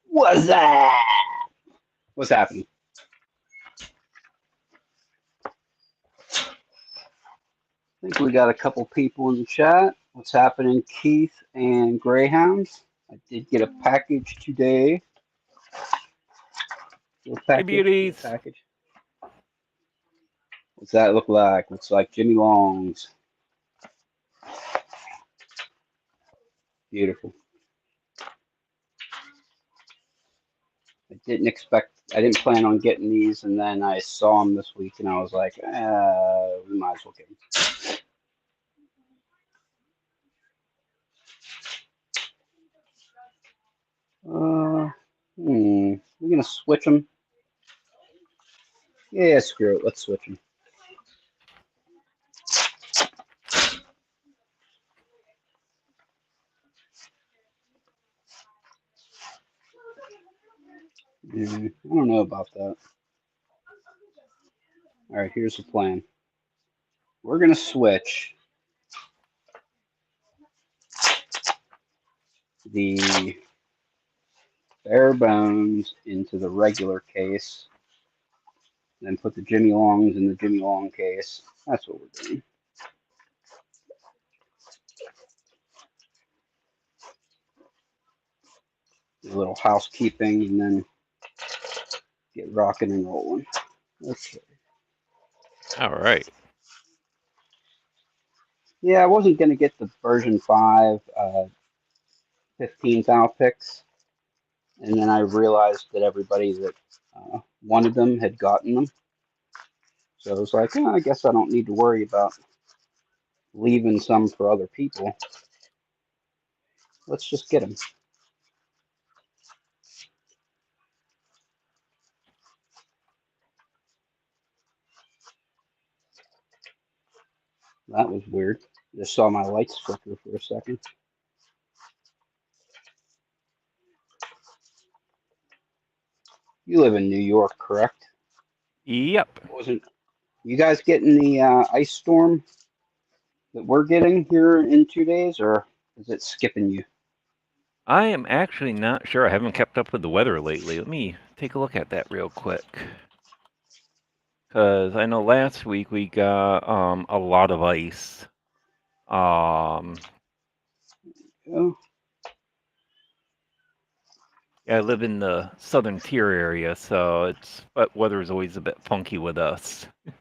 What's that? What's happening? I think we got a couple people in the chat. What's happening, Keith and Greyhounds? I did get a package today. Little Hey, package, little beauties. package. What's that look like? Looks like Jimmy Long's. Beautiful. I didn't plan on getting these, and then I saw them this week, and I was like, we might as well get them. We're gonna switch them. Yeah, screw it. Let's switch them. I don't know about that. All right, here's the plan. We're gonna switch the bare bones into the regular case, then put the Jimmy Longs in the Jimmy Long case. That's what we're doing. A little housekeeping, and then get rocking and rolling. Okay. All right. Yeah, I wasn't gonna get the version 5 15 thou picks, and then I realized that everybody that wanted them had gotten them. So I was like, I guess I don't need to worry about leaving some for other people. Let's just get them. That was weird. Just saw my lights flicker for a second. You live in New York, correct? Yep. Wasn't you guys getting the ice storm that we're getting here in 2 days, or is it skipping you? I am actually not sure. I haven't kept up with the weather lately. Let me take a look at that real quick. Because I know last week we got a lot of ice. Oh, Yeah, I live in the southern tier area, so but weather is always a bit funky with us. yeah,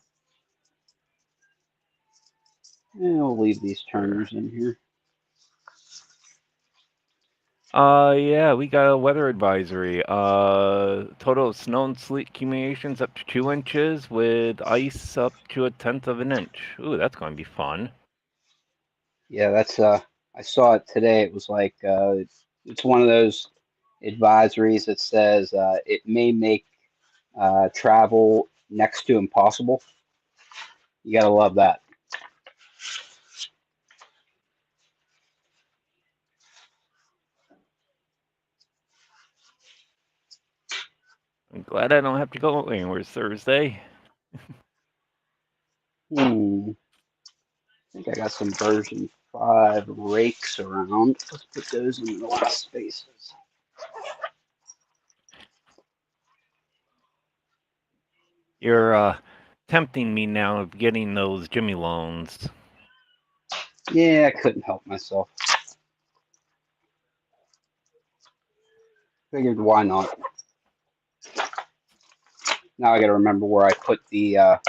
we'll leave these Sure. turners in here. Yeah, we got a weather advisory. Total of snow and sleet accumulations up to 2 inches with ice up to 1/10 of an inch. Ooh, that's going to be fun. Yeah, that's I saw it today. It was like it's one of those advisories that says it may make travel next to impossible. You gotta love that. I'm glad I don't have to go anywhere Thursday. I think I got some version 5 rakes around. Let's put those in the last spaces. You're tempting me now of getting those Jimmy loans. Yeah, I couldn't help myself. Figured why not. Now I got to remember where I put the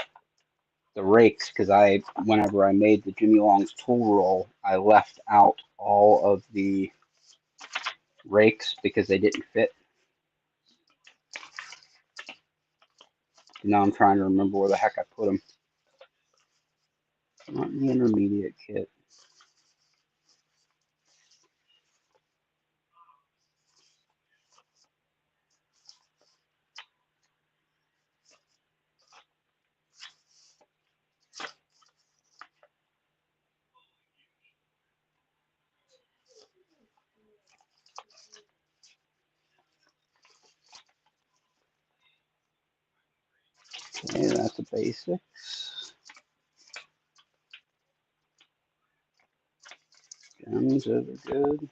rakes because whenever I made the Jimmy Long's tool roll, I left out all of the rakes because they didn't fit. Now I'm trying to remember where the heck I put them. Not in the intermediate kit. Okay, that's a basic. Gems, those are good.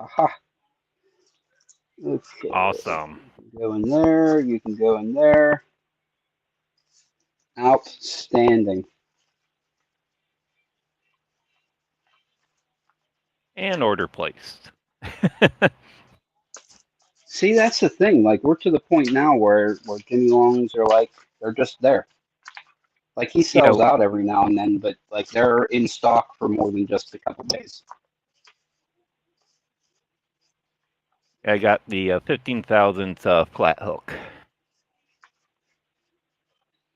Aha. Okay. Awesome. You can go in there. You can go in there. Outstanding. And order placed. See, that's the thing. Like we're to the point now where Jimmy Longs are like they're just there. Like he Yeah, sells out every now and then, but like they're in stock for more than just a couple days. I got the 15,000 flat hook.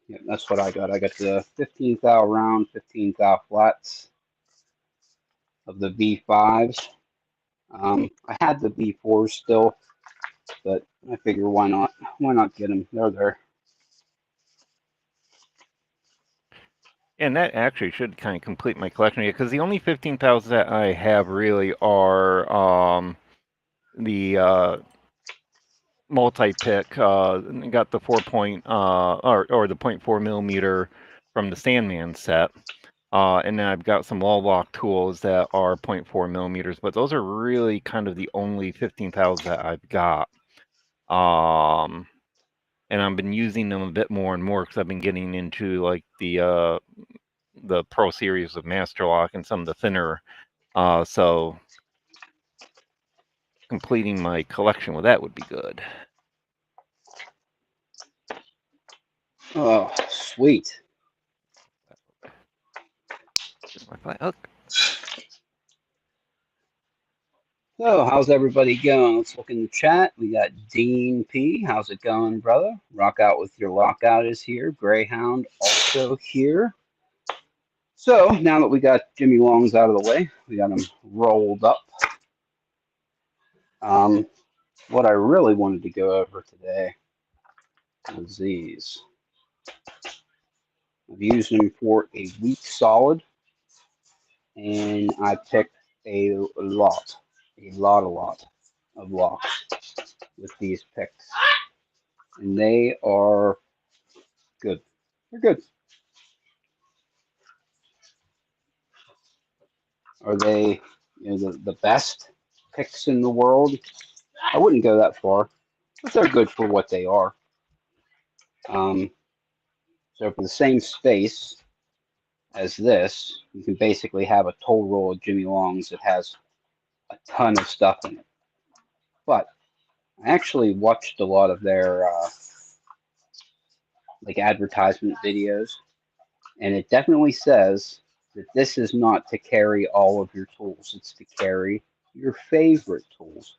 Yeah, that's what I got. I got the 15 thou round, 15 thou flats of the V5s. I had the V4s still, but I figure why not? Why not get them? They're there. And that actually should kind of complete my collection here, because the only 15,000 that I have really are the multi-pick. Got the 4 point or the 0.4 millimeter from the Sandman set. And then I've got some wall lock tools that are 0.4 millimeters, but those are really kind of the only 15,000 that I've got. And I've been using them a bit more and more because I've been getting into like the Pro Series of Master Lock and some of the thinner. So completing my collection with that would be good. Oh, sweet. Just my flat hook. So, how's everybody going? Let's look in the chat. We got Dean P. How's it going, brother? Rock Out with Your Lockout is here. Greyhound also here. So, now that we got Jimmy Longs out of the way, we got him rolled up. What I really wanted to go over today was these. I've used them for a week solid, and I picked a lot of locks with these picks. And they are good. They're good. Are they, the best picks in the world? I wouldn't go that far, but they're good for what they are. So for the same space as this, you can basically have a total roll of Jimmy Longs that has a ton of stuff in it. But I actually watched a lot of their like advertisement videos, and it definitely says that this is not to carry all of your tools. It's to carry your favorite tools,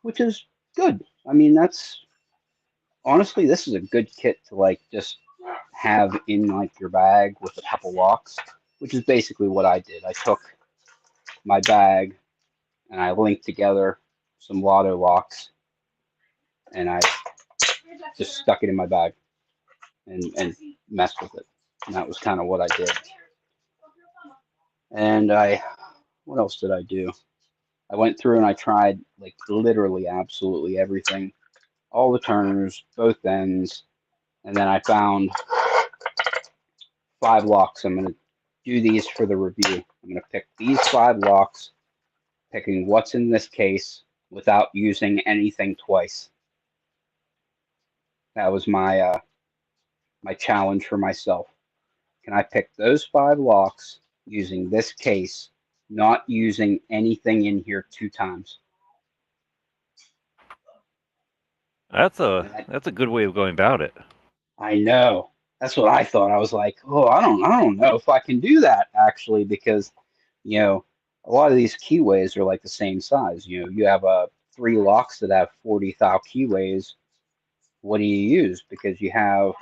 which is good. I mean, that's honestly, this is a good kit to like just have in like your bag with a couple locks, which is basically what I did. I took my bag and I linked together some Lotto locks and I just stuck it in my bag and messed with it. And that was kind of what I did. And what else did I do? I went through and I tried like literally absolutely everything, all the turners, both ends, and then I found 5 locks. I'm going to do these for the review. I'm going to pick these 5 locks, picking what's in this case without using anything twice. That was my my challenge for myself. Can I pick those 5 locks using this case, not using anything in here 2 times? That's a good way of going about it. I know. That's what I thought. I was like, oh, I don't know if I can do that actually, because a lot of these keyways are like the same size. You have 3 locks that have 40 thou keyways. What do you use? Because you have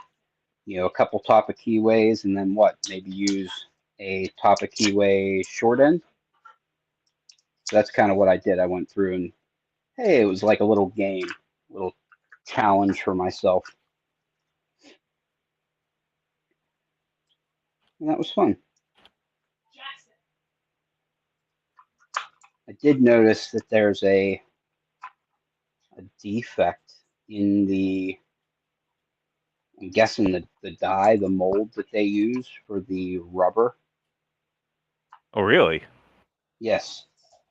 a couple top of keyways, and then what? Maybe use a top of keyway short end. So that's kind of what I did. I went through and hey, it was like a little game, little challenge for myself, and that was fun. I did notice that there's a defect in I'm guessing the dye, the mold that they use for the rubber. Oh, really? Yes.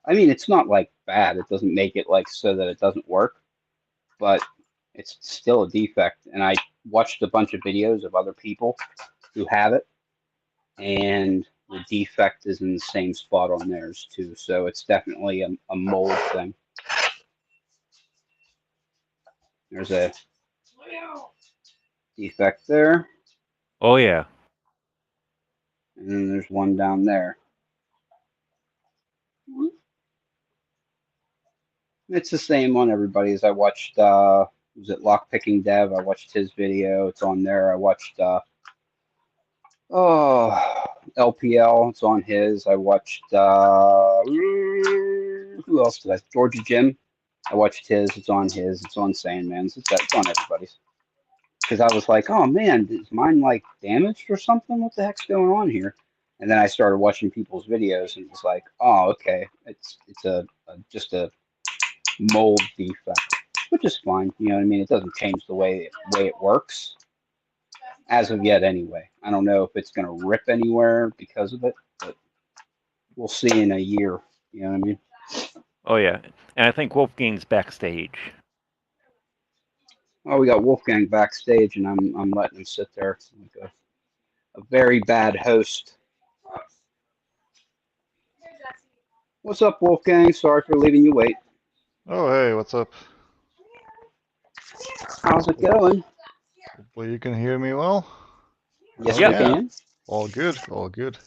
I mean, it's not like bad. It doesn't make it like so that it doesn't work, but it's still a defect. And I watched a bunch of videos of other people who have it, and the defect is in the same spot on theirs too. So it's definitely a mold thing. There's a defect there, Oh yeah. and then there's one down there. It's the same on everybody's. I watched was it Lockpicking Dev? I watched his video. It's on there. I watched oh LPL. It's on his. I watched who else did I? Georgia Jim. I watched his. It's on his. It's on Sandman's. It's on everybody's. Because I was like, oh man, is mine like damaged or something? What the heck's going on here? And then I started watching people's videos, and it was like, oh, okay, it's just a mold defect, which is fine. You know what I mean? It doesn't change the way it works as of yet, anyway. I don't know if it's going to rip anywhere because of it, but we'll see in a year. You know what I mean? Oh yeah. And I think Wolfgang's backstage. Oh, we got Wolfgang backstage, and I'm letting him sit there like a very bad host. What's up, Wolfgang? Sorry for leaving you wait. Oh, hey, what's up? How's it going? Hopefully you can hear me well. Yes, Yeah. we can. All good, all good.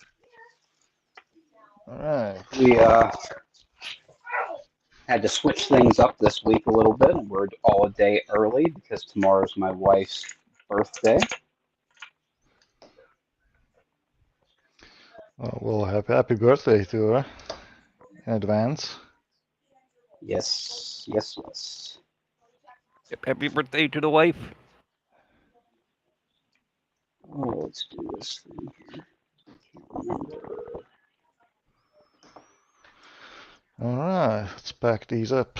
All right. We had to switch things up this week a little bit. We're all a day early because tomorrow's my wife's birthday. Oh, well, happy birthday to her in advance. Yes, yes, yes. Yep, happy birthday to the wife. Oh, let's do this thing here. Can't remember. All right, let's pack these up.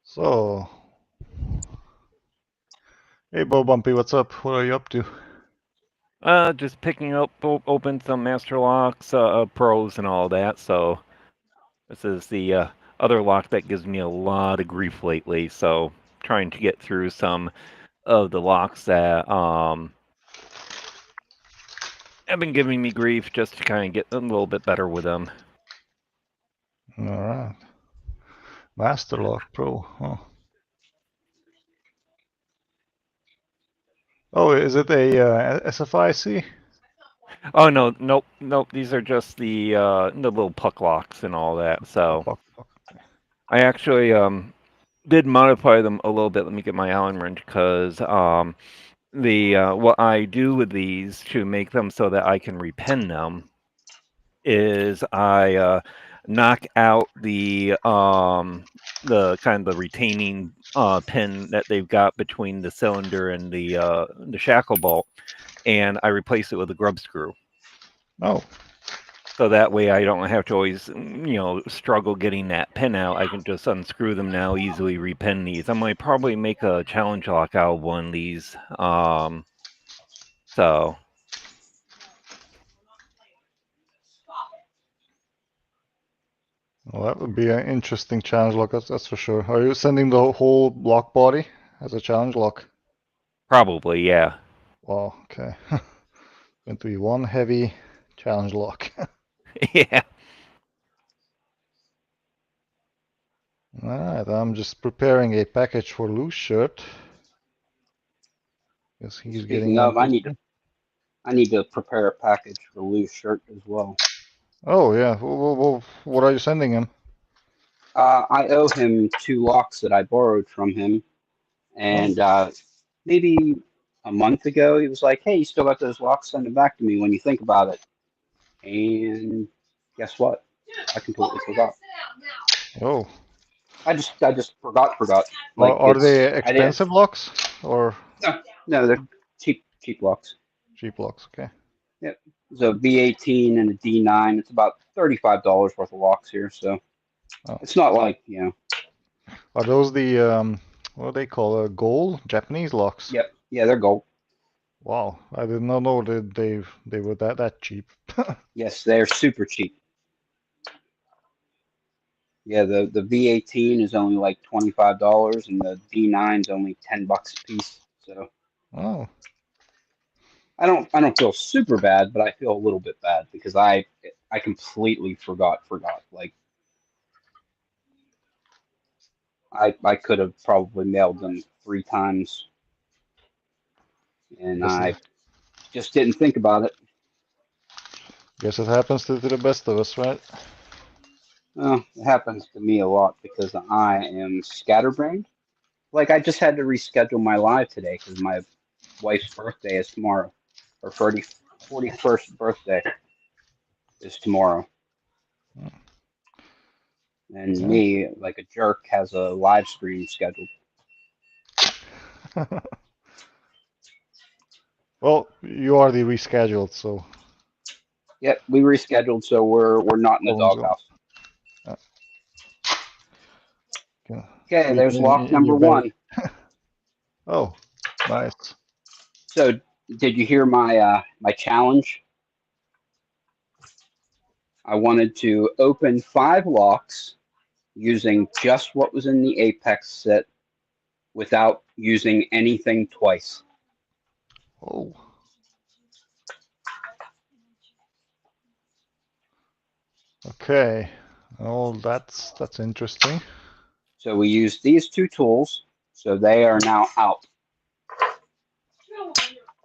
So, hey, Bo Bumpy, what's up? What are you up to? Just picking up, open some Master Locks, pros and all that. So this is the other lock that gives me a lot of grief lately. So trying to get through some of the locks that have been giving me grief, just to kind of get a little bit better with them. All right. Master Lock Pro, huh? Oh, is it a SFIC? Oh no, nope. These are just the little puck locks and all that. So Fuck. I actually did modify them a little bit. Let me get my Allen wrench, because what I do with these to make them so that I can repen them is I knock out the kind of the retaining pin that they've got between the cylinder and the shackle bolt, and I replace it with a grub screw. Oh, So that way I don't have to always, struggle getting that pin out. I can just unscrew them now, easily repin these. I might probably make a challenge lock out of one of these. So well, that would be an interesting challenge lock, that's for sure. Are you sending the whole lock body as a challenge lock? probably, yeah. Wow, okay. Going to be one heavy challenge lock. Yeah. Alright, I'm just preparing a package for Loose Shirt. Because he's getting Speaking of, I need to prepare a package for Loose Shirt as well. Oh yeah, well, what are you sending him? I owe him 2 locks that I borrowed from him, and maybe a month ago he was like, "Hey, you still got those locks? Send them back to me when you think about it." And guess what? I completely forgot. Oh, I just forgot. Like, are they I didn't. expensive locks or No, they're cheap locks. cheap locks? Okay. There's a V18 and a D9. It's about $35 worth of locks here, so Oh. it's not like Are those the what do they call gold Japanese locks? Yep. Yeah, they're gold. Wow, I did not know that they were that cheap. Yes, they're super cheap. Yeah, the V18 is only like $25, and the V9 is only $10 a piece. So Oh, I don't feel super bad, but I feel a little bit bad because I completely forgot. Like I could have probably mailed them 3 times, and guess I just didn't think about it. guess it happens to the best of us, right? Well, it happens to me a lot because I am scatterbrained. Like I just had to reschedule my live today because my wife's birthday is tomorrow. Her 41st birthday is tomorrow. And Yeah. me, like a jerk, has a live stream scheduled. Well, you already rescheduled, so Yep, we rescheduled, so we're not in the problems go. doghouse. Can Okay, sleep there's lock in number your bed. 1. Oh, nice. So, did you hear my challenge? I wanted to open 5 locks using just what was in the Apex set without using anything twice. Oh, okay. Oh, that's interesting. So we used these 2 tools, so they are now out.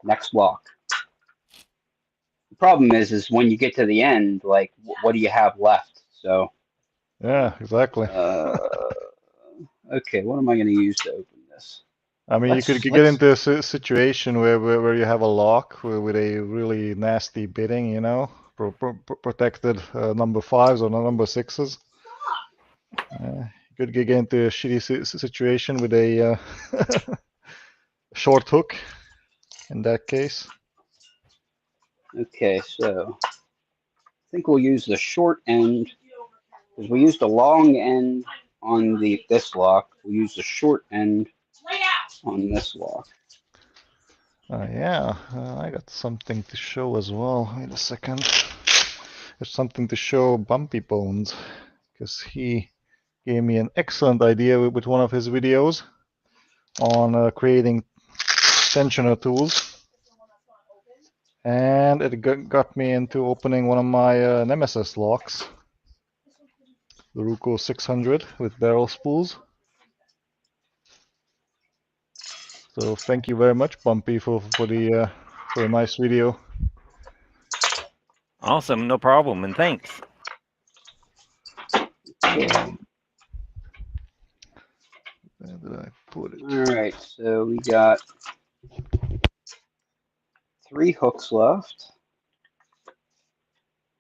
Next lock. The problem is when you get to the end, like, what do you have left? So, Yeah, exactly. Okay, what am I going to use to open this? I mean, you could get into a situation where you have a lock with a really nasty bidding, you know, protected number 5s or number 6s. You could get into a shitty situation with a short hook in that case. Okay, so I think we'll use the short end because we used a long end on this lock. We'll use the short end on this lock. Yeah, I got something to show as well. Wait a second. There's something to show Bumpy Bones because he gave me an excellent idea with one of his videos on creating tensioner tools. And it got me into opening one of my Nemesis locks, the Ruko 600 with barrel spools. So thank you very much, Bumpy, for the for a nice video. Awesome, no problem, and thanks. Okay. Where did I put it? All right, so we got 3 hooks left.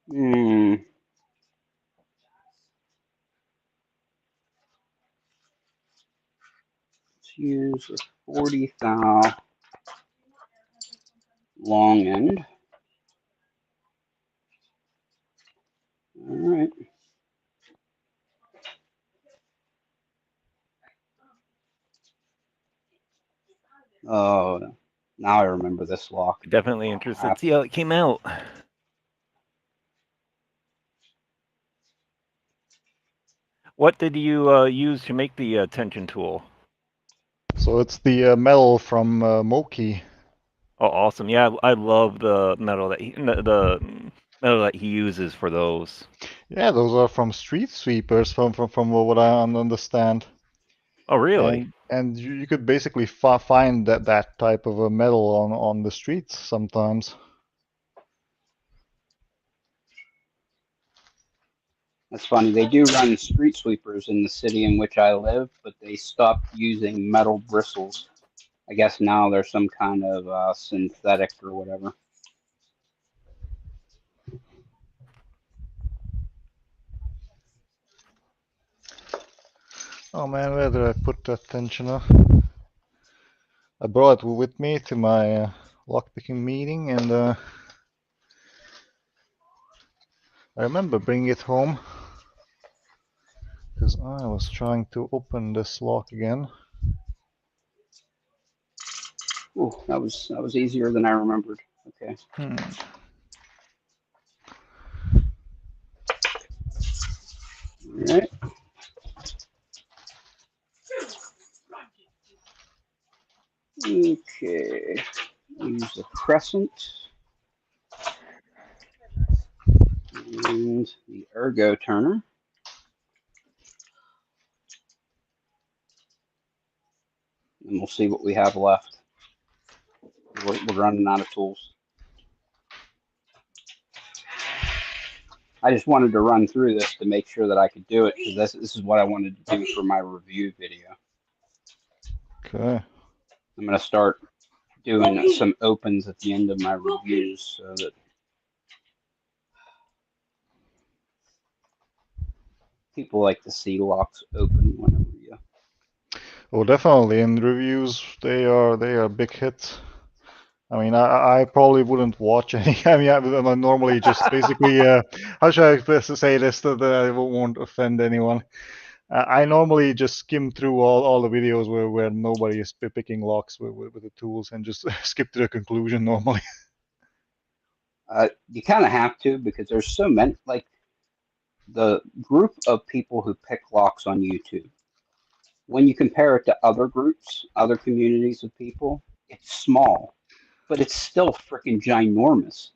Let's use a 40 thou long end. All right. Oh, now I remember this lock. Definitely interested to see how it came out. What did you use to make the tension tool? So it's the metal from Moki. Oh, awesome! Yeah, I love the metal that the metal that he uses for those. Yeah, those are from Street Sweepers, from what I understand. Oh, really? And you could basically find that type of a metal on the streets sometimes. That's funny. They do run street sweepers in the city in which I live, but they stopped using metal bristles. I guess now they're some kind of synthetic or whatever. Oh man, where did I put that tensioner? I brought it with me to my lockpicking meeting, and I remember bringing it home because I was trying to open this lock again. Ooh, that was easier than I remembered. Okay. Hmm. All right. Okay. Use the crescent and the ergo turner. And we'll see what we have left. We're running out of tools. I just wanted to run through this to make sure that I could do it because this is what I wanted to do for my review video. Okay. I'm going to start doing some opens at the end of my reviews so that people like to see locks open whenever you. Well, definitely in reviews they are big hits. I mean, I probably wouldn't watch any. I mean, I'm normally just basically, how should I best say this that I won't offend anyone? I normally just skim through all the videos where nobody is picking locks with the tools and just skip to the conclusion normally. You kind of have to because there's so many. Like the group of people who pick locks on YouTube, when you compare it to other groups, other communities of people, it's small, but it's still freaking ginormous.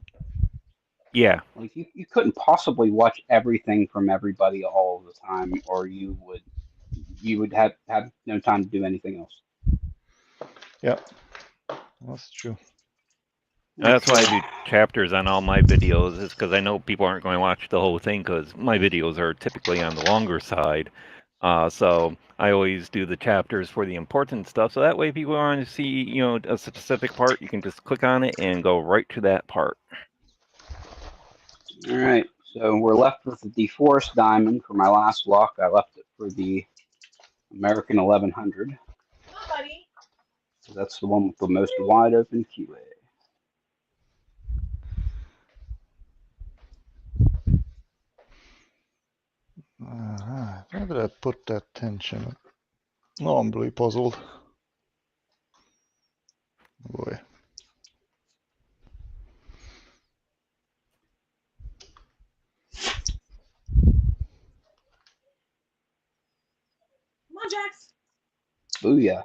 Yeah. Like you couldn't possibly watch everything from everybody all the time, or you would have no time to do anything else. Yeah, that's true. And that's why I do chapters on all my videos, is because I know people aren't going to watch the whole thing because my videos are typically on the longer side. So I always do the chapters for the important stuff. So that way, if people want to see, you know, a specific part, you can just click on it and go right to that part. All right, so we're left with the DeForest diamond for my last lock. I left it for the American 1100. So that's the one with the most wide open QA. Where did I put that tension? Oh, I'm really puzzled. Boy. Come on, Jax. Booyah.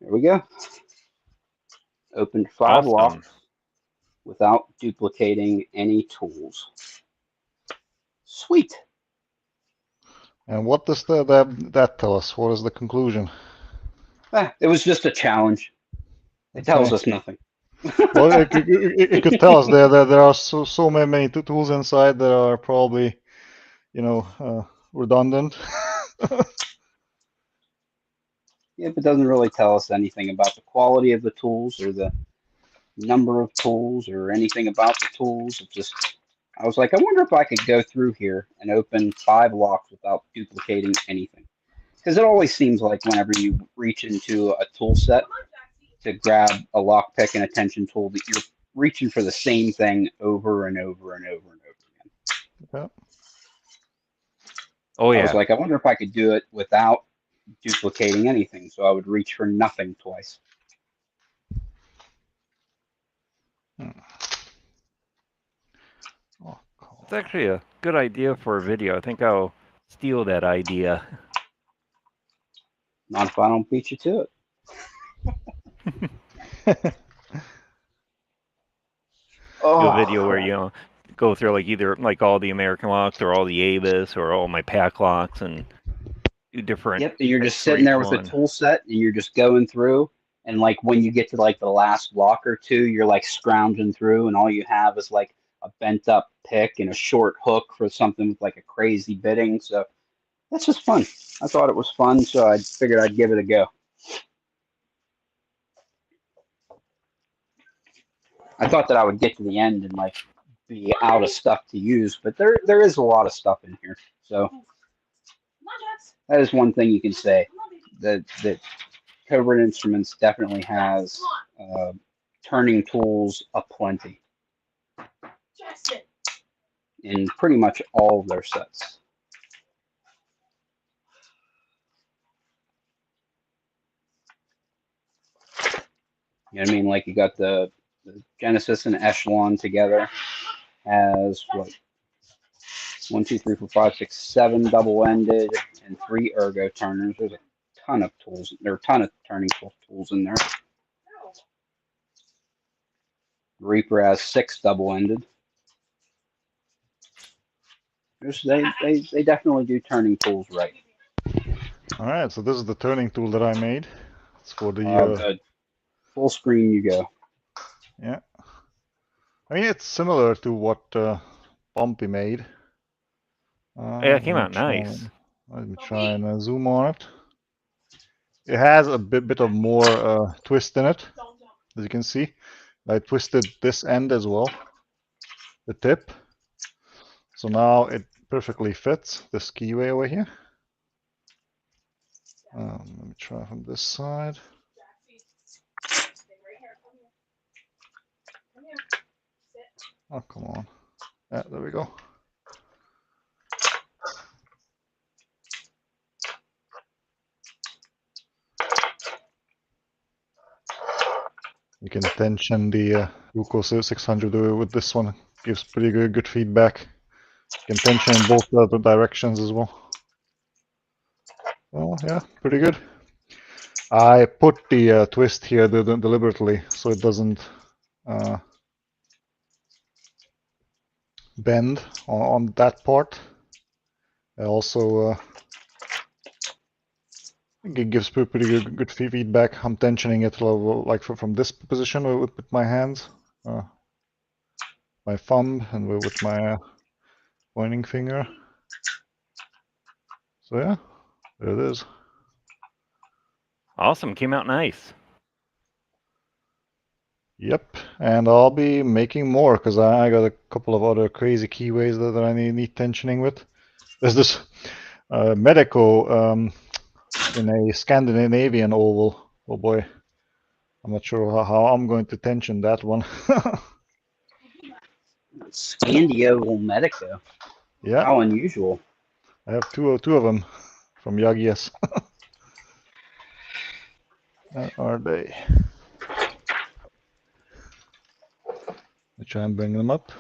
There we go. Opened 5 Awesome. locks without duplicating any tools. Sweet. And what does that tell us? What is the conclusion? It was just a challenge. It tells Okay. us nothing. Well, it could tell us there are so many tools inside that are probably, you know, redundant. Yeah, but it doesn't really tell us anything about the quality of the tools or the number of tools or anything about the tools. It just, I was like, I wonder if I could go through here and open 5 locks without duplicating anything. Because it always seems like whenever you reach into a tool set to grab a lockpick and a tension tool, that you're reaching for the same thing over and over and over and over again. Yeah. Oh, I was yeah. like, I wonder if I could do it without duplicating anything. So I would reach for nothing twice. Oh, cool. It's actually a good idea for a video. I think I'll steal that idea. Not if I don't beat you to it. Do a video where, you know, go through like either like all the American locks or all the Avis or all my pack locks and do different. Yep, and you're just for sitting there each with a one. tool set and you're just going through. And like when you get to like the last lock or two, you're like scrounging through and all you have is like a bent up pick and a short hook for something with like a crazy bitting. So that's just fun. I thought it was fun, so I figured I'd give it a go. I thought that I would get to the end and like be out of stuff to use, but there is a lot of stuff in here. So Come on, Jax. that is one thing you can say. Come on, baby. That Covert Instruments definitely has turning tools aplenty Jackson. in pretty much all of their sets. You know what I mean? Like you got the Genesis and Echelon together has what 1, 2, 3, 4, 5, 6, 7 double-ended and 3 ergo turners. There's a ton of tools. There are a ton of turning tools in there. Reaper has 6 double-ended. They definitely do turning tools right. All right, so this is the turning tool that I made. It's for the Good. Full screen you go. yeah. I mean, it's similar to what Bumpy made. Yeah, it came out nice. Let me try and zoom on it. It has a bit of more twist in it, as you can see. I twisted this end as well, the tip. So now it perfectly fits this keyway over here. Let me try from this side. Oh, come on. Yeah, there we go. You can tension the Ruko 600 with this one. Gives pretty good feedback. You can tension in both the directions as well. Oh, yeah, pretty good. I put the twist here deliberately so it doesn't bend on that part. I also it gives pretty good feedback. I'm tensioning it like from this position with my hands, my thumb, and with my pointing finger. So yeah, there it is. Awesome, came out nice. Yep, and I'll be making more because I got a couple of other crazy keyways that I need tensioning with. There's this Medico in a Scandinavian oval. Oh boy, I'm not sure how I'm going to tension that one. Scandio Medico. Yeah, How unusual. I have two of them from Yagias. Where are they? I try and bring them up.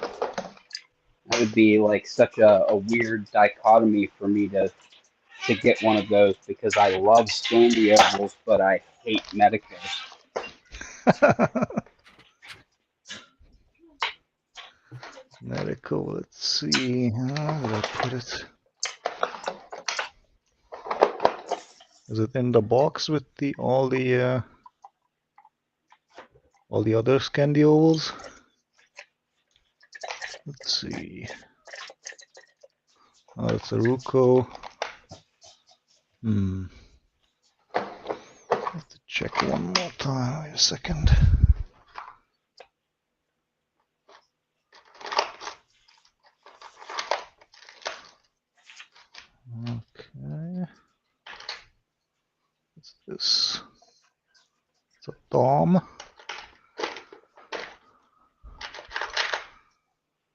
That would be like such a weird dichotomy for me to get one of those because I love Scandiovals, but I hate Medicos. Medical, let's see. Where did I put it? Is it in the box with all the other Scandiovals? Let's see. Oh, it's a Ruko. Have to check one more time. Wait a second. Okay. What's this? It's a Dom.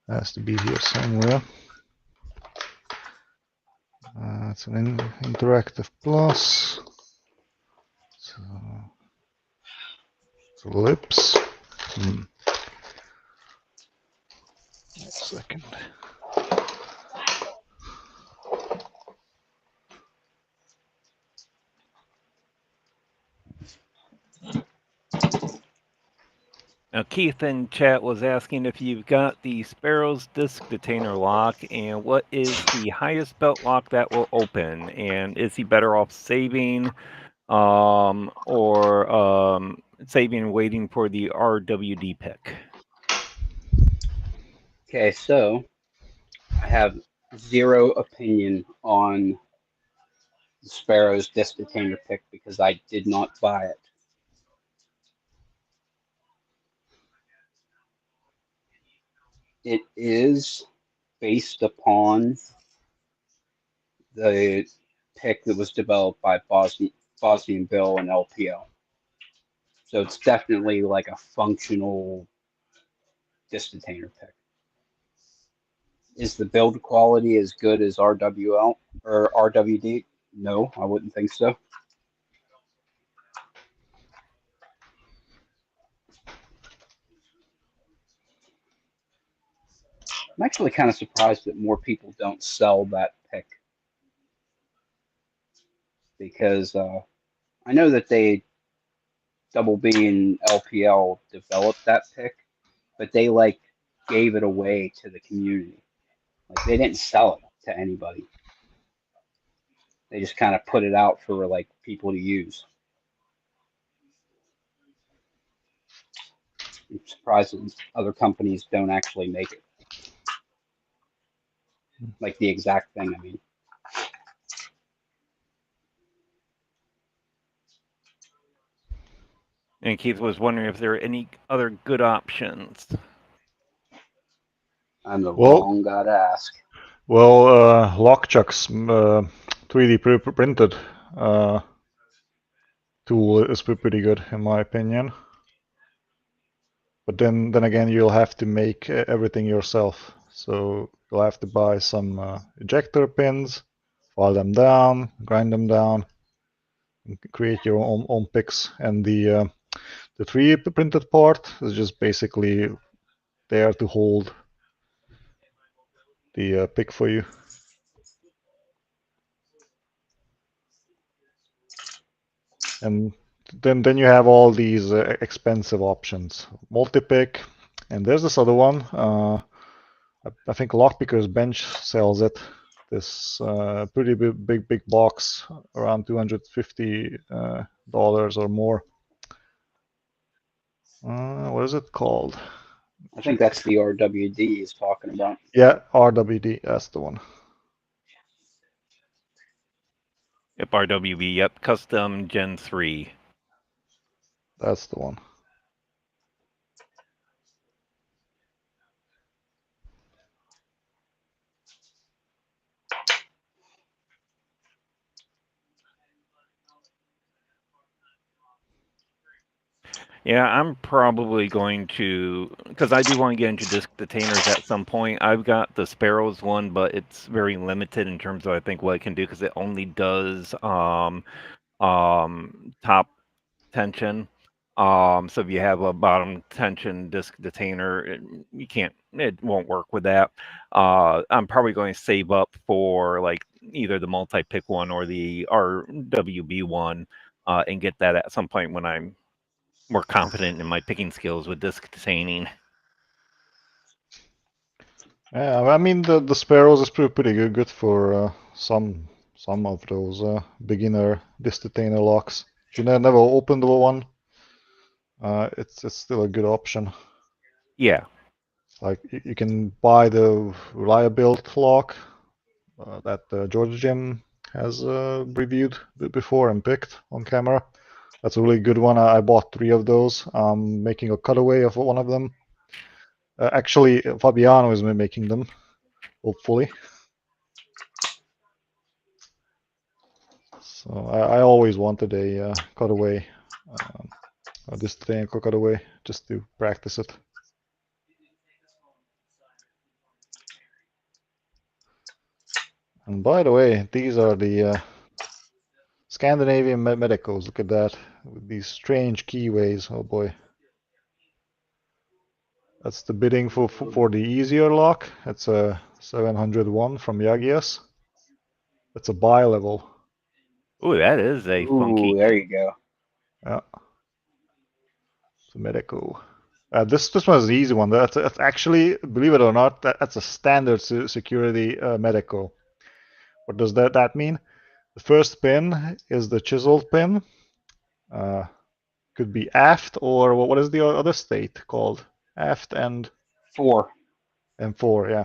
Has to be here somewhere. It's an interactive plus. So lips. Wait a second. Now, Keith in chat was asking if you've got the Sparrow's disc detainer lock and what is the highest belt lock that will open, and is he better off saving or saving and waiting for the RWD pick? Okay, so I have zero opinion on the Sparrow's disc detainer pick because I did not buy it. It is based upon the pick that was developed by Bosnian Bill and LPO. So it's definitely like a functional disc detainer pick. Is the build quality as good as RWL or RWD? No, I wouldn't think so. I'm actually kind of surprised that more people don't sell that pick because I know that Double B and LPL developed that pick, but they like gave it away to the community. Like they didn't sell it to anybody. They just kind of put it out for like people to use. I'm surprised that other companies don't actually make it. Like the exact thing, I mean. And Keith was wondering if there are any other good options. I'm the Well- wrong guy to ask. Well, Lockchuck's 3D printed tool is pretty good in my opinion. But then again, you'll have to make everything yourself. So you'll have to buy some ejector pins, file them down, grind them down, and create your own picks. And the 3D printed part is just basically there to hold the pick for you. And then you have all these expensive options, multi-pick, and there's this other one. I think Lockpicker's Bench sells it. This pretty big box, around $250 or more. What is it called? I think that's the RWD he's talking about. Yeah, RWD. That's the one. Yep, RWB. Yep, custom Gen 3. That's the one. Yeah, I'm probably going to, because I do want to get into disc detainers at some point. I've got the Sparrows one, but it's very limited in terms of I think what it can do because it only does top tension. So if you have a bottom tension disc detainer, it won't work with that. I'm probably going to save up for like either the multi-pick one or the RWB one, and get that at some point when I'm more confident in my picking skills with disc detaining. Yeah, I mean the Sparrows is pretty good for some of those beginner disc detainer locks. If you never opened one, it's still a good option. Yeah. Like you can buy the Reliabuild lock that George Jim has reviewed before and picked on camera. That's a really good one. I bought 3 of those. I'm making a cutaway of one of them. Actually, Fabiano is making them, hopefully. So I always wanted a cutaway, this thing cutaway, just to practice it. And by the way, these are the Scandinavian Medicos. Look at that, with these strange keyways. Oh boy. That's the bidding for the easier lock. It's a 701 from Yagias. That's a bi-level. Ooh, that is a Ooh, funky. there you go. Yeah. It's a Medico. This one is the easy one. That's actually, believe it or not, that's a standard security Medico. What does that mean? The first pin is the chiseled pin. Could be aft or what is the other state called? Aft and 4. 4, yeah.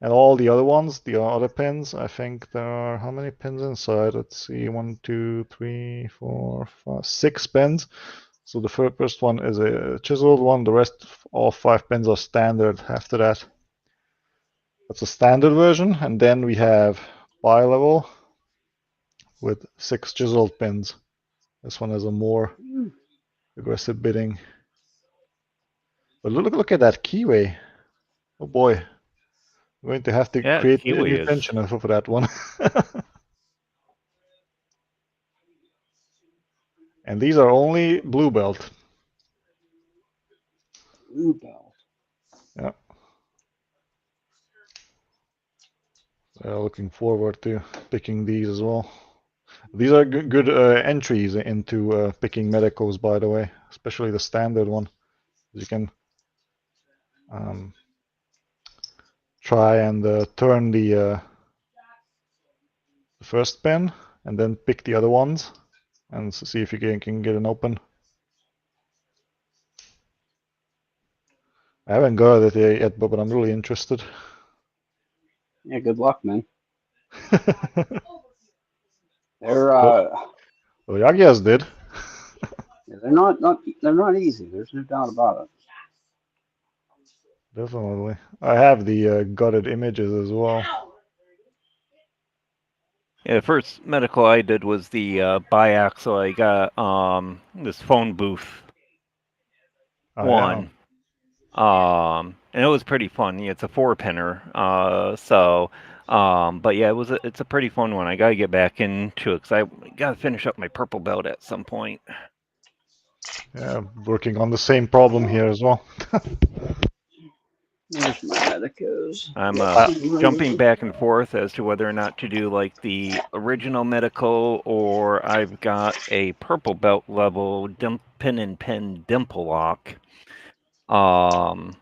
And all the other ones, the other pins, I think there are how many pins inside? Let's see, 1, 2, 3, 4, 5, 6 pins. So the first one is a chiseled one. The rest, all 5 pins are standard after that. That's a standard version. And then we have bi-level with 6 chiseled pins. This one has a more aggressive bidding. But look at that keyway. Oh boy. I'm going to have to Yeah, create a keyway new is- tension for that one. And these are only blue belt. Blue belt. Yeah. Looking forward to picking these as well. These are good entries into picking medicals, by the way, especially the standard one. You can try and turn the first pen and then pick the other ones and see if you can get an open. I haven't got it yet, but I'm really interested. Yeah, good luck, man. Well, They're Yagias did. they're not easy. There's no doubt about it. Definitely. I have the gutted images as well. Yeah, the first medical I did was the biaxle. I got this phone booth Oh, one. And it was pretty fun. Yeah, it's a 4-pinner. But yeah, it's a pretty fun one. I gotta get back into it because I gotta finish up my purple belt at some point. yeah, working on the same problem here as well. There's my medicos. I'm jumping back and forth as to whether or not to do like the original medical, or I've got a purple belt level pin and pen dimple lock. I'm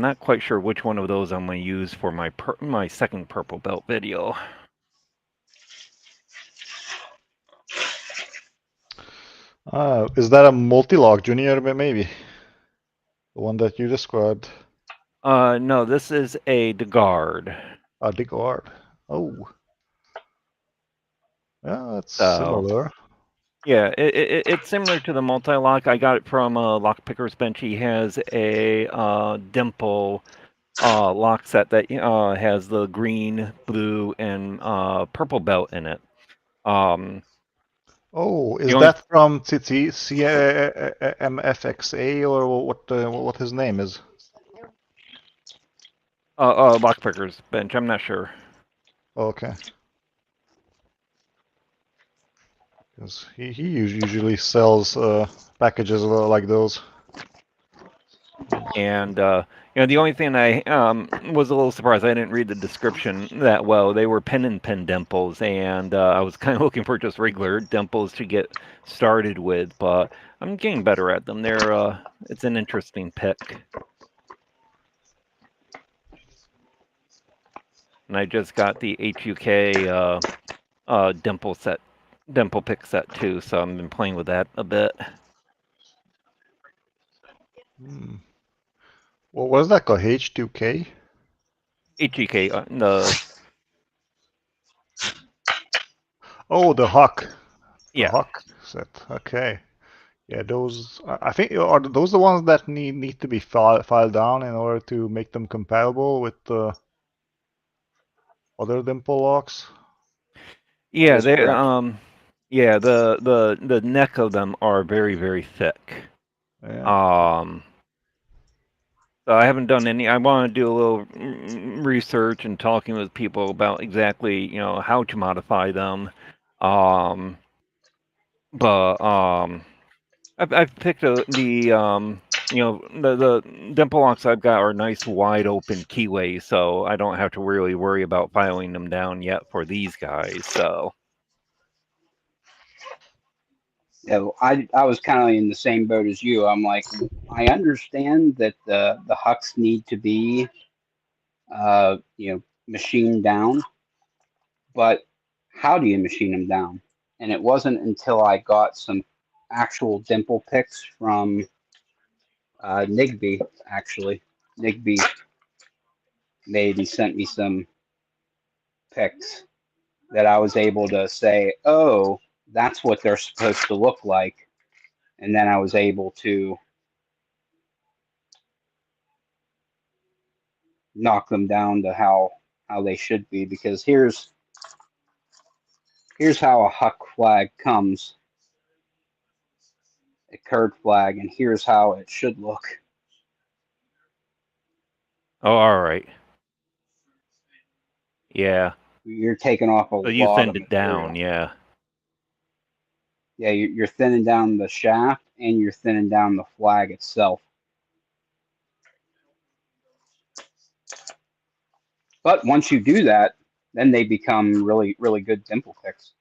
not quite sure which one of those I'm going to use for my second purple belt video. Is that a multi-lock junior, maybe? The one that you described? No, this is a DeGuard. A DeGuard. Oh. Yeah, that's So, similar. Yeah, it's similar to the multi-lock. I got it from Lockpicker's Bench. He has a dimple lock set that has the green, blue, and purple belt in it. Oh, is the only- that from CMFXA or what his name is? Lockpicker's Bench. I'm not sure. Okay. Because he usually sells packages like those. And the only thing I was a little surprised, I didn't read the description that well. They were pen and pen dimples, and I was kind of looking for just regular dimples to get started with, but I'm getting better at them. It's an interesting pick. And I just got the HUK dimple pick set too, so I've been playing with that a bit. What was that called? H2K? HUK, the Oh, the Huck. yeah. The Huck set. Okay. Yeah, those. I think are those the ones that need to be filed down in order to make them compatible with the other dimple locks? Yeah, That is correct. yeah, the neck of them are very, very thick. Yeah. So I haven't done any. I want to do a little research and talking with people about exactly, how to modify them. I've picked the dimple locks I've got are nice wide open keyways, so I don't have to really worry about filing them down yet for these guys. So. Yeah, well, I was kind of in the same boat as you. I'm like, I understand that the hucks need to be, machined down, but how do you machine them down? And it wasn't until I got some actual dimple picks from Nigby, actually. Nigby made and sent me some picks that I was able to say, oh, that's what they're supposed to look like. And then I was able to knock them down to how they should be, because here's how a huck flag comes, a curved flag, and here's how it should look. Oh, all right. Yeah. You're taking off a So you lot of thinned it material. down, yeah. Yeah, you're thinning down the shaft and you're thinning down the flag itself. But once you do that, then they become really, really good dimple picks.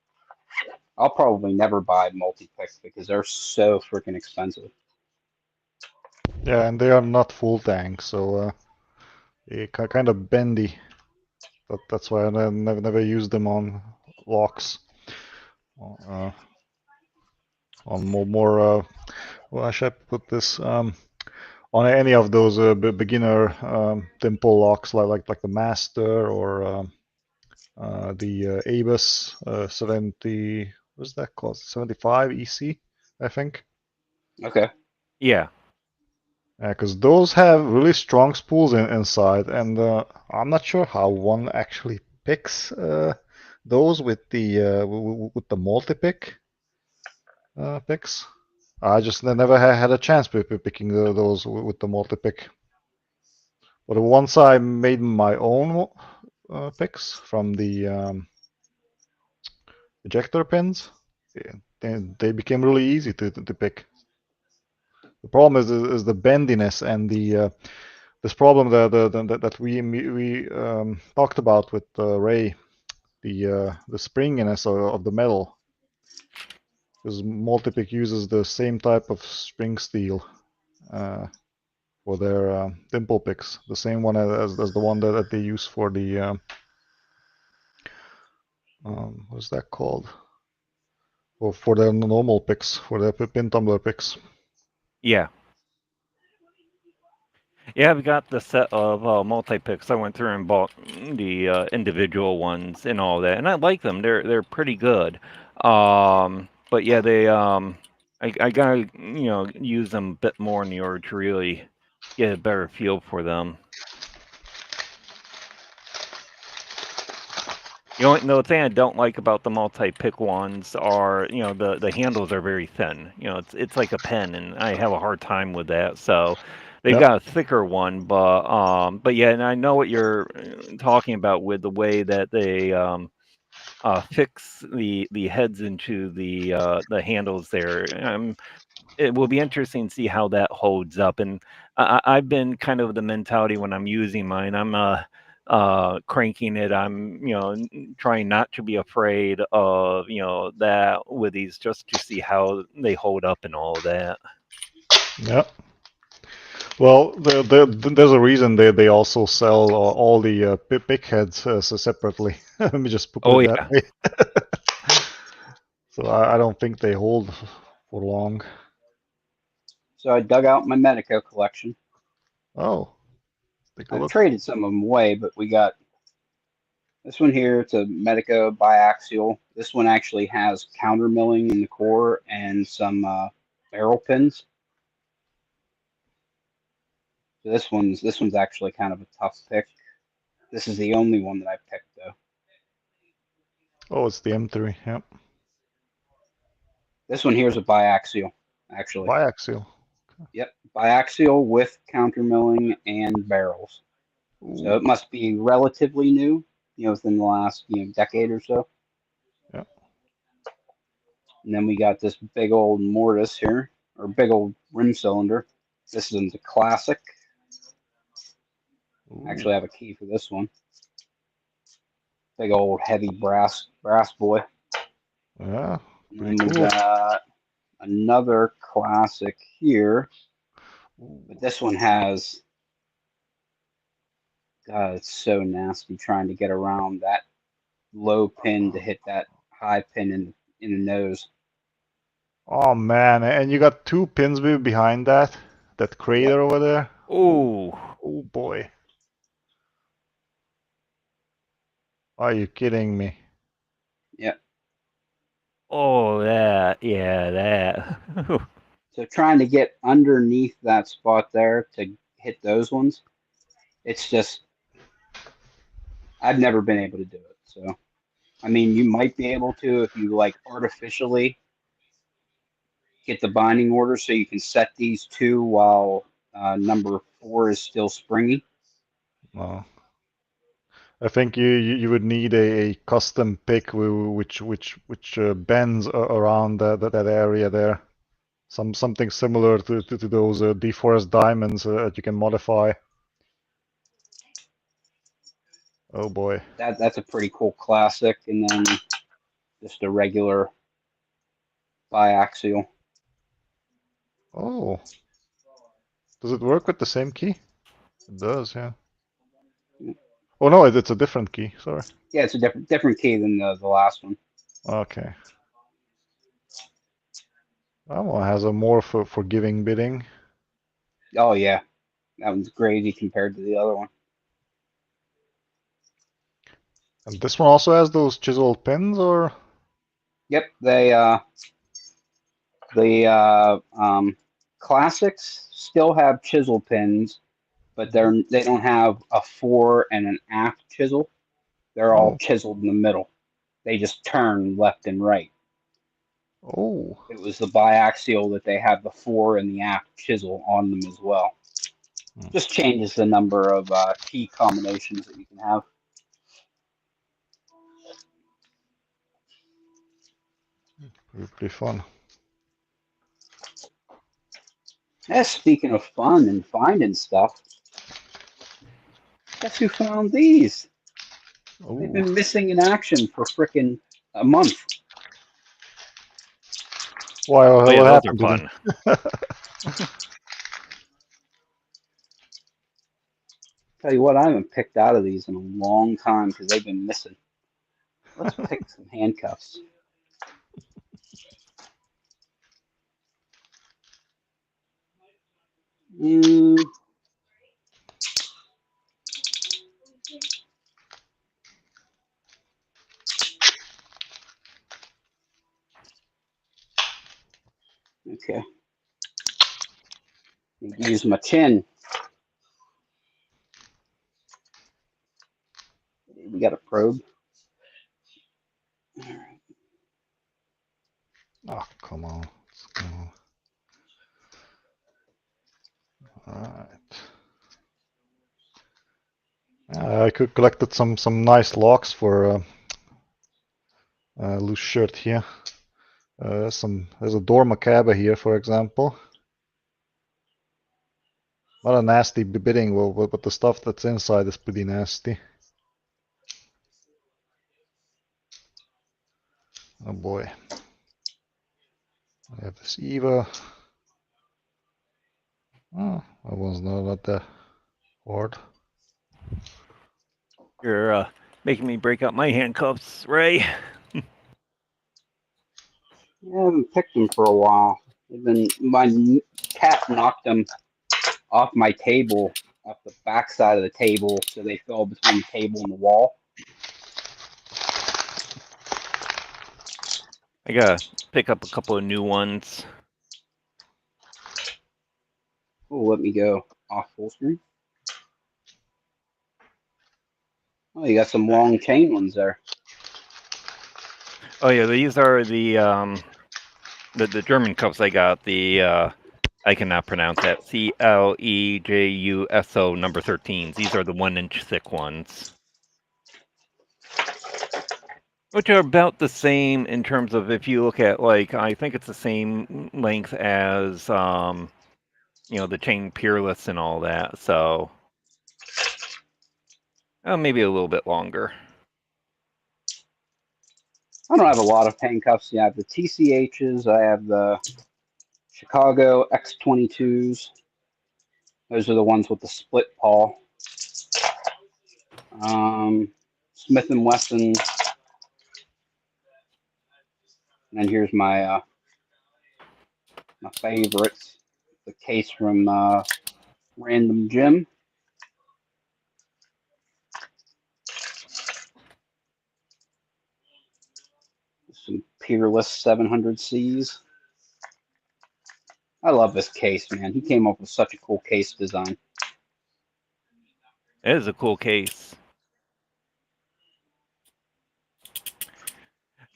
I'll probably never buy multi-picks because they're so freaking expensive. Yeah, and they are not full tank, so they kind of bendy. That's why I never use them on locks. On more well, I should put this on any of those beginner dimple locks, like the Master or the Abus 70. What's that called? 75 EC, I think. Okay. Yeah. Because those have really strong spools inside, and I'm not sure how one actually picks those with the multi-pick picks. I just never had a chance picking those with the multi-pick. But once I made my own picks from the ejector pins, they became really easy to pick. The problem is the bendiness and the this problem that we talked about with Ray, the springiness of the metal, because Multipick uses the same type of spring steel for their dimple picks, the same one as the one that they use for the what's that called? Well, for their normal picks, for their pin tumbler picks. Yeah. Yeah, I've got the set of multi-picks. I went through and bought the individual ones and all that, and I like them. They're pretty good. But yeah, I gotta use them a bit more in order to really get a better feel for them. The thing I don't like about the multi-pick ones are, the handles are very thin. It's like a pen, and I have a hard time with that. So they've Yep. got a thicker one, but yeah, and I know what you're talking about with the way that they fix the heads into the handles there. It will be interesting to see how that holds up. And I've been kind of the mentality when I'm using mine. I'm cranking it. I'm trying not to be afraid of that with these, just to see how they hold up and all that. Yep. Well, there's a reason they also sell all the pick heads separately. Let me just put Oh it yeah. that way. So I don't think they hold for long. So I dug out my Medico collection. Oh, take a I've look. traded some of them away, but we got this one here. It's a Medico biaxial. This one actually has counter milling in the core and some barrel pins. So this one's actually kind of a tough pick. This is the only one that I picked though. Oh, it's the M3. Yep. This one here is a biaxial, actually. Biaxial. Yep, biaxial with counter milling and barrels. Ooh. So it must be relatively new, within the last decade or so. Yep. And then we got this big old mortise here, or big old rim cylinder. This is a classic. Ooh. Actually, I have a key for this one. Big old heavy brass boy. Yeah. And Pretty then we cool. got another classic here, but this one has. God, it's so nasty trying to get around that low pin to hit that high pin in the nose. Oh man, and you got two pins behind that crater over there. Oh. Oh boy. Are you kidding me? Yep. Oh, that. Yeah, that. So trying to get underneath that spot there to hit those ones, it's just I've never been able to do it. So I mean, you might be able to if you like artificially get the binding order so you can set these two while number 4 is still springy. No. I think you would need a custom pick which bends around that area there. Something similar to those DeForest diamonds that you can modify. Oh boy. That's a pretty cool classic, and then just a regular biaxial. Oh. Does it work with the same key? It does, yeah. Oh no, it's a different key. Sorry. Yeah, it's a different key than the last one. Okay. That one has a more forgiving bidding. Oh yeah, that one's gravy compared to the other one. And this one also has those chiseled pins, or? Yep, the classics still have chisel pins, but they don't have a fore and an aft chisel. They're all Oh. chiseled in the middle. They just turn left and right. Oh. It was the biaxial that they have the fore and the aft chisel on them as well. Just changes the number of key combinations that you can have. Pretty fun. Yeah, speaking of fun and finding stuff, guess who found these? They've Oh. been missing in action for frickin' a month. Why? Oh yeah, What those are happened to them? fun. Tell you what, I haven't picked out of these in a long time because they've been missing. Let's pick some handcuffs. Mm, okay. Use my chin. We got a probe. Oh, come on. Let's go. Alright. I could collected some nice locks for loose shirt here. There's a door macabre here, for example. Not a nasty bidding, but the stuff that's inside is pretty nasty. Oh boy. I have this Eva. Oh, that one's not that hard. You're making me break out my handcuffs, Ray. Yeah, I haven't picked them for a while. My cat knocked them off my table, off the back side of the table, so they fell between the table and the wall. I gotta pick up a couple of new ones. Oh, let me go off full screen. Oh, you got some long chain ones there. Oh yeah, these are the German cuffs I got. I cannot pronounce that. CLEJUSO number 13s. These are the 1-inch thick ones, which are about the same in terms of if you look at I think it's the same length as the chain Peerless and all that. So maybe a little bit longer. I don't have a lot of handcuffs. Yeah, I have the TCHs. I have the Chicago X22s. Those are the ones with the split paw. Smith & Wesson. And then here's my my favorites. The case from Random Jim. Some Peerless 700Cs. I love this case, man. He came up with such a cool case design. It is a cool case.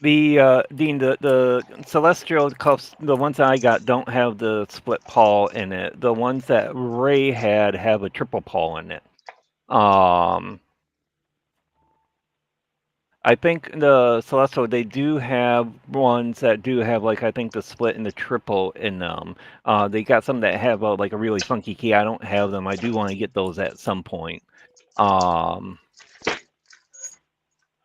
Dean, the Celestial cuffs, the ones that I got don't have the split paw in it. The ones that Ray had have a triple paw in it. I think the Celestial, they do have ones that do have I think the split and the triple in them. They got some that have a really funky key. I don't have them. I do want to get those at some point.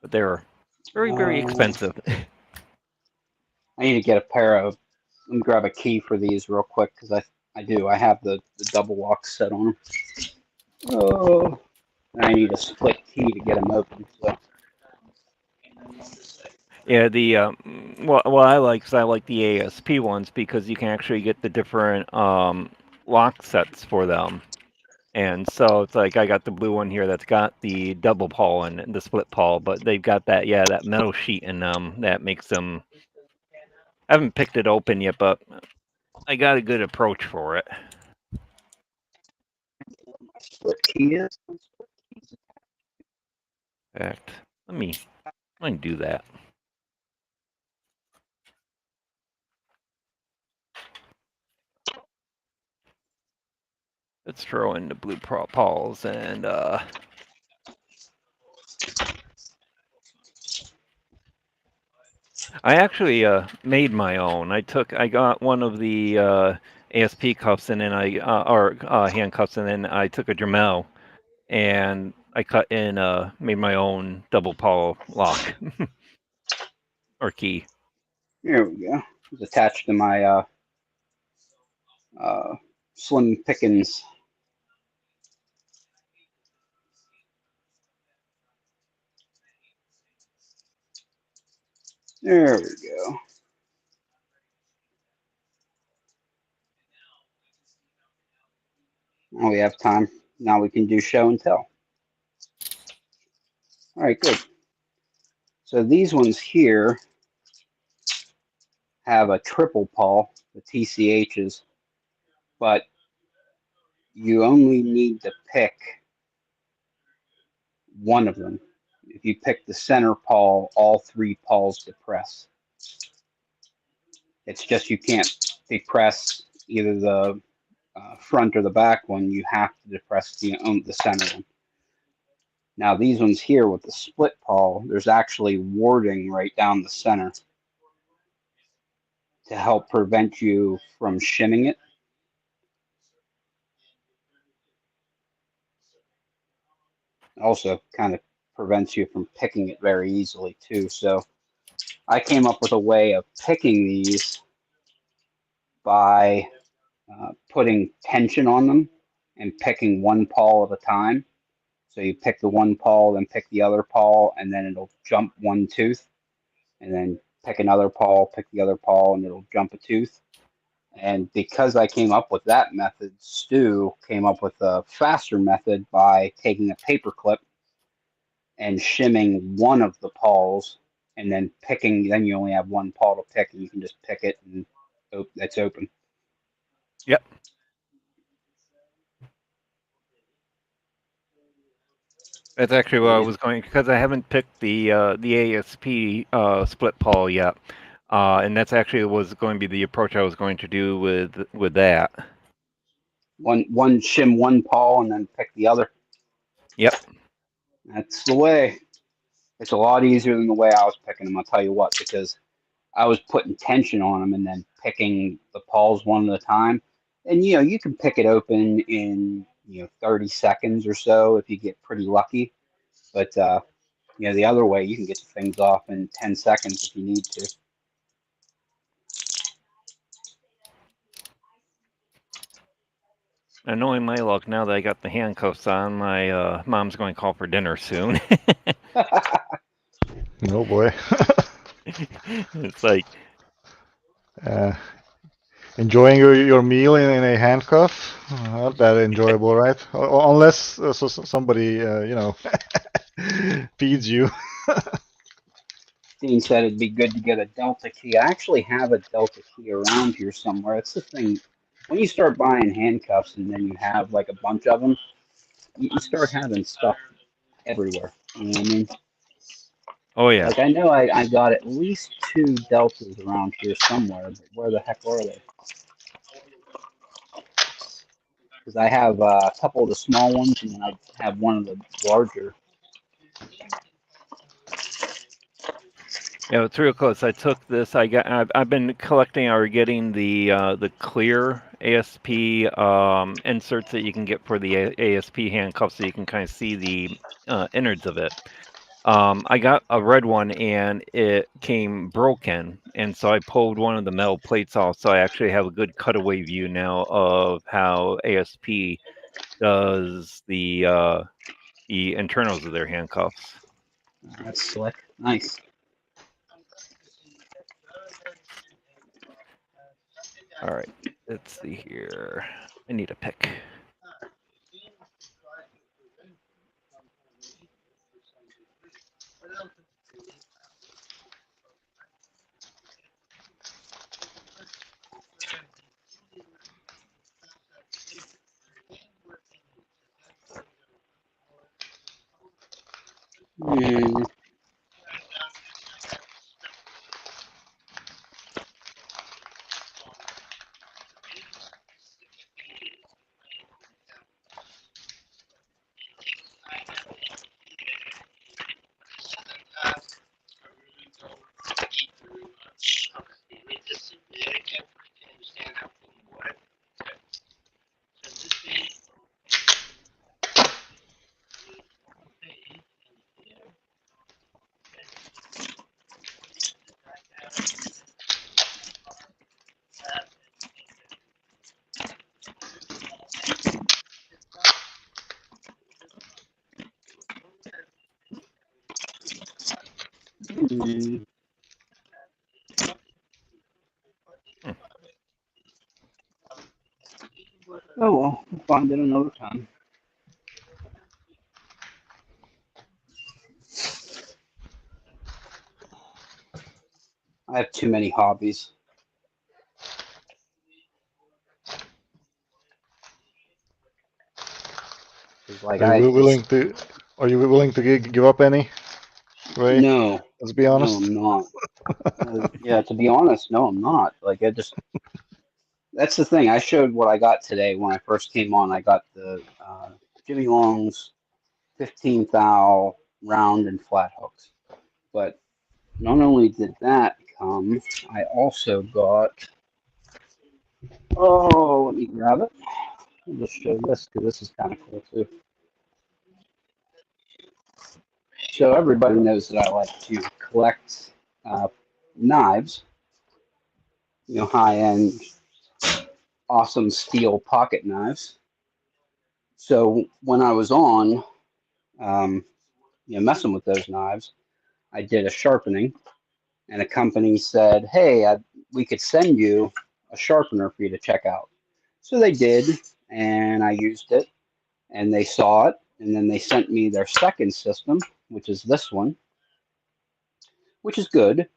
but they're very expensive. I need to get a pair of. Let me grab a key for these real quick because I do. I have the double lock set on them. Oh, and I need a split key to get them open. So. Yeah, the what I like is I like the ASP ones because you can actually get the different lock sets for them. And so it's like I got the blue one here that's got the double pawl and the split pawl, but they've got that that metal sheet in them that makes them. I haven't picked it open yet, but I got a good approach for it. Split key is. In fact, let me do that. Let's throw in the blue pawls and I actually made my own. I got one of the ASP cuffs and then or handcuffs, and then I took a Dremel and I cut in made my own double pawl lock or key. Here we go. It's attached to my Slim Pickens. There we go. Now we have time. Now we can do show and tell. All right, good. So these ones here have a triple pawl, the TCHs, but you only need to pick one of them. If you pick the center pawl, all three pawls depress. It's just you can't depress either the front or the back one. You have to depress the center one. Now these ones here with the split pawl, there's actually warding right down the center to help prevent you from shimming it. Also kind of prevents you from picking it very easily too. So I came up with a way of picking these by putting tension on them and picking one pawl at a time. So you pick the one pawl, then pick the other pawl, and then it'll jump one tooth, and then pick another pawl, pick the other pawl, and it'll jump a tooth. And because I came up with that method, Stu came up with a faster method by taking a paper clip and shimming one of the pawls, and then picking. Then you only have one pawl to pick, and you can just pick it, and it's open. Yep. That's actually what I was going, because I haven't picked the ASP split pawl yet, and that's actually was going to be the approach I was going to do with that. One shim one pawl and then pick the other. Yep. That's the way. It's a lot easier than the way I was picking them. I'll tell you what, because I was putting tension on them and then picking the pawls one at a time. And you can pick it open in 30 seconds or so if you get pretty lucky. But the other way, you can get the things off in 10 seconds if you need to. And knowing my luck, now that I got the handcuffs on, my mom's going to call for dinner soon. Oh boy. It's like enjoying your meal in a handcuff. Not that enjoyable, right? Unless somebody feeds you. Dean said it'd be good to get a Delta key. I actually have a Delta key around here somewhere. It's the thing. When you start buying handcuffs and then you have like a bunch of them, you start having stuff everywhere. You know what I mean? Oh yeah. Like I know I got at least 2 Deltas around here somewhere, but where the heck are they? Because I have a couple of the small ones and then I have one of the larger. Yeah, it's real close. I took this. I've been collecting or getting the clear ASP inserts that you can get for the ASP handcuffs, so you can kind of see the innards of it. I got a red one and it came broken, and so I pulled one of the metal plates off, so I actually have a good cutaway view now of how ASP does the internals of their handcuffs. That's slick. Nice. All right, let's see here. I need a pick. Hmm. Hmm. Oh well, we'll find it another time. I have too many hobbies. It's like Are you willing to? Are you willing to give up any? Ray, no, let's be no, honest. I'm not. Yeah, to be honest, no, I'm not. Like I just that's the thing. I showed what I got today when I first came on. I got the Jimmy Long's 15 thou round and flat hooks. But not only did that come, I also got. Oh, let me grab it. I'll just show this because this is kind of cool too. So everybody knows that I like to collect knives. You know, high-end, awesome steel pocket knives. So when I was on, um, messing with those knives, I did a sharpening, and a company said, "Hey, we could send you a sharpener for you to check out." So they did, and I used it, and they saw it, and then they sent me their second system, which is this one, which is good,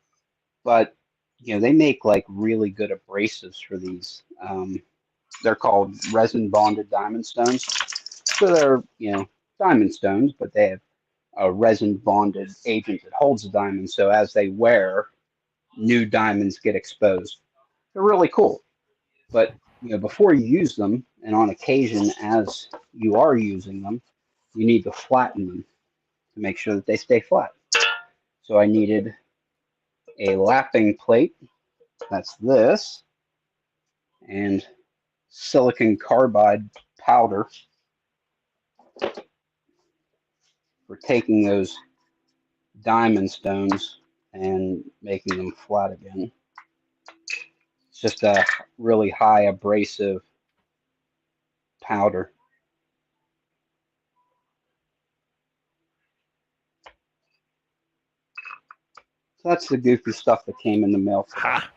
but they make like really good abrasives for these. They're called resin bonded diamond stones, so they're diamond stones, but they have a resin bonded agent that holds the diamond. So as they wear, new diamonds get exposed. They're really cool. But before you use them, and on occasion as you are using them, you need to flatten them to make sure that they stay flat. So I needed a lapping plate. That's this, and silicon carbide powder for taking those diamond stones and making them flat again. It's just a really high abrasive powder. So that's the goofy stuff that came in the mail today. Ha!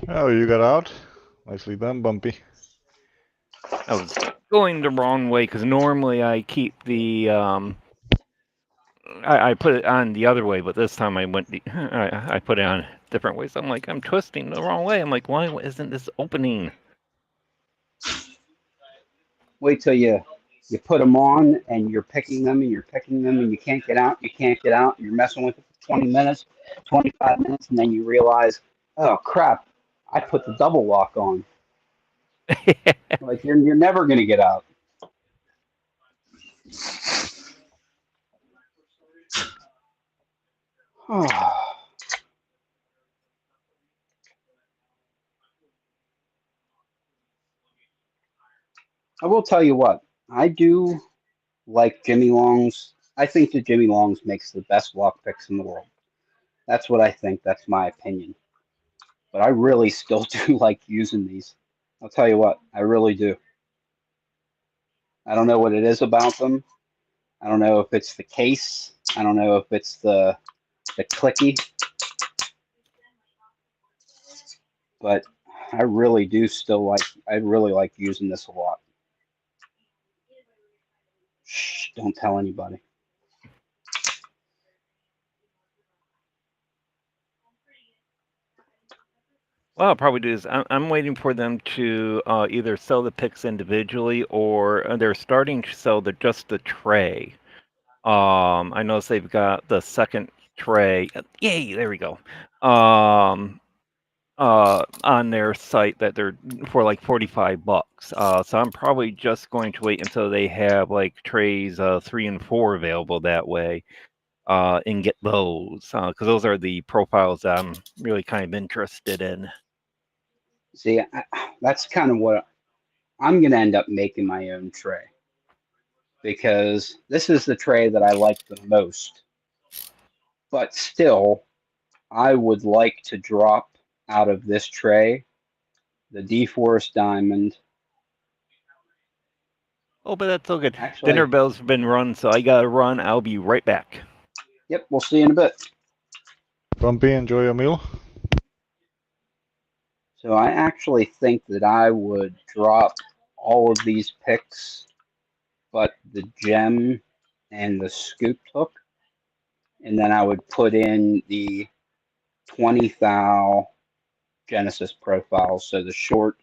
Oh, you got out. Nicely done, Bumpy. I was going the wrong way because normally I keep the I put it on the other way, but this time I went I put it on different ways. I'm like, I'm twisting the wrong way. I'm like, why isn't this opening? Wait till you put them on and you're picking them and you're picking them and you can't get out, you can't get out, and you're messing with it for 20 minutes, 25 minutes, and then you realize, oh crap, I put the double lock on. Like you're never gonna get out. I will tell you what, I do like Jimmy Long's. I think that Jimmy Long's makes the best lock picks in the world. That's what I think. That's my opinion. But I really still do like using these. I'll tell you what, I really do. I don't know what it is about them. I don't know if it's the case. I don't know if it's the clicky. But I really do still like, I really like using this a lot. Shh, don't tell anybody. Well, I'll probably do is I'm waiting for them to either sell the picks individually or they're starting to sell just the tray. I notice they've got the second tray. Yay! There we go. On their site that they're for like $45. So I'm probably just going to wait until they have like trays 3 and 4 available that way, and get those because those are the profiles that I'm really kind of interested in. See, that's kind of what I'm going to end up making my own tray because this is the tray that I like the most. But still, I would like to drop out of this tray the DeForest Diamond. Oh, but that's so good. Actually, Dinner bell's been run, so I gotta run. I'll be right back. yep, we'll see you in a bit. Bumpy, enjoy your meal. So I actually think that I would drop all of these picks, but the gem and the scooped hook, and then I would put in the 20 thou Genesis profiles, so the short,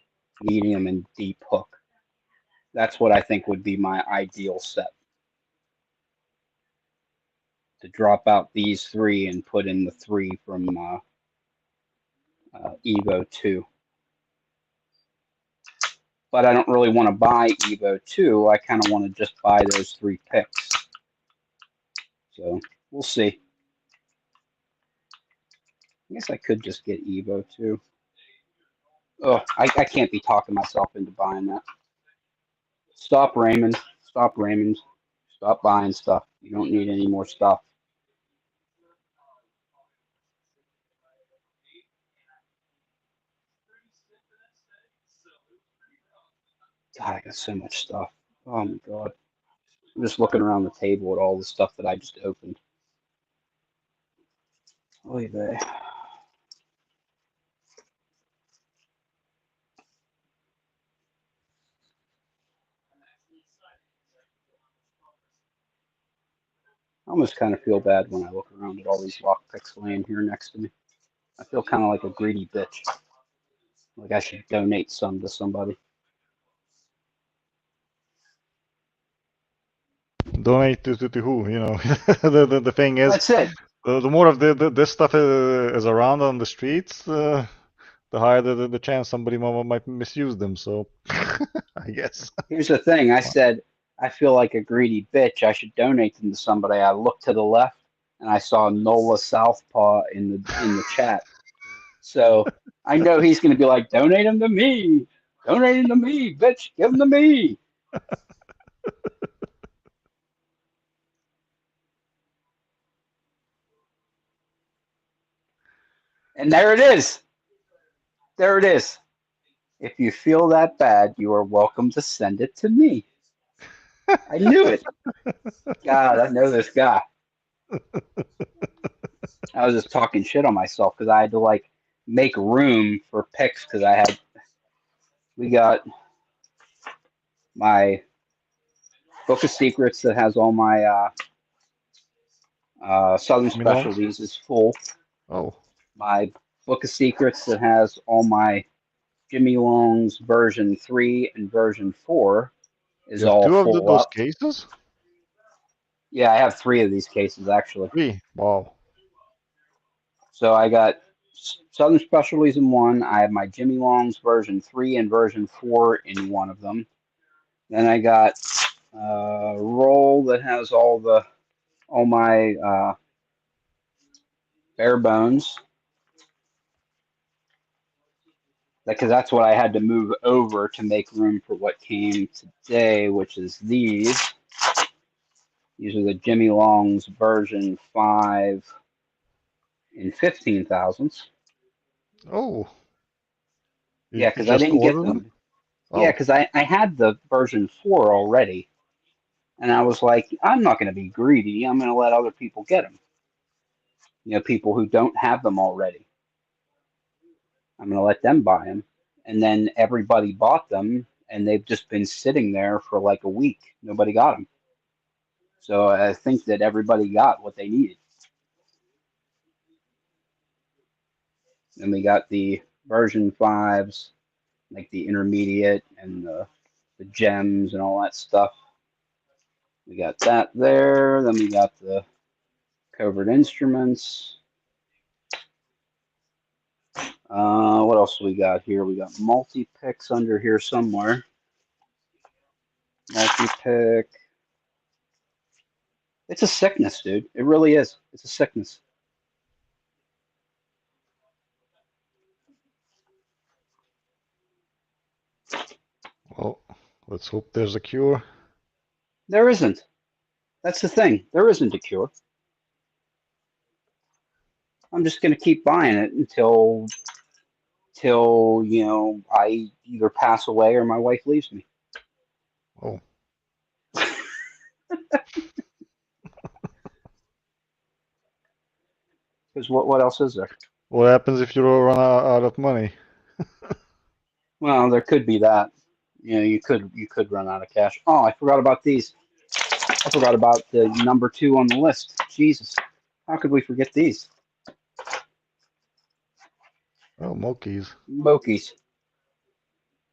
medium, and deep hook. That's what I think would be my ideal set. To drop out these 3 and put in the 3 from Evo 2. But I don't really want to buy Evo 2. I kind of want to just buy those 3 picks. So we'll see. I guess I could just get Evo 2. Oh, I can't be talking myself into buying that. Stop, Raymond. Stop, Raymond. Stop buying stuff. You don't need any more stuff. God, I got so much stuff. Oh my God. I'm just looking around the table at all the stuff that I just opened. Oy vey. I almost kind of feel bad when I look around at all these lock picks laying here next to me. I feel kind of like a greedy bitch. Like I should donate some to somebody. Donate to who? You know, the thing is, That's it. the more of this stuff is around on the streets, the higher the chance somebody might misuse them. So, I guess. Here's the thing. I said, I feel like a greedy bitch. I should donate them to somebody. I looked to the left and I saw Nola Southpaw in the chat. So I know he's going to be like, donate them to me. Donate them to me, bitch. Give them to me. And there it is. There it is. If you feel that bad, you are welcome to send it to me. I knew it. God, I know this guy. I was just talking shit on myself because I had to like make room for picks because we got my Book of Secrets that has all my Southern Jimmy Long? Specialties is full. Oh, My Book of Secrets that has all my Jimmy Long's version 3 and version 4 is you have all 2 of full those up. cases? Yeah, I have 3 of these cases actually. 3. Wow. So I got Southern Specialties in one. I have my Jimmy Long's version 3 and version 4 in one of them. Then I got a roll that has all my bare bones. Because that's what I had to move over to make room for what came today, which is these. These are the Jimmy Long's version 5 in 15 thousandths. Oh, Yeah, you because I just didn't get ordered them? them. Yeah, Oh, because I had the version 4 already. And I was like, I'm not going to be greedy. I'm going to let other people get them. You know, people who don't have them already. I'm going to let them buy them. And then everybody bought them, and they've just been sitting there for like a week. Nobody got them. So I think that everybody got what they needed. And we got the version 5s, like the intermediate and the gems and all that stuff. We got that there. Then we got the covert instruments. What else do we got here? We got multi-picks under here somewhere. Multi-pick. It's a sickness, dude. It really is. It's a sickness. well, let's hope there's a cure. There isn't. That's the thing. There isn't a cure. I'm just gonna keep buying it until you know I either pass away or my wife leaves me. Oh, Because what else is there? what happens if you run out of money? Well, there could be that. You know, you could run out of cash. Oh, I forgot about these. I forgot about the number 2 on the list. Jesus, how could we forget these? Oh, Mokies. Mokies.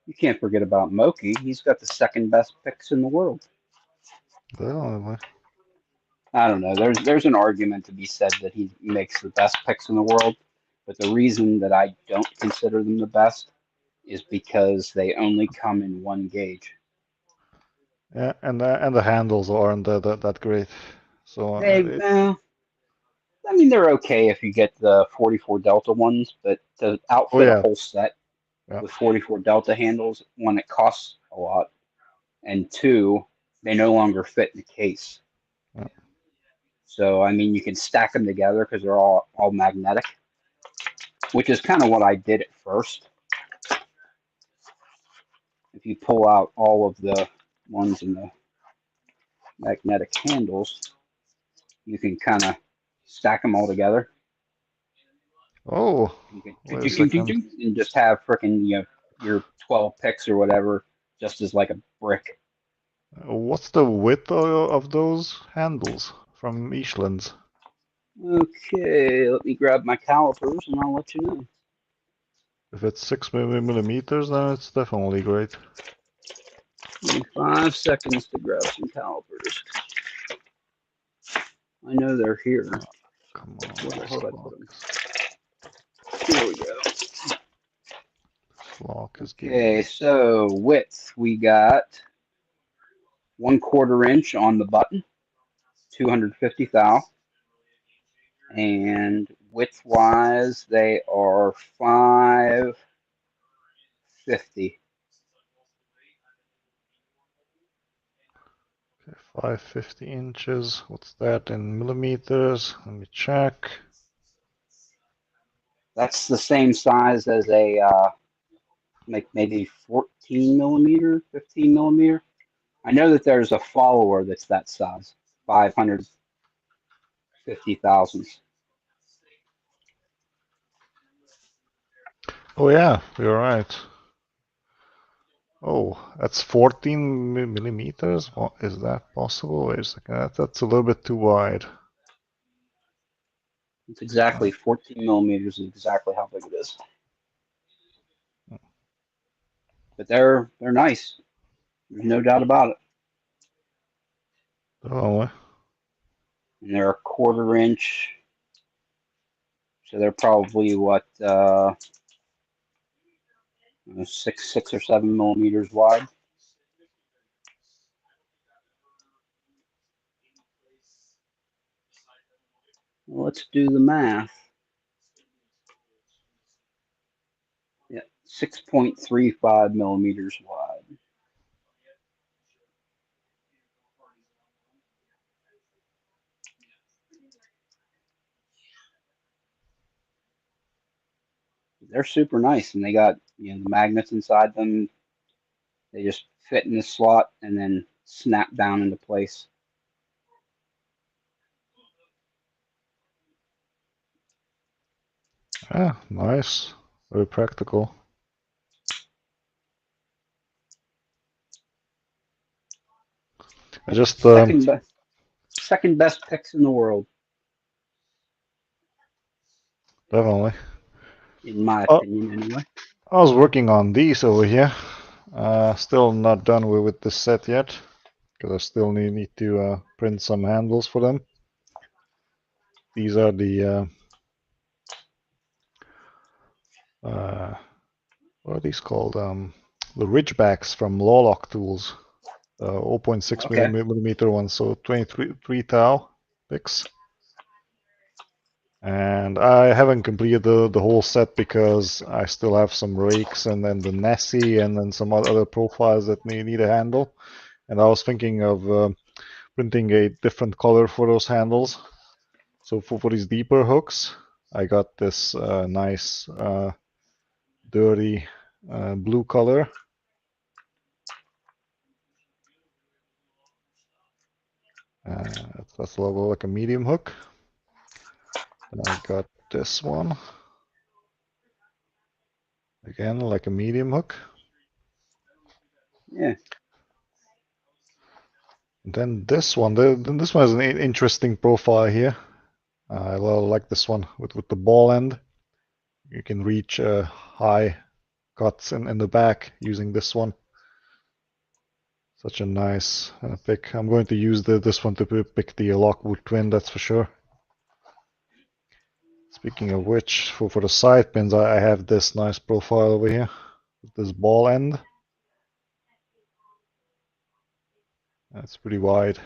You can't forget about Moki. He's got the second best picks in the world. Well, I don't know. There's an argument to be said that he makes the best picks in the world, but the reason that I don't consider them the best is because they only come in one gauge. yeah, and the handles aren't that great. So They, I mean, they're okay if you get the 44 Delta ones, but to oh outfit a yeah, whole set yeah. with 44 Delta handles, one, it costs a lot, and two, they no longer fit in the case. Yeah. So, I mean, you can stack them together because they're all magnetic, which is kind of what I did at first. If you pull out all of the ones in the magnetic handles, you can kind of stack them all together. Oh, You can wait a second. and just have frickin' your 12 picks or whatever, just as like a brick. What's the width of those handles from Eastlands? Okay, let me grab my calipers and I'll let you know. If it's 6 millimeters, then it's definitely great. Give me 5 seconds to grab some calipers. I know they're here. Come on, Where the hell did I put Flock. them? Here we go. Flock is giving Okay, me. so width, we got 1/4 inch on the button, 250 thou. And width wise, they are 550. 550 inches. What's that in millimeters? Let me check. That's the same size as a like maybe 14 millimeter, 15 millimeter. I know that there's a follower that's that size, 550 thousandths. Oh yeah, you're right. Oh, that's 14 millimeters? What, is that possible? Wait a second, that's a little bit too wide. It's exactly 14 millimeters is exactly how big it is. But they're nice. There's no doubt about it. Oh, And they're 1/4 inch. So they're probably what 6 or 7 millimeters wide. Well, let's do the math. Yeah, 6.35 millimeters wide. they're super nice, and they got the magnets inside them. They just fit in the slot and then snap down into place. Yeah, nice. Very practical. I just Second best picks in the world, definitely. in my Oh. opinion, anyway. I was working on these over here. Still not done with this set yet, because I still need to print some handles for them. These are the what are these called? The Ridgebacks from Lawlock Tools, 0.6 Okay. millimeter ones, so 23 thou picks. And I haven't completed the whole set because I still have some rakes and then the Nessie and then some other profiles that need a handle. And I was thinking of printing a different color for those handles. So for these deeper hooks, I got this nice dirty blue color. That's a logo like a medium hook. Then I got this one. Again, like a medium hook. Yeah. And then this one. This one is an interesting profile here. I like this one with the ball end. You can reach high cuts in the back using this one. Such a nice pick. I'm going to use this one to pick the Lockwood Twin, that's for sure. Speaking of which, for the side pins, I have this nice profile over here with this ball end. That's pretty wide.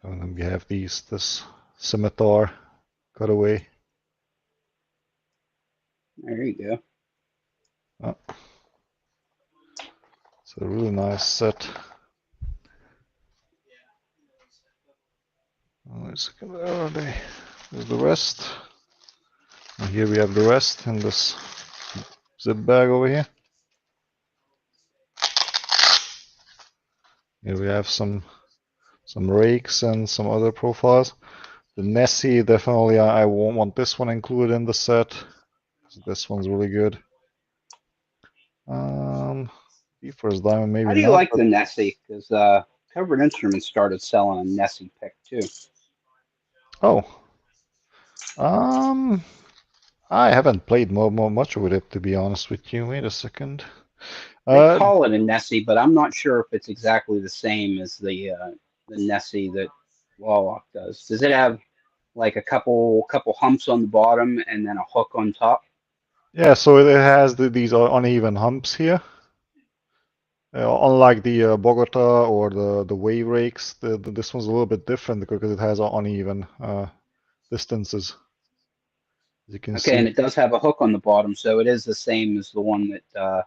And then we have this scimitar cutaway. There you go. Oh. It's a really nice set. Wait a second, where are they? There's the rest. And here we have the rest in this zip bag over here. Here we have some rakes and some other profiles. The Nessie, definitely I won't want this one included in the set. This one's really good. First diamond, maybe How do you not. like the Nessie? Because Covered Instruments started selling a Nessie pick too. Oh. I haven't played much with it, to be honest with you. Wait a second. They call it a Nessie, but I'm not sure if it's exactly the same as the Nessie that Lawlock does. Does it have like a couple humps on the bottom and then a hook on top? Yeah, so it has these uneven humps here. Unlike the Bogota or the wave rakes, this one's a little bit different because it has uneven distances. As you can see. Okay, and it does have a hook on the bottom, so it is the same as the one that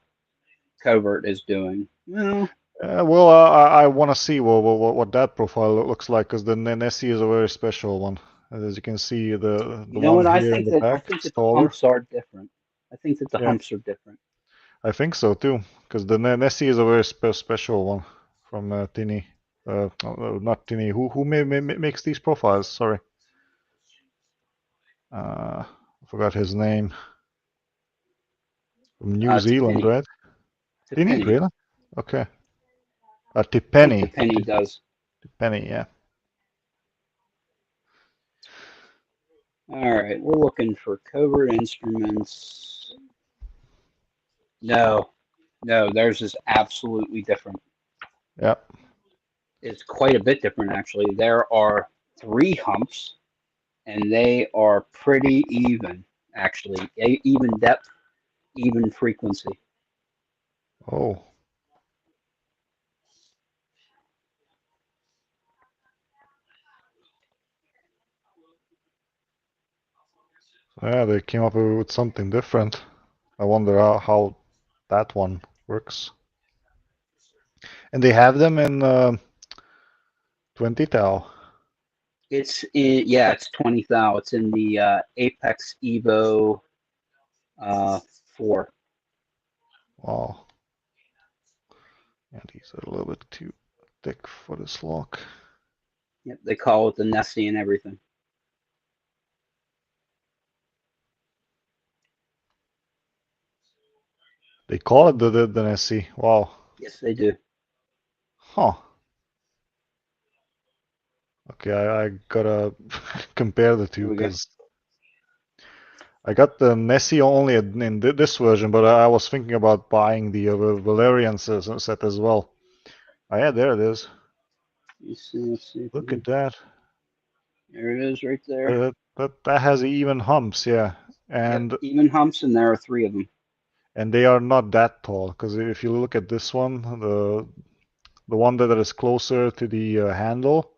Covert is doing. Well, well, I want to see what that profile looks like, because the Nessie is a very special one. As you can see, the you know one what? I here in think the that back is the taller. humps are different. I think that the Yeah. humps are different. I think so too, because the Nessie is a very special one from Tini. Not Tini. Who makes these profiles? Sorry, I forgot his name. From New Zealand, Penny. right? Tini, Penny. really? Okay. I Tipeni. think Penny does. Tipeni, yeah. All right, we're looking for Covert Instruments. No, theirs is absolutely different. Yeah. It's quite a bit different, actually. There are 3 humps, and they are pretty even, actually. Even depth, even frequency. Oh. Yeah, they came up with something different. I wonder how that one works. And they have them in 20 thou. It's in, yeah, it's 20 thou. It's in the Apex Evo 4. Wow. And he's a little bit too thick for this lock. Yep, they call it the Nessie and everything. They call it the Nessie. Wow. Yes, they do. Huh. Okay, I gotta compare the Here two we go. because I got the Nessie only in this version, but I was thinking about buying the Valerian set as well. Oh yeah, there it is. Let's see if we Look can- at that. There it is right there. That has even humps, yeah. And Yep, even humps, and there are 3 of them. and they are not that tall because if you look at this one, the one that is closer to the handle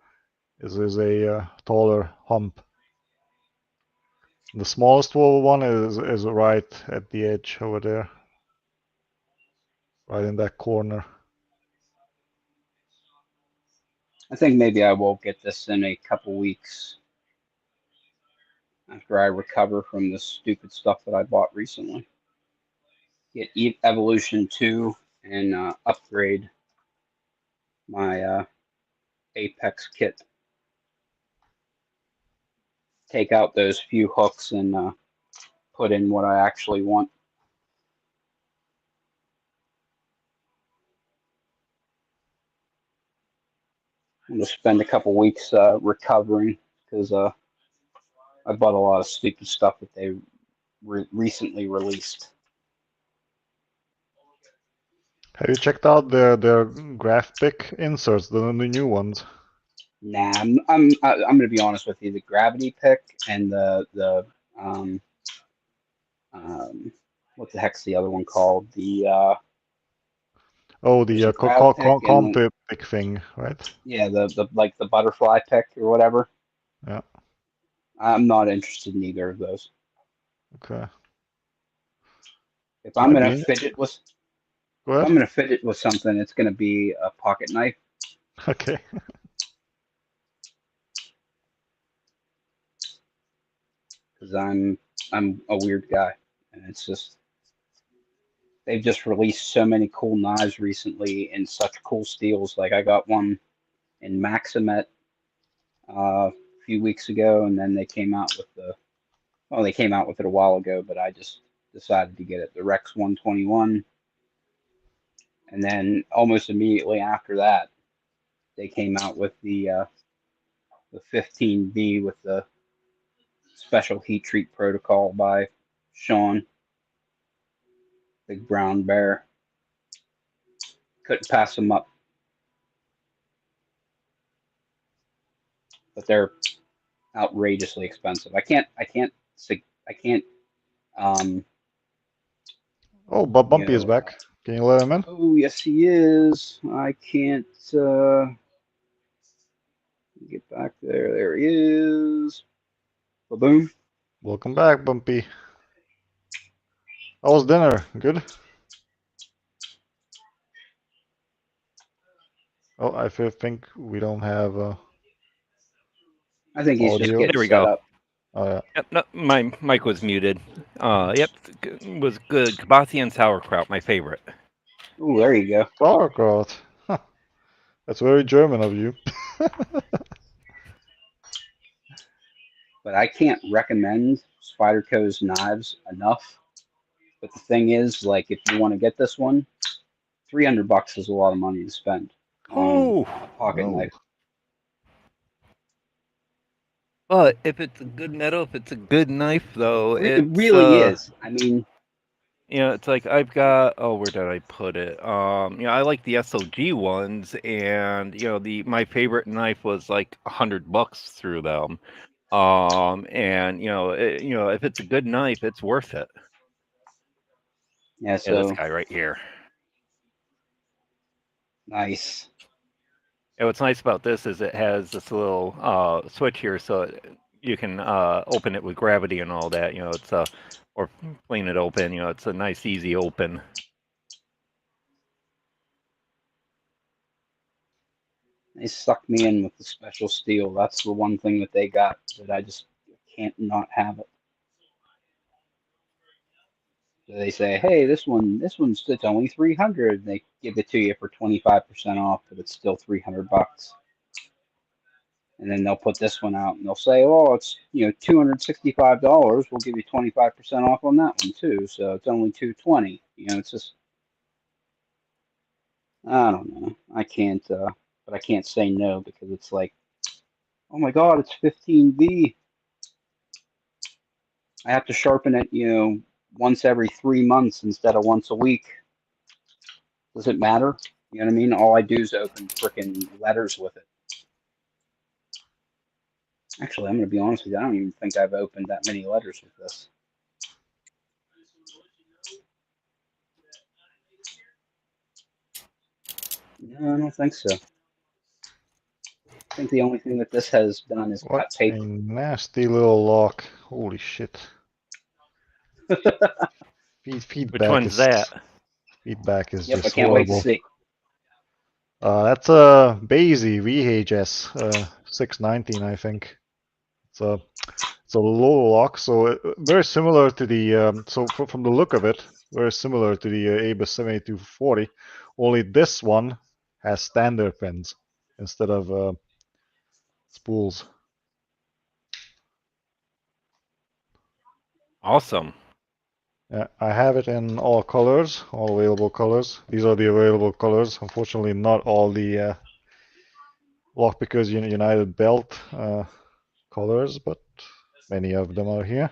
is a taller hump. The smallest one is right at the edge over there, right in that corner. I think maybe I will get this in a couple weeks after I recover from this stupid stuff that I bought recently. Get Evolution 2 and upgrade my Apex kit. Take out those few hooks and put in what I actually want. I'm gonna spend a couple weeks recovering because I bought a lot of stupid stuff that they recently released. Have you checked out their graphic inserts, the new ones? Nah, I'm gonna be honest with you. The gravity pick and the what the heck's the other one called? The Oh, there's the a grav pick and then, compic thing, right? yeah, the like the butterfly pick or whatever. Yeah. I'm not interested in either of those. Okay. If I'm Might gonna be. fidget with Go if I'm ahead. gonna fidget with something, it's gonna be a pocket knife. Okay. Because I'm a weird guy, and it's just they've just released so many cool knives recently in such cool steels. Like I got one in Maximet a few weeks ago, and then they came out with they came out with it a while ago, but I just decided to get it, the Rex 121, and then almost immediately after that, they came out with the 15B with the special heat treat protocol by Sean, Big Brown Bear. Couldn't pass them up. But they're outrageously expensive. I can't um Oh, but you Bumpy is know back. Can you let him in? oh yes he is. I can't get back there. There he is. Boom. Welcome back, Bumpy. How was dinner? Good? Oh, I think we don't have I think he's just audio. getting There we set go. up. Oh yeah. Yep, no, my mic was muted. Yep, was good. Kabasi and sauerkraut, my favorite. Ooh, there you go. Sauerkraut. Huh. That's very German of you. But I can't recommend Spyderco's knives enough. But the thing is, like, if you want to get this one, $300 is a lot of money to spend on Oh, a pocket No. knife. but if it's a good metal, if it's a good knife, though, It it's really is. I mean, you know, it's like I've got. Oh, where did I put it? You know, I like the SOG ones, and you know, my favorite knife was like $100 through them. And you know, if it's a good knife, it's worth it. yeah. Yeah, this So guy right here. nice. And what's nice about this is it has this little switch here, so you can open it with gravity and all that. You know, it's or plane it open. You know, it's a nice, easy open. They sucked me in with the special steel. That's the one thing that they got that I just can't not have it. So they say, hey, this one's it's only 300. They give it to you for 25% off, but it's still $300. And then they'll put this one out and they'll say, oh, it's $265. We'll give you 25% off on that one too. So it's only $220. It's just I don't know. I can't but I can't say no because it's like, oh my God, it's 15V. I have to sharpen it, once every 3 months instead of once a week. Does it matter? You know what I mean? All I do is open freaking letters with it. Actually, I'm going to be honest with you. I don't even think I've opened that many letters with this. No, I don't think so. I think the only thing that this has done is What cut a paper. nasty little lock. Holy shit. Feedback Which one's that? Feedback is Yep, I just can't wait to horrible. see. That's a Basie VHS 619, I think. It's a low lock, so very similar to the from the look of it, very similar to the ABUS 7240. Only this one has standard pins instead of spools. Awesome. Yeah, I have it in all colors, all available colors. These are the available colors. Unfortunately, not all the Lockpickers United Belt colors, but many of them are here.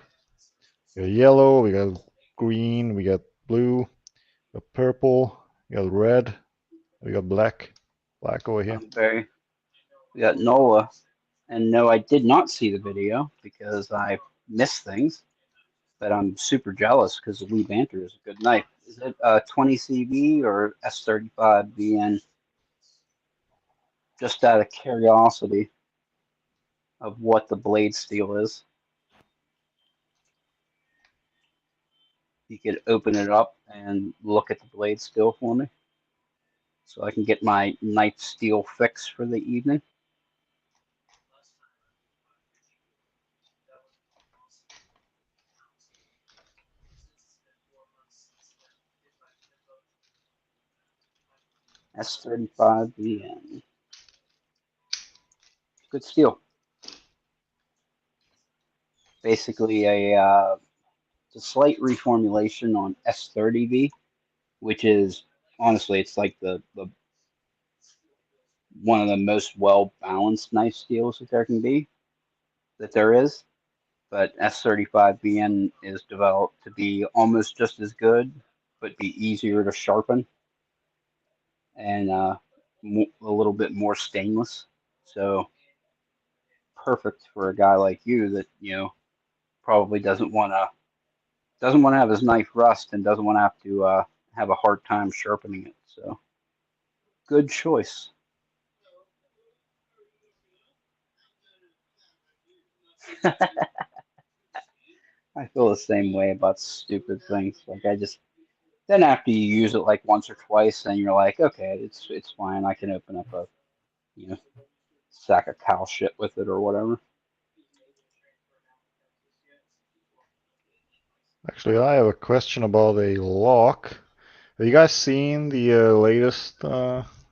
We got yellow, we got green, we got blue, we got purple, we got red, we got black. Black over here. We got NOLA. And no, I did not see the video because I missed things. But I'm super jealous because the Lee Banter is a good knife. Is it 20 CV or S35 BN? Just out of curiosity of what the blade steel is. You could open it up and look at the blade steel for me so I can get my knife steel fix for the evening. S35 BN. Good steel. Basically a slight reformulation on S30V, which is honestly it's like the one of the most well balanced knife steels that there is. But S35BN is developed to be almost just as good, but be easier to sharpen and a little bit more stainless. So perfect for a guy like you that probably doesn't want to have his knife rust and doesn't want to have to have a hard time sharpening it. So good choice. I feel the same way about stupid things. Like then after you use it like once or twice, then you're like, okay, it's fine. I can open up a sack of cow shit with it or whatever. Actually, I have a question about a lock. Have you guys seen the latest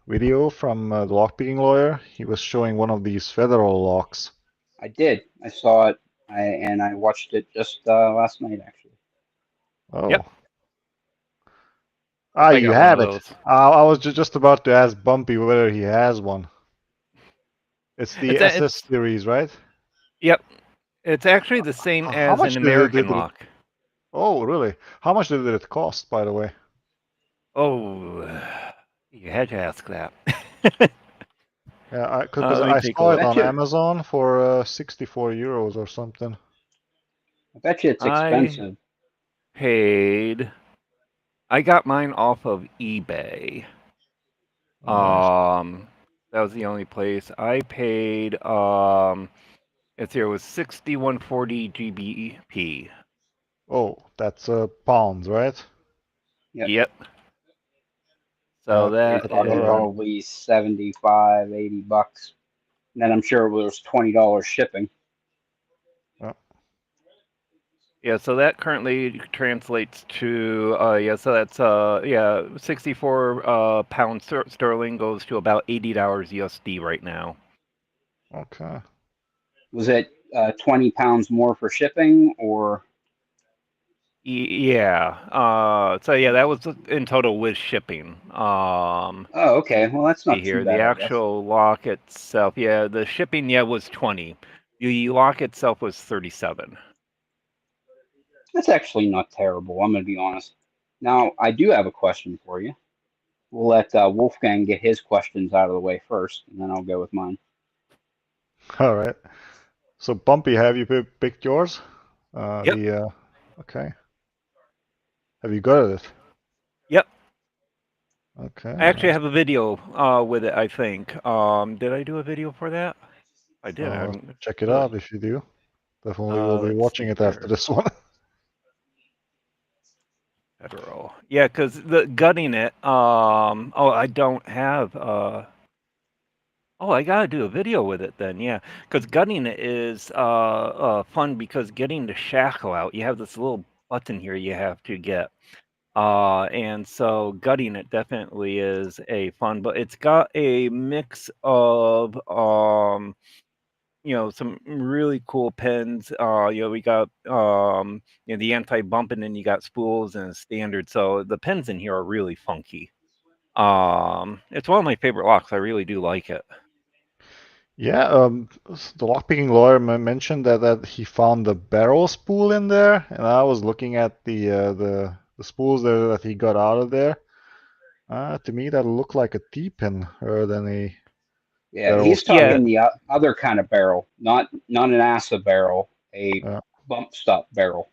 video from the lockpicking lawyer? He was showing one of these federal locks. I did. I saw it. I watched it just last night actually. Oh. Yep. Ah, I you got have one of it. those. I was just about to ask Bumpy whether he has one. It's the SS series, right? Yep. It's actually the same How as much an did American it- lock. Oh, really? How much did it cost, by the way? Oh, you had to ask that. Yeah, because Let me I take a saw it look. on Betcha. Amazon for 64 euros or something. I bet you it's expensive. I got mine off of eBay. Nice. That was the only place I paid. It was 6140 GBP. Oh, that's pounds, right? Yep. Yep. So Yeah, You're that talking alright. probably 75, 80 bucks. And then I'm sure it was $20 shipping. yeah, so that currently translates to yeah, so that's yeah, 64 pounds sterling goes to about $80 USD right now. Okay. Was it 20 pounds more for shipping or? Yeah. So yeah, that was in total with shipping. Oh, okay. Well, that's See not too here, the bad, I guess. actual lock itself, yeah, the shipping, yeah, was 20. The lock itself was 37. That's actually not terrible. I'm going to be honest. Now, I do have a question for you. We'll let Wolfgang get his questions out of the way first, and then I'll go with mine. All right. So Bumpy, have you picked yours? Yep. Okay. Have you got it? Yep. Okay. I actually have a video with it, I think. Did I do a video for that? I did. Check it out if you do. Definitely will be Let's watching see it after here. this one. Federal. Yeah, because the gutting it. Oh, I don't have. Oh, I gotta do a video with it then. Yeah, because gutting it is fun because getting the shackle out. You have this little button here you have to get. And so gutting it definitely is a fun, but it's got a mix of some really cool pins. We got the anti-bump, and then you got spools and a standard. So the pins in here are really funky. It's one of my favorite locks. I really do like it. Yeah, the lockpicking lawyer mentioned that he found the barrel spool in there, and I was looking at the spools that he got out of there. To me, that looked like a T-pin rather than a Yeah, barrel he's spool. talking the other kind of barrel, not an ASA barrel, a Yeah. bump stop barrel.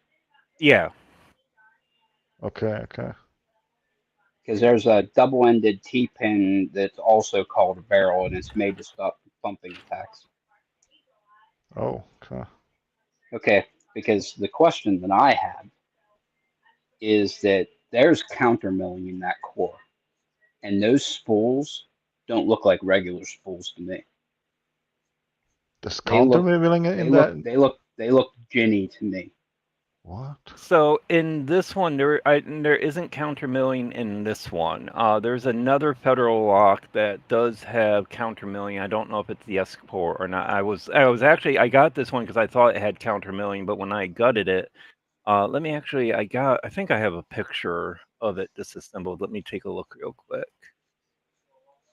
Yeah. Okay. Because there's a double-ended T-pin that's also called a barrel, and it's made to stop bumping attacks. Oh, okay. Okay, because the question that I had is that there's countermilling in that core, and those spools don't look like regular spools to me. There's They look counterweighting in that. they look ginny to me. What? So in this one, there isn't countermilling in this one. There's another federal lock that does have countermilling. I don't know if it's the S-core or not. I was actually, I got this one because I thought it had countermilling, but when I gutted it, let me actually, I think I have a picture of it disassembled. Let me take a look real quick.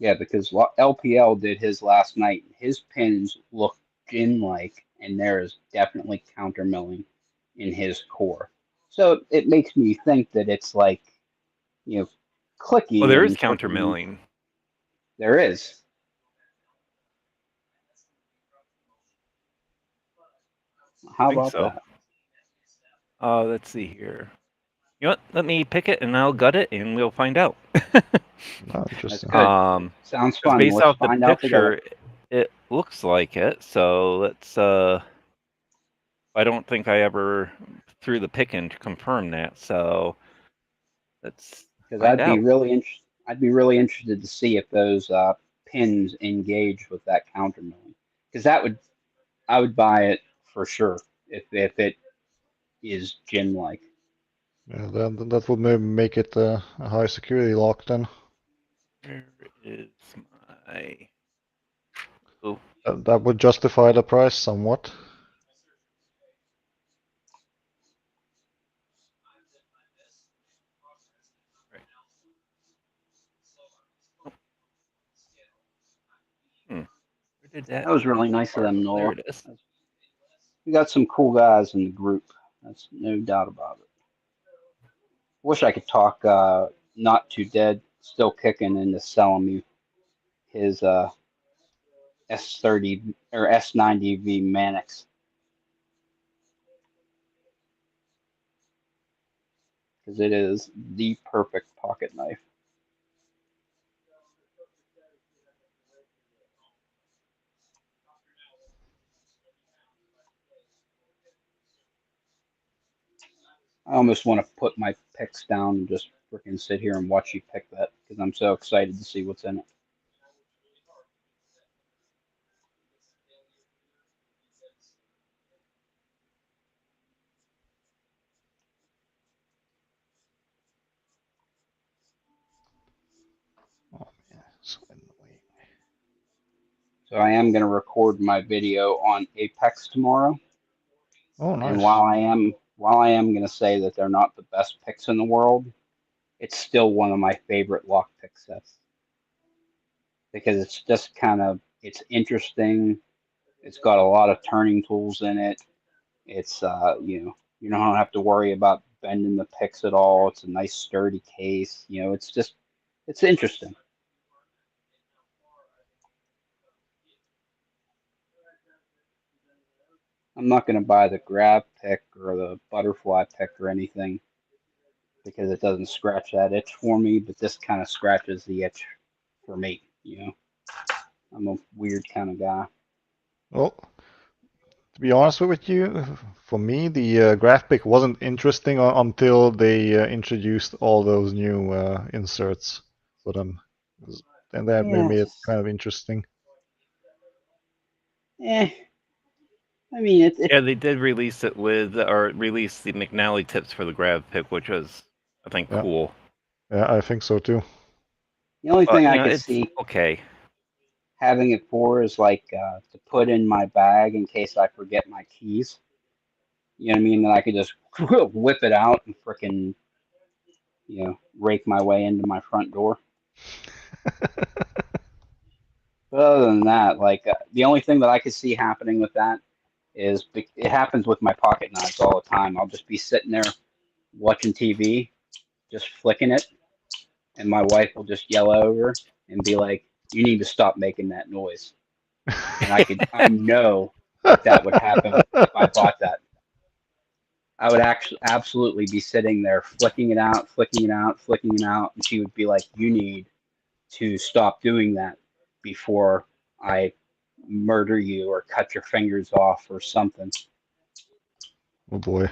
Yeah, because LPL did his last night. His pins look gin-like, and there is definitely countermilling in his core. So it makes me think that it's like, clicky. Well, there is and freaking- countermilling. There is. How I think about so. that? Let's see here. You know what? Let me pick it and I'll gut it and we'll find out. Oh, interesting. Good. Sounds fun. Based Let's off the find out together. picture, it looks like it. So let's. I don't think I ever threw the pick in to confirm that. So let's Because find out. I'd be really interested to see if those pins engage with that countermilling. Because I would buy it for sure if it is gin-like. Yeah, then that would maybe make it a high security lock then. Where is my? Oh, That would justify the price somewhat. where did that? That was really nice of them, There Noah. it is. We got some cool guys in the group. That's no doubt about it. Wish I could talk Not Too Dead, still kicking, into selling me his S30 or S90V Mannix. Because it is the perfect pocket knife. I almost want to put my picks down and just freaking sit here and watch you pick that because I'm so excited to see what's in it. Oh man, so annoying. So I am going to record my video on Apex tomorrow. Oh, And nice. while I am going to say that they're not the best picks in the world, it's still one of my favorite lockpick sets because it's just it's interesting. It's got a lot of turning tools in it. It's you don't have to worry about bending the picks at all. It's a nice sturdy case. It's interesting. I'm not going to buy the grab pick or the butterfly pick or anything because it doesn't scratch that itch for me, but this kind of scratches the itch for me. I'm a weird kind of guy. Well, to be honest with you, for me, the graph pick wasn't interesting until they introduced all those new inserts for them. And that Yeah, made it kind of interesting. I mean, Yeah, they did release it release the McNally tips for the grab pick, which was, I think, Yeah. cool. Yeah, I think so too. the only But, thing I you know, could it's see okay. having it for is like to put in my bag in case I forget my keys. You know what I mean? That I could just whip it out and frickin' rake my way into my front door. But other than that, like the only thing that I could see happening with that is it happens with my pocket knives all the time. I'll just be sitting there watching TV, just flicking it, and my wife will just yell over and be like, "You need to stop making that noise." And I know that would happen if I bought that. I would actually absolutely be sitting there flicking it out, flicking it out, flicking it out, and she would be like, "You need to stop doing that before I murder you or cut your fingers off or something." Oh boy.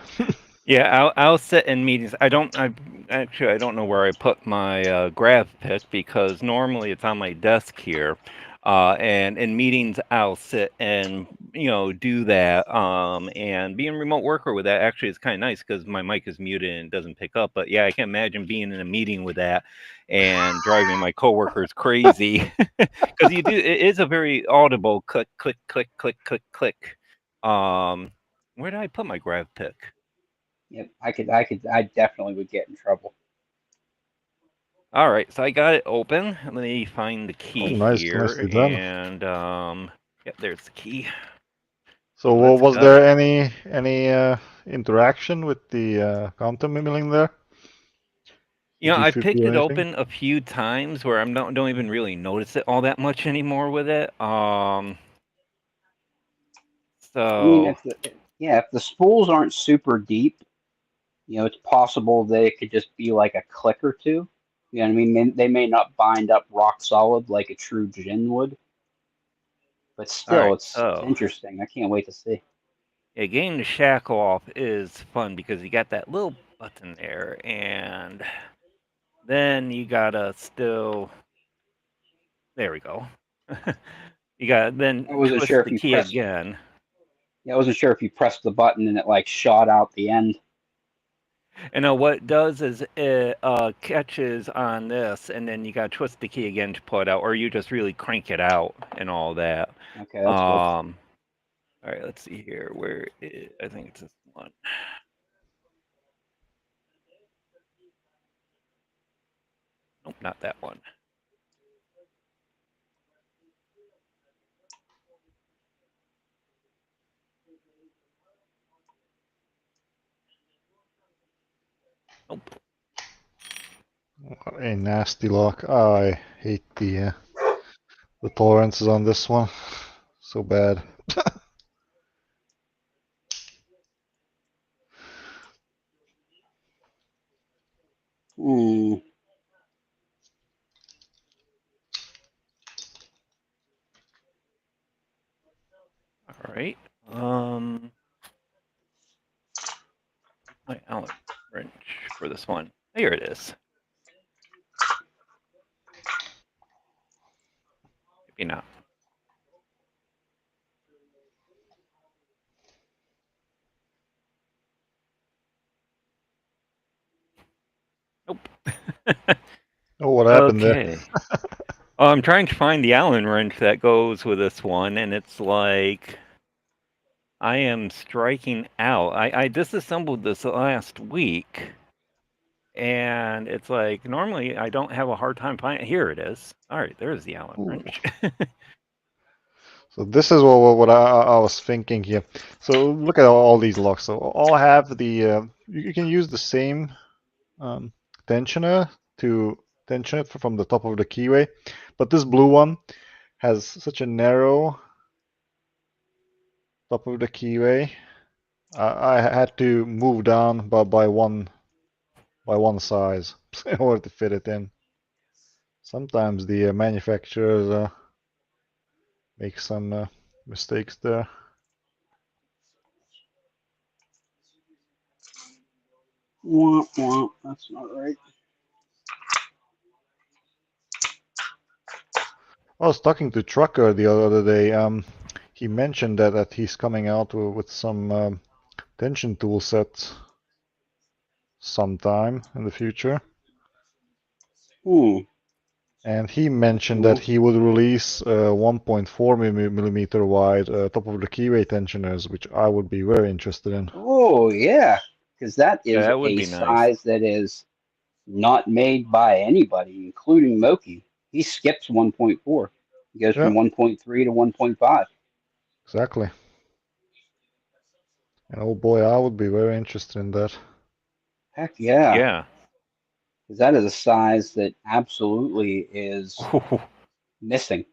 Yeah, I'll sit in meetings. I don't know where I put my grab pick because normally it's on my desk here. And in meetings, I'll sit and do that. And being a remote worker with that actually is kind of nice because my mic is muted and it doesn't pick up. But yeah, I can imagine being in a meeting with that and driving my coworkers crazy because it is a very audible click, click, click, click, click, click. Where did I put my grab pick? Yep, I definitely would get in trouble. All right, so I got it open. Let me find the Oh, key nice, here, nicely done. and yep, there's the key. So, Let's was go. there any interaction with the counter milling there? You know, I Did you picked feel it anything? open a few times where I don't even really notice it all that much anymore with it. I mean, So if the spools aren't super deep, it's possible that it could just be like a click or two. You know what I mean? They may not bind up rock solid like a true gin would, but all still, right, it's so interesting. I can't wait to see. yeah, getting the shackle off is fun because you got that little button there, and then you gotta still. There we go. You got then I wasn't twist sure if the you key pressed. again. Yeah, I wasn't sure if you pressed the button and it like shot out the end. And what it does is it catches on this, and then you got to twist the key again to pull it out, or you just really crank it out and all that. Okay, that's good. All right, let's see here. I think it's this one. Nope, not that one. Nope. What a nasty lock. Oh, I hate the tolerances on this one. So bad. Hmm. All right. My Allen wrench for this one. Here it is. You know. Nope. Oh, what happened there? Okay. Oh, I'm trying to find the Allen wrench that goes with this one, and it's like I am striking out. I disassembled this last week, and it's like normally I don't have a hard time finding. Here it is. All right, there's the Allen Ooh. wrench. So this is what I was thinking here. So look at all these locks. So all have the you can use the same tensioner to tension it from the top of the keyway, but this blue one has such a narrow top of the keyway. I had to move down by one size in order to fit it in. Sometimes the manufacturers make some mistakes there. Womp womp. That's not right. I was talking to Trucker the other day. He mentioned that he's coming out with some tension tool sets sometime in the future. And he mentioned that he would release 1.4 millimeter wide top of the keyway tensioners, which I would be very interested in. Oh, yeah. Because that is That would a be nice. size that is not made by anybody, including Moki. He skips 1.4. He goes from 1.3 to 1.5. Exactly. And oh boy, I would be very interested in that. Heck yeah. Yeah. Because that is a size that absolutely is missing.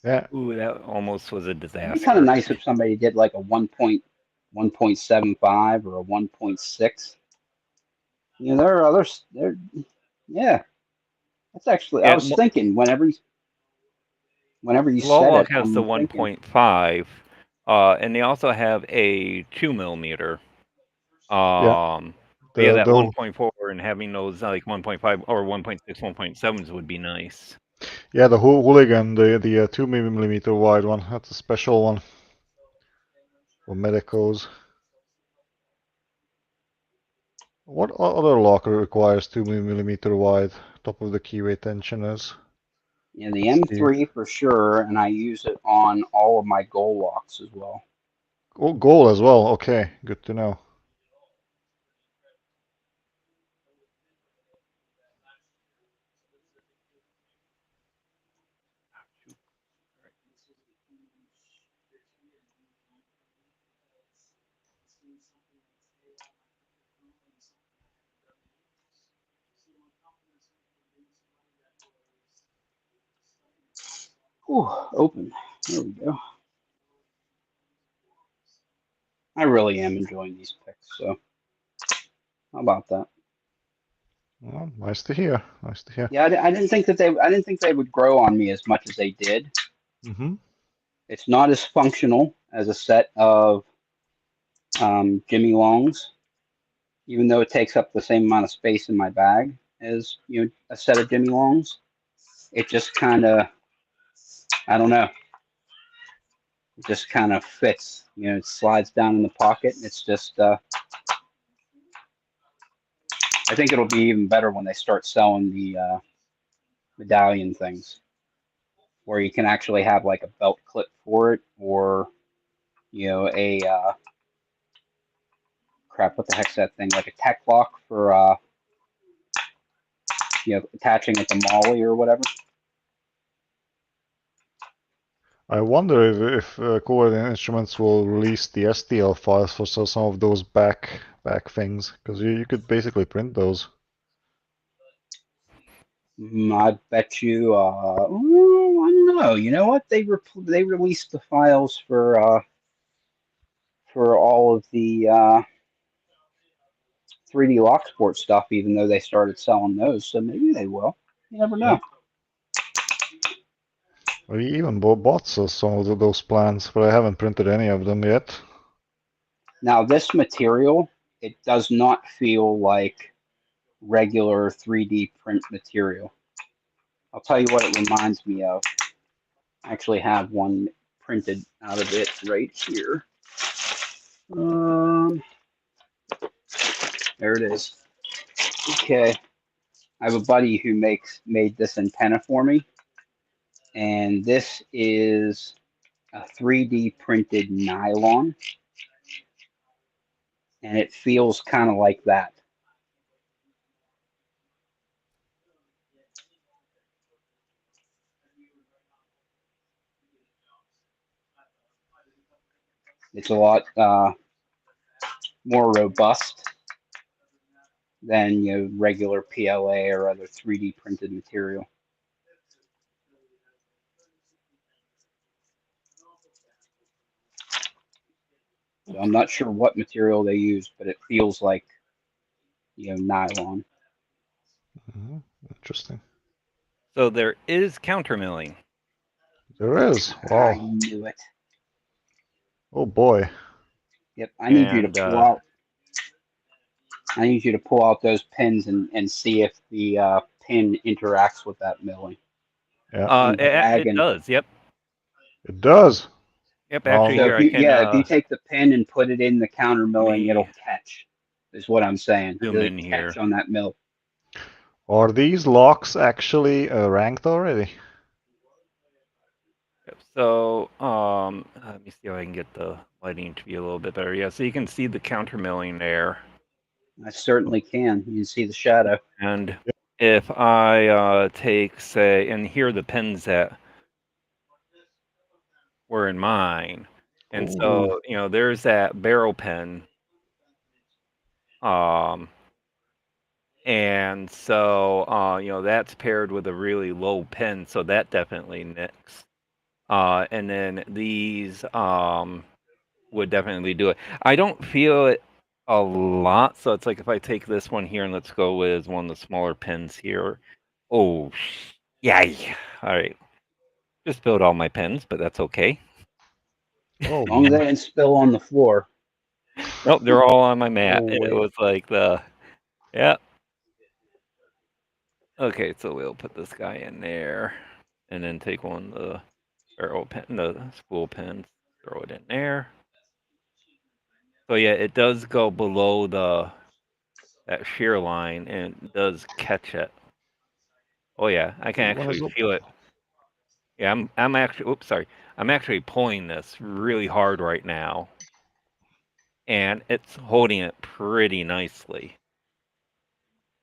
Yeah. Ooh, that almost was a disaster. It'd be kind of nice if somebody did like a 1.75 or a 1.6. You know, there are others. Yeah. That's actually, I was thinking whenever you said it. has the 1.5, and they also have a 2 millimeter. That 1.4 and having those like 1.5 or 1.6, 1.7s would be nice. Yeah, the Hooligan, the 2 millimeter wide one. That's a special one for medicos. What other locker requires 2 millimeter wide top of the keyway tensioners? Yeah, the M3 for sure, and I use it on all of my goal locks as well. Oh, goal as well. Okay, good to know. Ooh, open. There we go. I really am enjoying these picks, so how about that? Well, nice to hear. Nice to hear. Yeah, I didn't think they would grow on me as much as they did. Mm-hmm. It's not as functional as a set of Jimmy Longs, even though it takes up the same amount of space in my bag as a set of Jimmy Longs. It just kind of, I don't know. It just kind of fits. It slides down in the pocket. And it's just, I think it'll be even better when they start selling the medallion things, where you can actually have like a belt clip for it, or a crap. What the heck's that thing? Like a tech lock for attaching it to Molly or whatever. I wonder if Coordinating Instruments will release the STL files for some of those back things, because you could basically print those. I bet you. I don't know. You know what? They released the files for all of the 3D Locksport stuff, even though they started selling those. So maybe they will. You never know. We even bought some of those plans, but I haven't printed any of them yet. Now, this material, it does not feel like regular 3D print material. I'll tell you what it reminds me of. I actually have one printed out of it right here. There it is. Okay. I have a buddy who made this antenna for me. And this is a 3D printed nylon. And it feels kind of like that. It's a lot more robust than regular PLA or other 3D printed material. So I'm not sure what material they use, but it feels like nylon. Interesting. So there is countermilling. There is. I Wow. knew it. Oh boy. Yep. I need you to And, pull out. I need you to pull out those pins and see if the pin interacts with that milling. Yeah. It does. Yep. It does. Yep. Well, Actually, So here if you, I can. if you take the pin and put it in the counter milling, me it'll catch. Is what I'm saying. zoom It'll in catch here. on that mill. Are these locks actually ranked already? Yep. So let me see if I can get the lighting to be a little bit better. Yeah. So you can see the countermilling there. I certainly can. You can see the shadow. And if I take, say, and here are the pins that were in mine. And so, there's that barrel pin. And so, that's paired with a really low pin, so that definitely nicks. And then these would definitely do it. I don't feel it a lot, so it's like if I take this one here and let's go with one of the smaller pins here. Oh, yeah. All right. Just spilled all my pins, but that's okay. Oh, As long as they didn't spill on the floor. Nope, they're all on my mat. Oh, And it wait. was like yeah. Okay, so we'll put this guy in there and then take one of the barrel pin, the spool pins, throw it in there. So yeah, it does go below that shear line and it does catch it. Oh yeah, I can One is actually up. feel it. Yeah, I'm actually oops, sorry. I'm actually pulling this really hard right now. And it's holding it pretty nicely.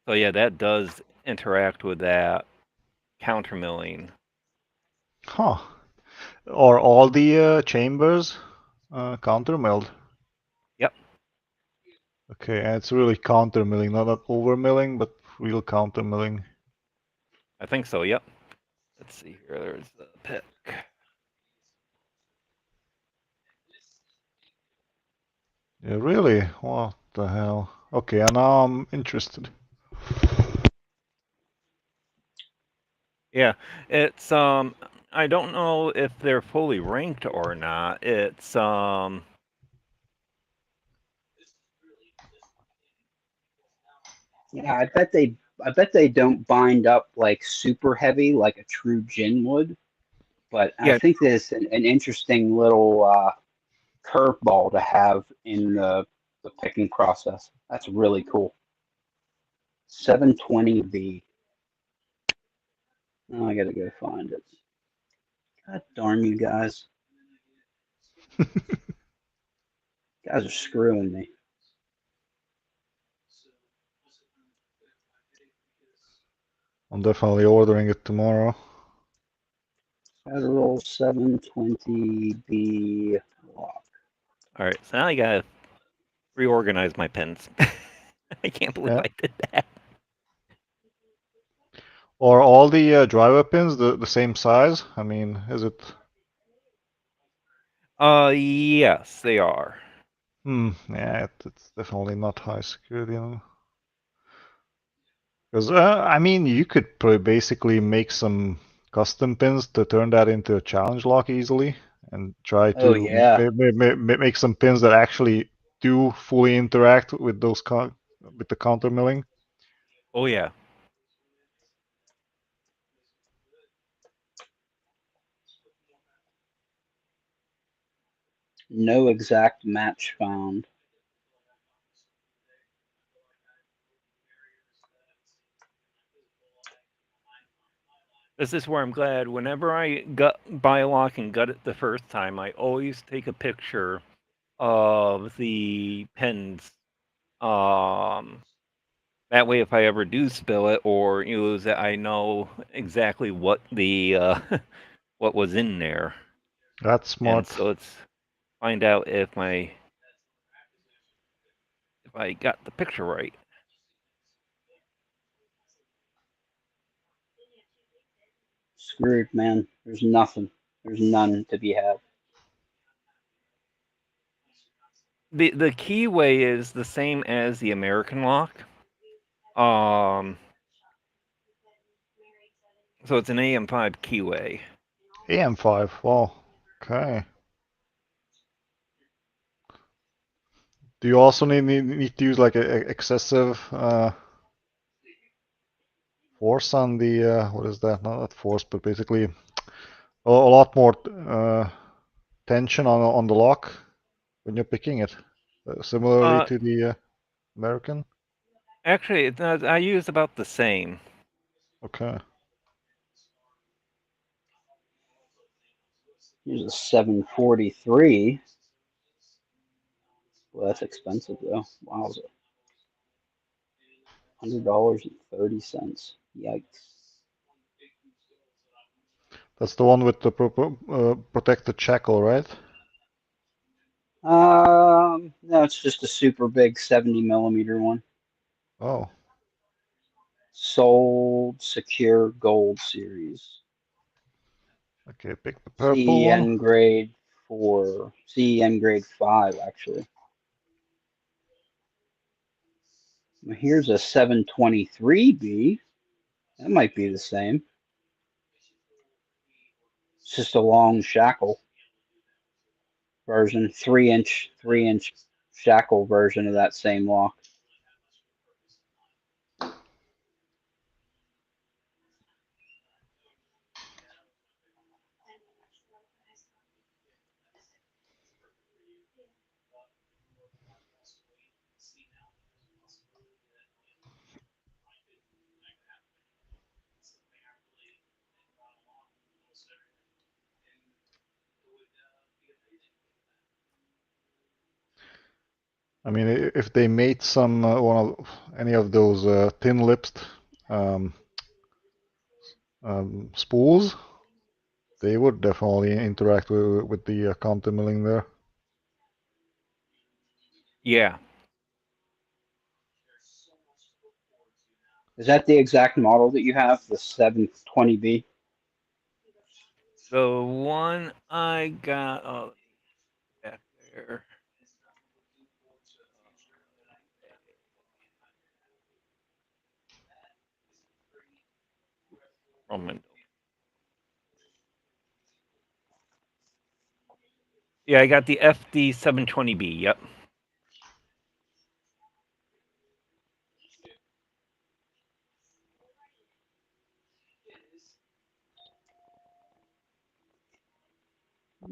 So yeah, that does interact with that countermilling. Huh. Are all the chambers countermilled? Yep. Okay, and it's really countermilling, not overmilling, but real countermilling. I think so, yep. Let's see here, there's the pick. Yeah, really? What the hell? Okay, and now I'm interested. Yeah, it's I don't know if they're fully ranked or not. It's Yeah, I bet they don't bind up like super heavy like a true gin would. But I Yeah. think there's an interesting little curveball to have in the picking process. That's really cool. 720B. Oh, I gotta go find it. God darn you guys. Guys are screwing me. I'm definitely ordering it tomorrow. Federal 720B lock. all right, so now I gotta reorganize my pins. I can't believe Yeah. I did that. Are all the driver pins the same size? I mean, is it? Yes, they are. Yeah, it's definitely not high security. Because I mean, you could basically make some custom pins to turn that into a challenge lock easily, and try Oh, to yeah. make some pins that actually do fully interact with those with the counter milling. Oh yeah. No exact match found. This is where I'm glad whenever I buy a lock and gut it the first time, I always take a picture of the pens. That way, if I ever do spill it or use it, I know exactly what the what was in there, That's and smart. so it's find out if I got the picture right. Screwed, man. There's nothing. There's none to be had. The keyway is the same as the American lock. So it's an AM5 keyway. AM5. Wow. Okay. Do you also need to use like a excessive force on the what is that? Not that force, but basically a lot more tension on the lock when you're picking it, similarly to the American. Actually, I use about the same. Okay. Here's a 743. Well, that's expensive though. Wowza. $100.30. Yikes. That's the one with the protected shackle, right? No, it's just a super big 70 millimeter one. Oh, Sold Secure Gold Series. okay. Pick the purple one. CEN grade 4. CEN grade 5, actually. Well, here's a 723B. That might be the same. It's just a long shackle version, 3-inch shackle version of that same lock. I mean, if they made some any of those thin-lipped um, spools, they would definitely interact with the counter milling there. Yeah. Is that the exact model that you have, the 720B? The one I got back there. Roman. Yeah, I got the FD 720B. Yep.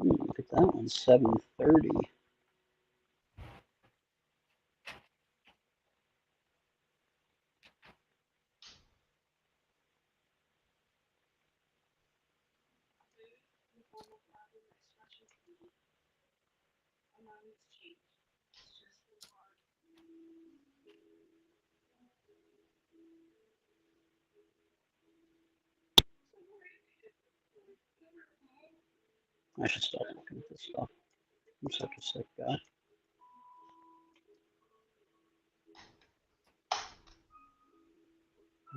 Look at that one, 730. I should stop looking at this stuff. I'm such a sick guy.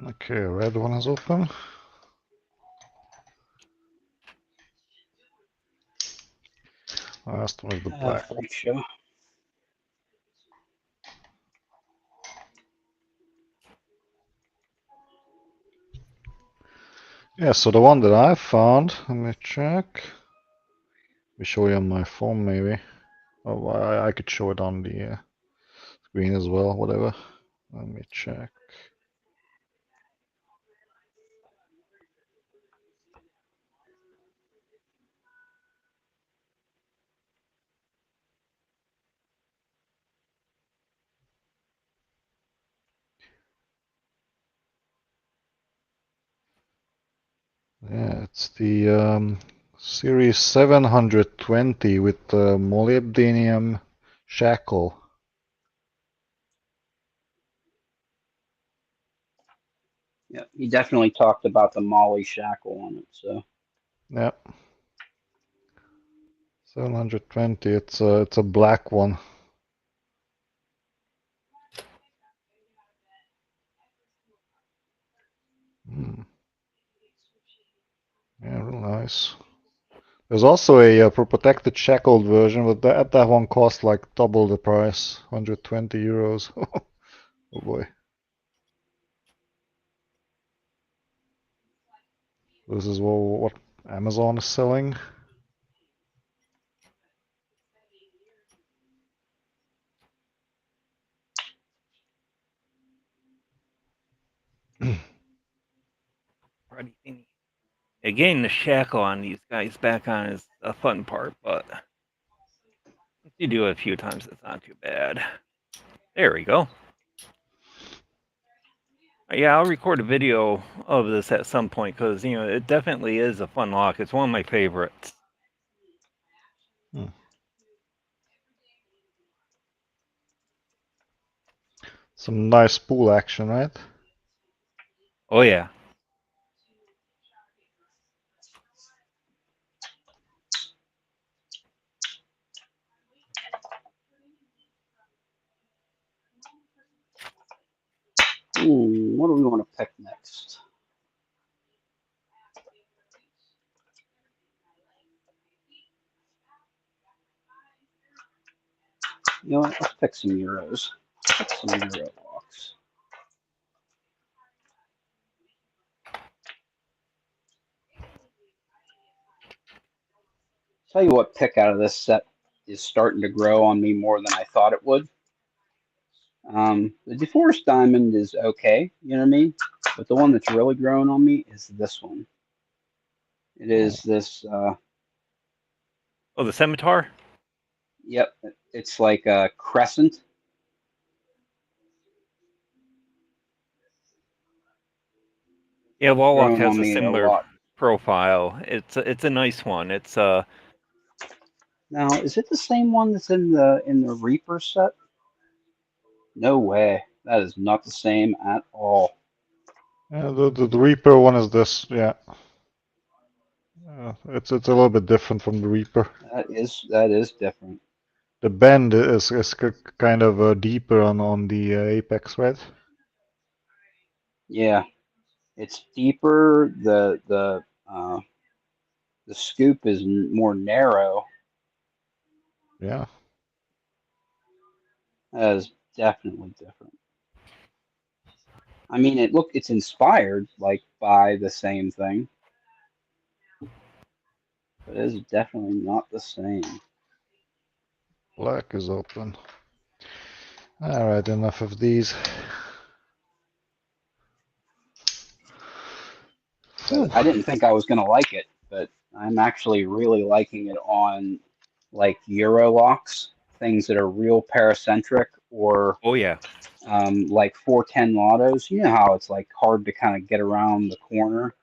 Okay, red one is open. Last one is the black. Freak show. Yeah, so the one that I found, let me check. Let me show you on my phone, maybe. Oh, I could show it on the screen as well, whatever. Let me check. Yeah, it's the Series 720 with the molybdenum shackle. Yeah, he definitely talked about the Molly shackle on it. So Yeah, 720. It's a black one. Hmm. Yeah, real nice. There's also a protected shackled version, but that one costs like double the price, 120 euros. Oh boy. This is what Amazon is selling. Again, the shackle on these guys back on is a fun part, but if you do it a few times, it's not too bad. There we go. Yeah, I'll record a video of this at some point because it definitely is a fun lock. It's one of my favorites. Some nice spool action, right? Oh yeah. what do we want to pick next? You know what? Let's pick some Euros. Pick some Euro locks. Tell you what pick out of this set is starting to grow on me more than I thought it would. The DeForest Diamond is okay, you know what I mean? But the one that's really growing on me is this one. It is this, Oh, the scimitar? yep, it's like a crescent. Yeah, Wallach Growing has on a me a similar lot. profile. It's a nice one. It's Now, is it the same one that's in the Reaper set? No way. That is not the same at all. Yeah, the Reaper one is this. Yeah, it's a little bit different from the Reaper. That is different. The bend is kind of deeper on the apex, right? Yeah, it's deeper. The scoop is more narrow. Yeah. That is definitely different. I mean, it's inspired like by the same thing, but it is definitely not the same. Black is open. All right, enough of these. I didn't think I was gonna like it, but I'm actually really liking it on like Euro locks, things that are real paracentric, or oh yeah. like 410 lottos. You know how it's like hard to kind of get around the corner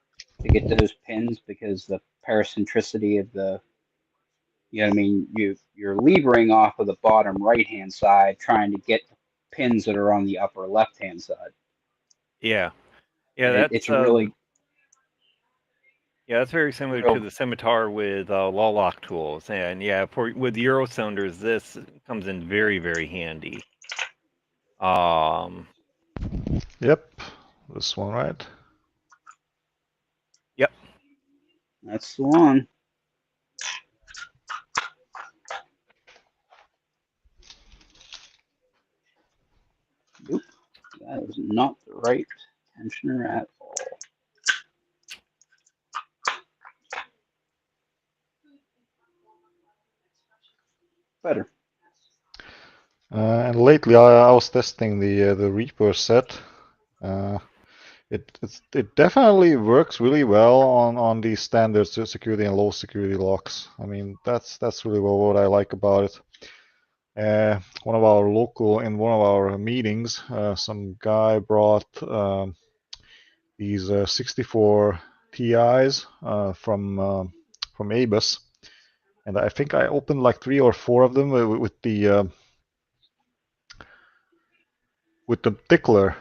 to get those pins because the paracentricity of the, you know what I mean, you're levering off of the bottom right hand side trying to get pins that are on the upper left hand side. Yeah. Yeah, And that's it's really yeah, that's very similar to real. the scimitar with law lock tools. And yeah, with Euro cylinders, this comes in very, very handy. Yep, this one, right? Yep. That's the one. Nope, that is not the right tensioner at all. Better. And lately, I was testing the Reaper set. It definitely works really well on the standard security and low security locks. I mean, that's really what I like about it. One of our meetings, some guy brought these 64 TIs from Abus, and I think I opened like 3 or 4 of them with the tickler.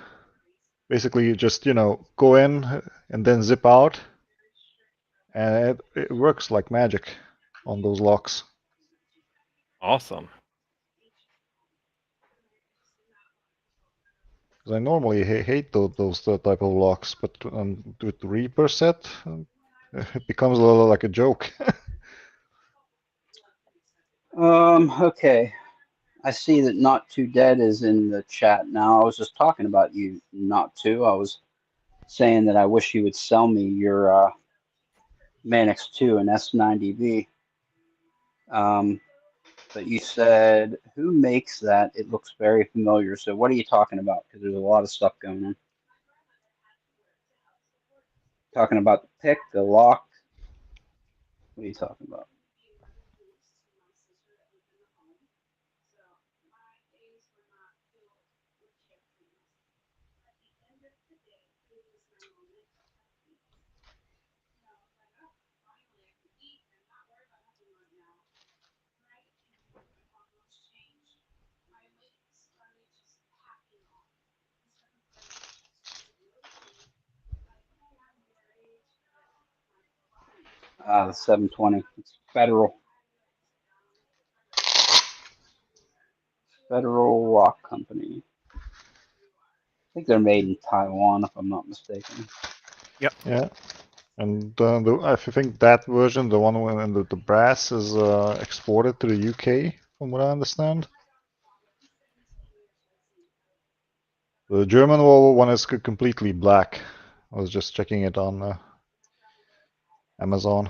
Basically, you just go in and then zip out, and it works like magic on those locks. Awesome. Because I normally hate those type of locks, but with the Reaper set, it becomes a little like a joke. Okay. I see that Not Too Dead is in the chat now. I was just talking about you, Not Too. I was saying that I wish you would sell me your Manix 2 and S90V. But you said, who makes that? It looks very familiar. So what are you talking about? Because there's a lot of stuff going on. Talking about the pick, the lock. What are you talking about? The 720. It's Federal Lock Company. I think they're made in Taiwan, if I'm not mistaken. Yeah, and I think that version, the one with the brass, is exported to the UK, from what I understand. The German one is completely black. I was just checking it on Amazon.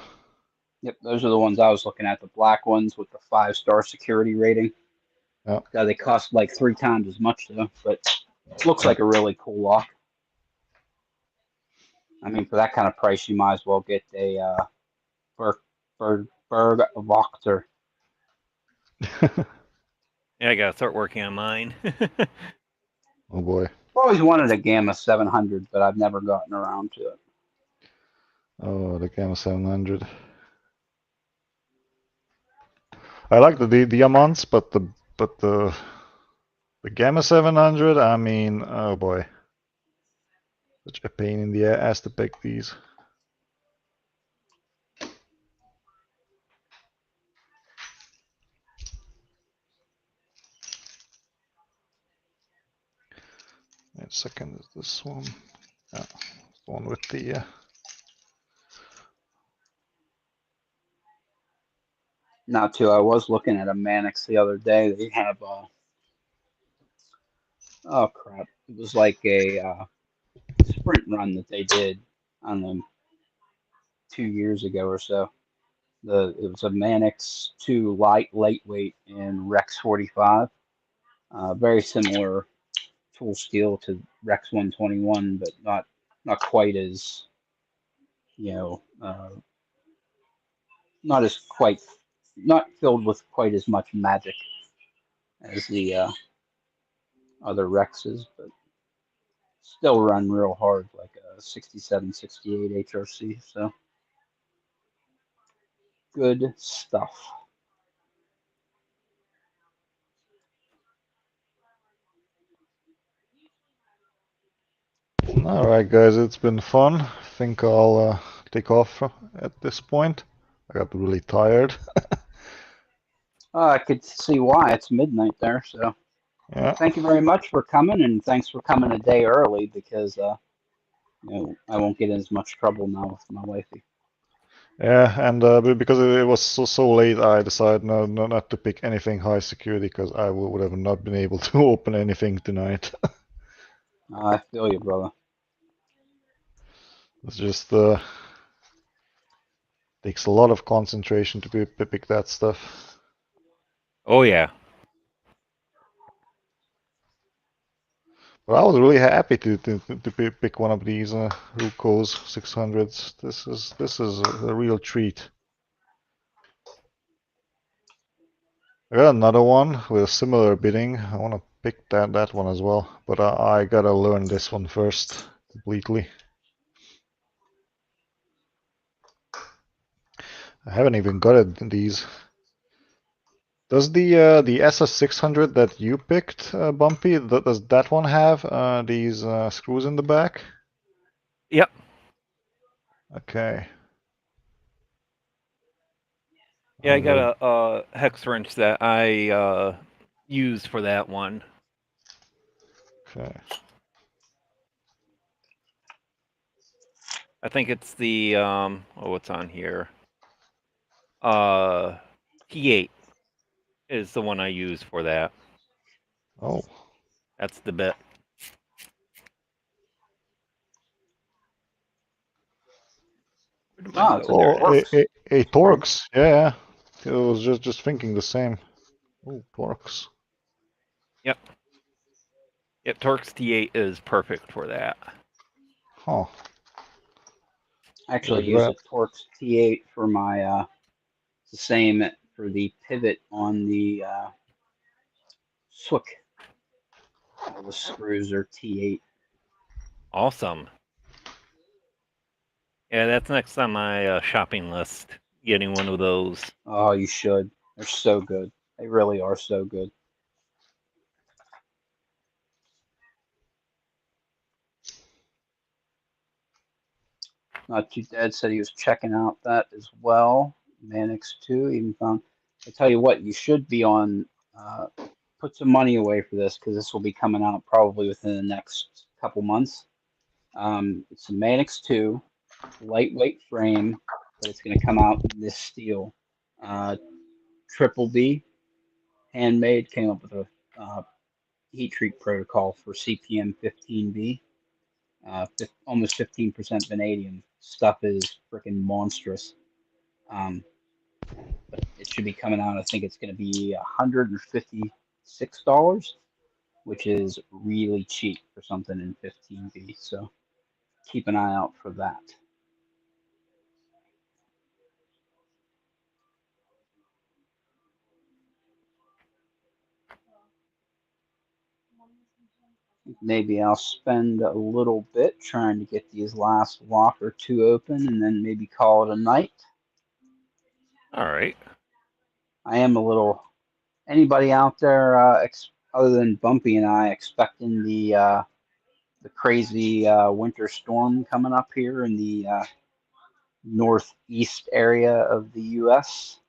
Yep, those are the ones I was looking at, the black ones with the 5-star security rating. Yeah. They cost like 3 times as much though, but it looks like a really cool lock. I mean, for that kind of price, you might as well get a Berg Wachter. Yeah, I gotta start working on mine. Oh boy. I've always wanted a Gamma 700, but I've never gotten around to it. Oh, the Gamma 700. I like the diamonds, but the Gamma 700, I mean, oh boy. Such a pain in the ass to pick these. Wait a second, is this one? Yeah, it's the one with the Now, too, I was looking at a Manix the other day. They have oh crap! It was like a sprint run that they did on them 2 years ago or so. It was a Manix 2 lightweight in Rex 45. Very similar tool steel to Rex 121, but not quite as not as quite not filled with quite as much magic as the other Rexes, but still run real hard like a 67, 68 HRC. So good stuff. Alright guys, it's been fun. I think I'll take off at this point. I got really tired. I could see why. It's midnight there. So Yeah. thank you very much for coming, and thanks for coming a day early because I won't get in as much trouble now with my wifey. Yeah, and because it was so late, I decided not to pick anything high security because I would have not been able to open anything tonight. I feel you, brother. It's just takes a lot of concentration to pick that stuff. Oh yeah. But I was really happy to pick one of these Ruko's 600s. This is a real treat. I got another one with a similar bidding. I want to pick that one as well, but I gotta learn this one first completely. I haven't even got it in these. Does the SS600 that you picked, Bumpy, does that one have these screws in the back? Yep. Okay. Yeah, I I'll go- got a hex wrench that I used for that one. Okay. I think it's the what's on here? T8 is the one I use for that. Oh. That's the bit. Where did mine Oh, go? it's There Oh, it is. it works. Yeah. I was just thinking the same. Oh, Torx. Yep. Yep, Torx T8 is perfect for that. Huh. I actually Gotta use grab. a Torx T8 for my the same for the pivot on the Swick. All the screws are T8. Awesome. Yeah, that's next on my shopping list. Getting one of those. Oh, you should. They're so good. They really are so good. Not Too Dead said he was checking out that as well. Manix 2 even found. I tell you what, you should be on. Put some money away for this because this will be coming out probably within the next couple months. It's a Manix 2, lightweight frame, but it's going to come out in this steel. Triple B, handmade, came up with a heat treat protocol for CPM 15B. Almost 15% vanadium. Stuff is freaking monstrous. But it should be coming out. I think it's going to be $156, which is really cheap for something in 15B. So keep an eye out for that. Maybe I'll spend a little bit trying to get these last lock or two open and then maybe call it a night. All right. I am a little. Anybody out there other than Bumpy and I expecting the crazy winter storm coming up here in the northeast area of the U.S.?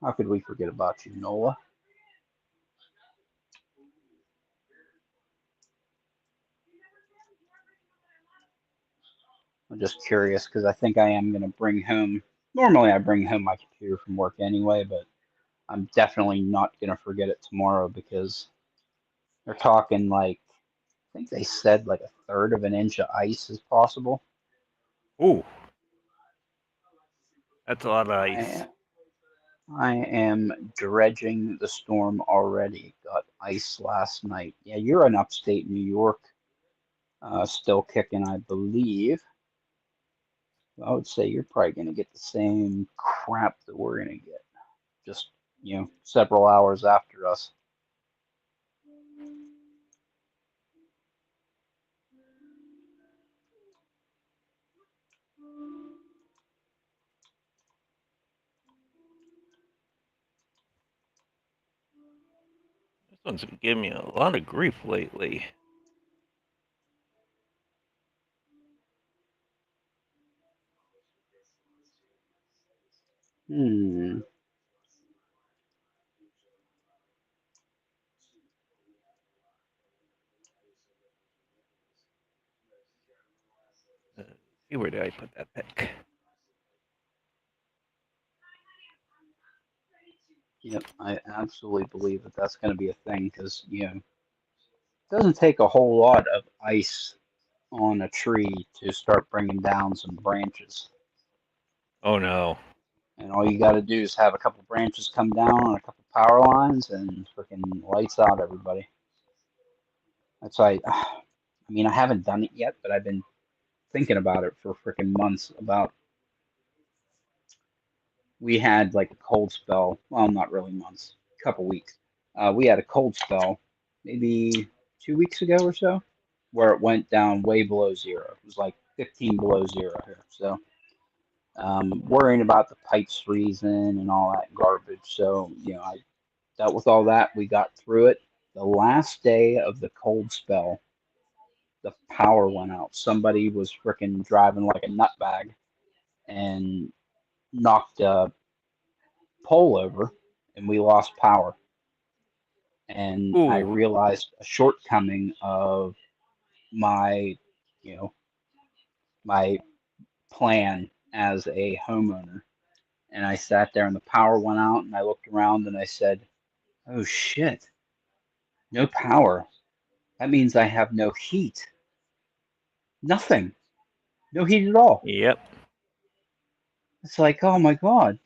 How could we forget about you, Nola? I'm just curious because I think I am going to bring home. Normally, I bring home my computer from work anyway, but I'm definitely not going to forget it tomorrow because they're talking like, I think they said like a third of an inch of ice is possible. Ooh. That's a lot of ice. I am dredging the storm already. Got ice last night. Yeah, you're in upstate New York, still kicking, I believe. I would say you're probably going to get the same crap that we're going to get, just several hours after us. This one's been giving me a lot of grief lately. See, where did I put that pick? Yep, I absolutely believe that that's going to be a thing because it doesn't take a whole lot of ice on a tree to start bringing down some branches. Oh no. And all you got to do is have a couple branches come down on a couple power lines and freaking lights out everybody. That's why, I mean, I haven't done it yet, but I've been thinking about it for freaking months. We had like a cold spell. Well, not really months, a couple weeks. We had a cold spell maybe 2 weeks ago or so, where it went down way below zero. It was like 15 below zero here. So worrying about the pipes freezing and all that garbage. So, I dealt with all that. We got through it. The last day of the cold spell, the power went out. Somebody was freaking driving like a nutbag and knocked a pole over, and we lost power. And I Ooh. realized a shortcoming of my, my plan as a homeowner. And I sat there and the power went out and I looked around and I said, oh shit, no power. That means I have no heat. Nothing. No heat at all. Yep. It's like, oh my God.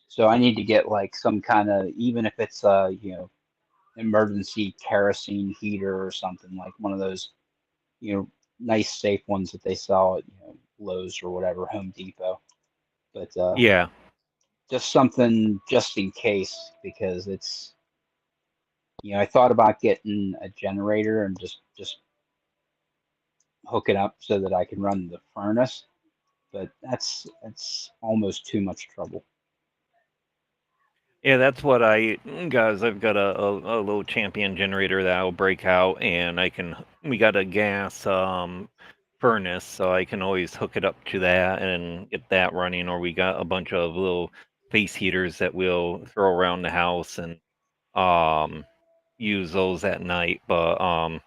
So I need to get like some kind of, even if it's emergency kerosene heater or something, like one of those, nice safe ones that they sell at, Lowe's or whatever, Home Depot. But Yeah. just something just in case, because it's, I thought about getting a generator and just hook it up so that I can run the furnace, but that's almost too much trouble. Yeah, that's what guys, I've got a little champion generator that will break out, and we got a gas furnace, so I can always hook it up to that and get that running, or we got a bunch of little face heaters that we'll throw around the house and use those at night. But yeah,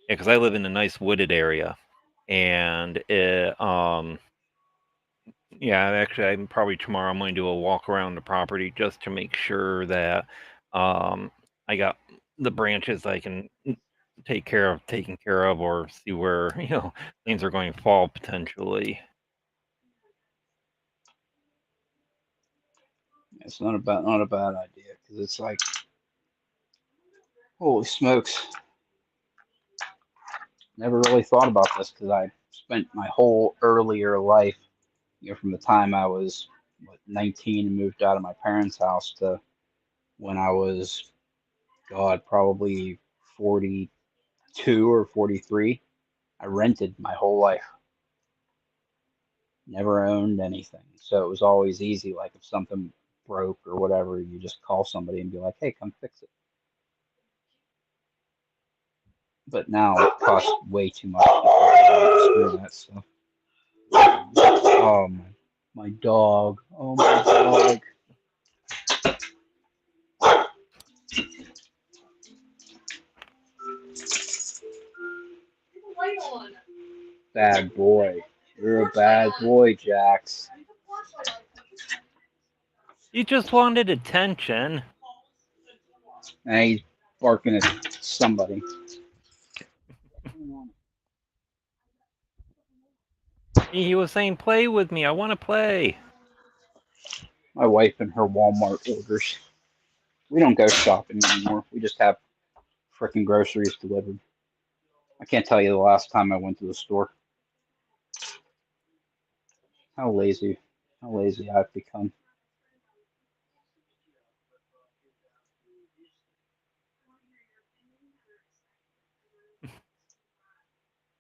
because I live in a nice wooded area, and yeah, actually, I'm probably tomorrow I'm going to do a walk around the property just to make sure that I got the branches I can taking care of, or see where things are going to fall potentially. It's not a bad idea, because it's like, holy smokes, never really thought about this, because I spent my whole earlier life, from the time I was 19 and moved out of my parents' house to when I was, God, probably 42 or 43. I rented my whole life. Never owned anything. So it was always easy. Like if something broke or whatever, you just call somebody and be like, hey, come fix it. But now it costs way too much to screw that stuff. Oh, my dog. Oh, my dog. Put the light on. Bad boy. You're a bad boy, Jax. Turn the flashlight on. You just wanted attention. And he's barking at somebody. He was saying, "Play with me. I want to play." My wife and her Walmart orders. We don't go shopping anymore. We just have frickin' groceries delivered. I can't tell you the last time I went to the store. How lazy I've become.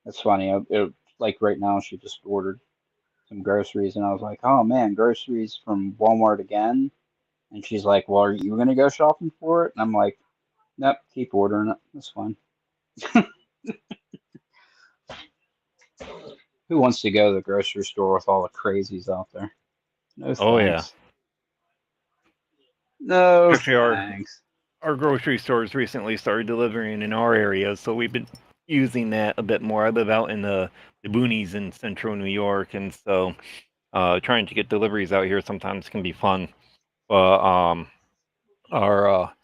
That's funny. Like right now, she just ordered some groceries, and I was like, "Oh man, groceries from Walmart again?" And she's like, "Well, are you gonna go shopping for it?" And I'm like, "Nope, keep ordering it. That's fine." Who wants to go to the grocery store with all the crazies out there? No Oh yeah. thanks. No Actually, thanks. our grocery stores recently started delivering in our area, so we've been using that a bit more. I live out in the boonies in central New York, and so trying to get deliveries out here sometimes can be fun. But our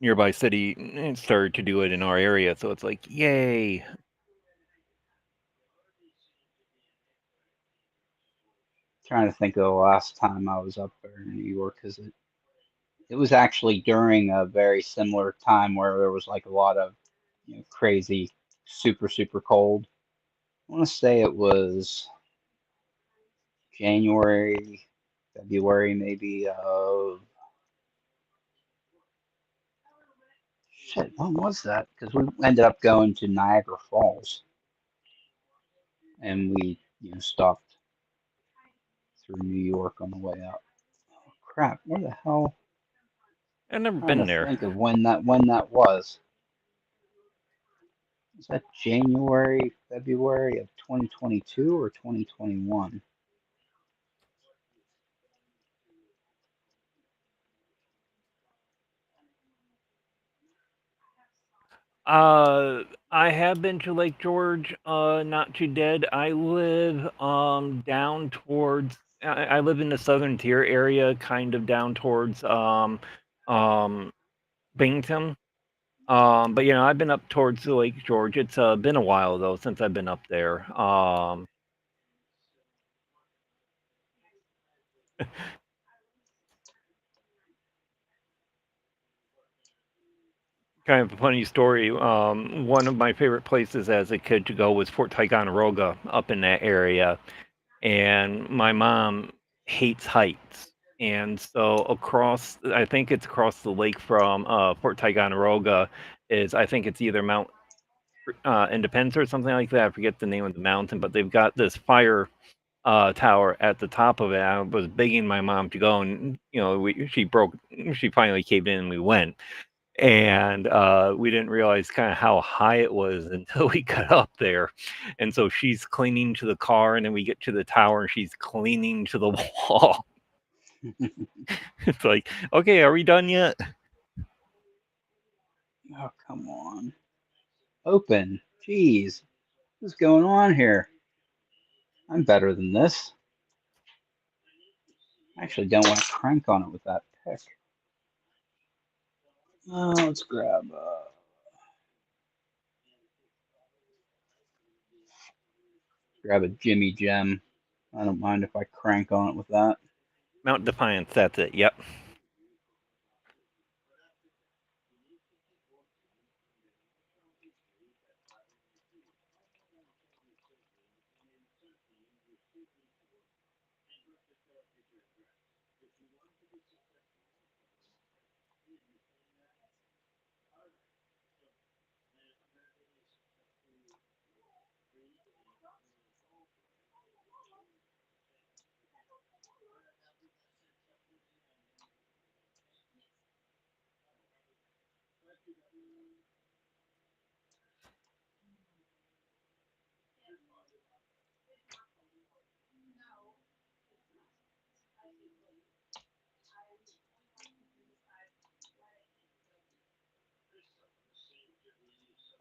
nearby city started to do it in our area, so it's like, yay! Trying to think of the last time I was up there in New York, because it was actually during a very similar time where there was like a lot of crazy, super cold. want to say it was January, February, maybe of shit. When was that? Because we ended up going to Niagara Falls, and we stopped through New York on the way out. Oh, crap! Where the hell? I've never I'm trying been to there. think of when that was. Was that January, February of 2022 or 2021? I have been to Lake George, not too dead. I live down towards. I live in the southern tier area, kind of down towards Binghamton. But I've been up towards Lake George. It's been a while though since I've been up there. Kind of a funny story. One of my favorite places as a kid to go was Fort Ticonderoga up in that area, and my mom hates heights. And so I think it's across the lake from Fort Ticonderoga, I think it's either Mount Independence or something like that. I forget the name of the mountain, but they've got this fire tower at the top of it. I was begging my mom to go, and she finally caved in, and we went. And we didn't realize kind of how high it was until we got up there. And so she's clinging to the car, and then we get to the tower, and she's clinging to the wall. It's like, okay, are we done yet? Oh, come on. Open. Jeez. What's going on here? I'm better than this. I actually don't want to crank on it with that pick. Let's grab a Jimmy Gem. I don't mind if I crank on it with that. Mount Defiance, that's it. Yep.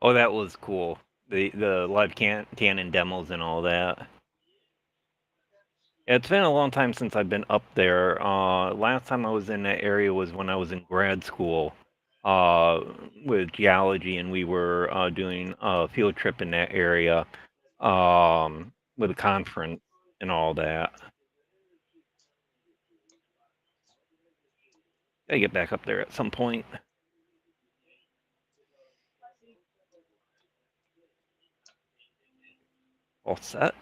Oh, that was cool. The live cannon demos and all that. It's been a long time since I've been up there. Last time I was in that area was when I was in grad school with geology, and we were doing a field trip in that area with a conference and all that. Gotta get back up there at some point. All set.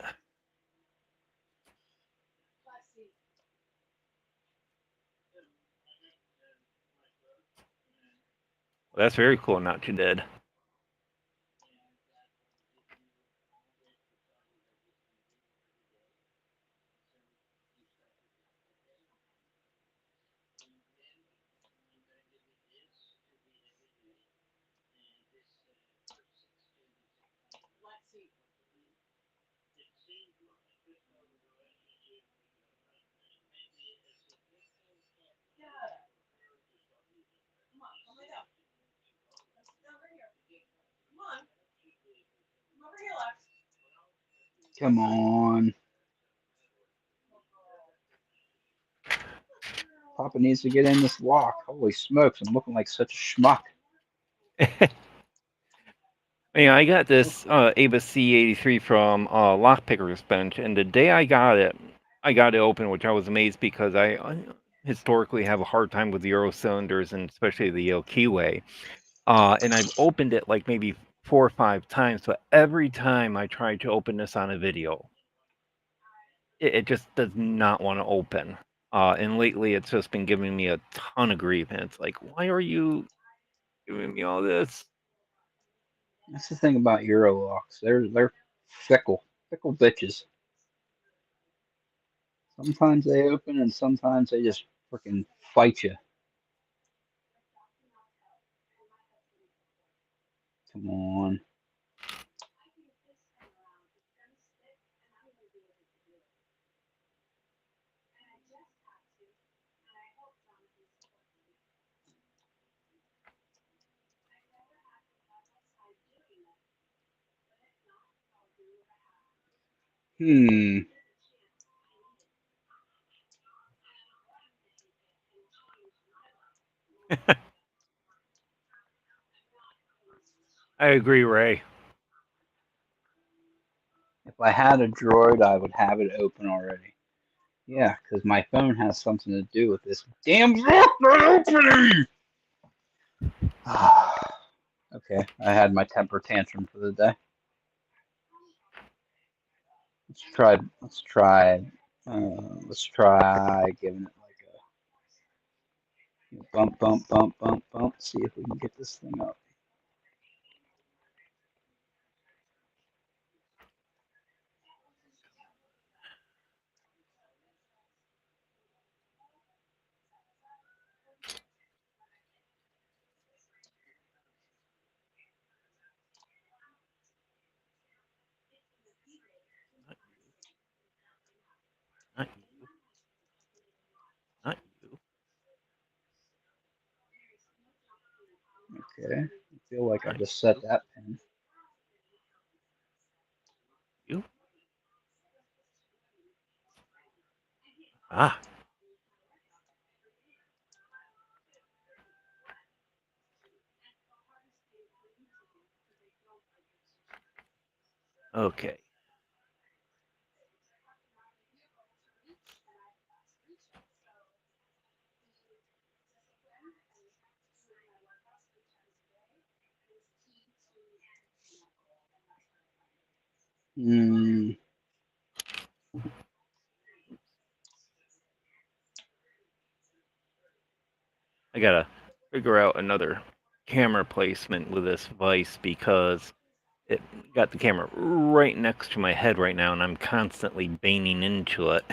Well, that's very cool. Not too dead. Come on. Papa needs to get in this lock. Holy smokes, I'm looking like such a schmuck. I got this Aba C83 from Lockpicker's Bench, and the day I got it open, which I was amazed because I historically have a hard time with Euro cylinders, and especially the Yale Keyway. And I've opened it like maybe 4 or 5 times, but every time I try to open this on a video, it just does not want to open. And lately, it's just been giving me a ton of grief, and it's like, why are you giving me all this? That's the thing about Eurolocks. They're fickle bitches. Sometimes they open, and sometimes they just freaking fight you. Come on. Hmm. I agree, Ray. If I had a Droid, I would have it open already. Yeah, because my phone has something to do with this damn lock not opening. Okay, I had my temper tantrum for the day. Let's try giving it like a bump. See if we can get this thing up. Not you. Not you. Okay, I feel like I just set that pin. You. Ah. Okay. Hmm. I gotta figure out another camera placement with this Vice because it got the camera right next to my head right now, and I'm constantly banging into it.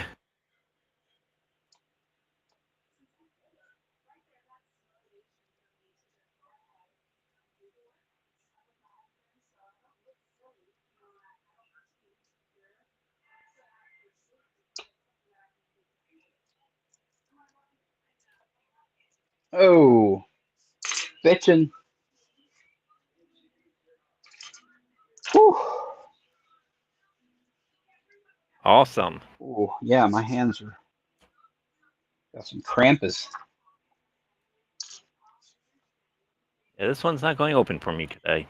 Oh, bitchin'. Whew. Awesome. Oh, yeah, my hands are got some crampus. Yeah, this one's not going to open for me today.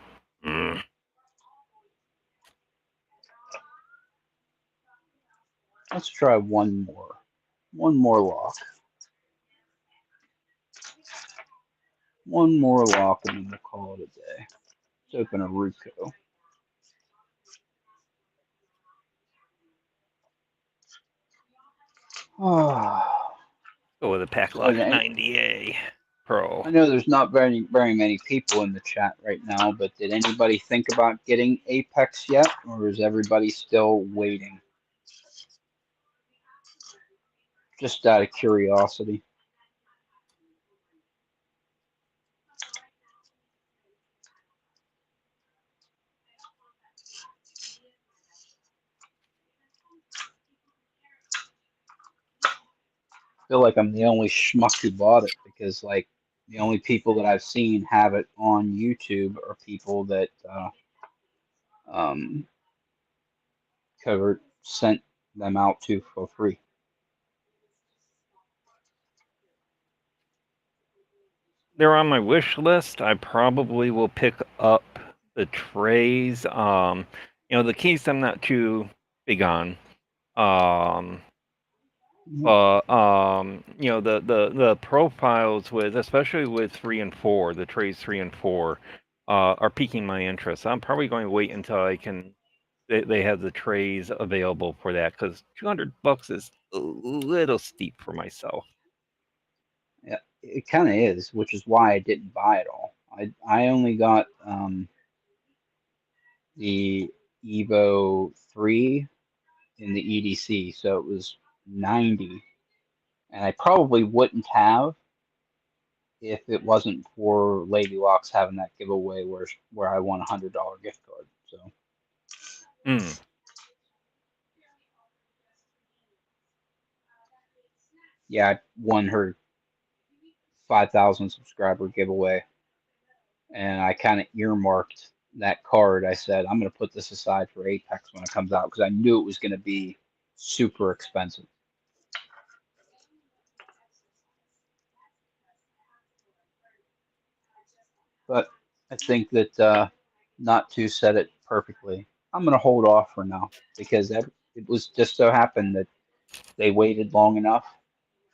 Let's try one more. One more lock. One more lock, and then we'll call it a day. Let's open a Ruco. Go with a So Packlock 90A Pro. I know there's not very many people in the chat right now, but did anybody think about getting Apex yet, or is everybody still waiting? Just out of curiosity. I feel like I'm the only schmuck who bought it because, like, the only people that I've seen have it on YouTube are people that Covert sent them out to for free. They're on my wish list. I probably will pick up the trays. The keys I'm not too big on. The profiles with, especially with 3 and 4, the trays 3 and 4, are piquing my interest. I'm probably going to wait until I can. They have the trays available for that because $200 is a little steep for myself. Yeah, it kind of is, which is why I didn't buy it all. I only got the Evo 3 in the EDC, so it was 90, and I probably wouldn't have if it wasn't for Lady Locks having that giveaway where I won $100 gift card. So Mm. yeah, I won her 5,000 subscriber giveaway, and I kind of earmarked that card. I said I'm going to put this aside for Apex when it comes out because I knew it was going to be super expensive. But I think that Not2 said it perfectly. I'm going to hold off for now because it was just so happened that they waited long enough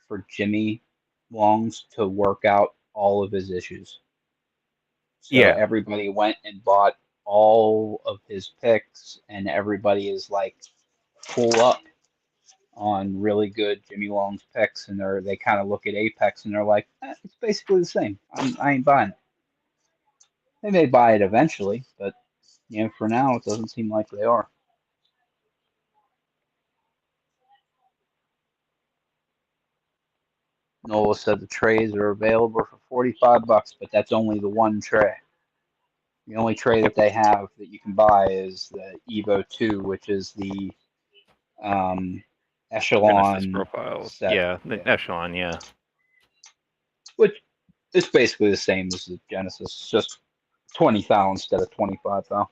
for Jimmy Longs to work out all of his issues. So Yeah. everybody went and bought all of his picks, and everybody is like full up on really good Jimmy Long's picks, and they kind of look at Apex and they're like, it's basically the same. I ain't buying it. They may buy it eventually, but for now it doesn't seem like they are. Nola said the trays are available for $45, but that's only the one tray. The only tray that they have that you can buy is the Evo 2, which is the Genesis Echelon profiles. set. Yeah, the Echelon, yeah. Which is basically the same as the Genesis, it's just 20 thou instead of 25 thou.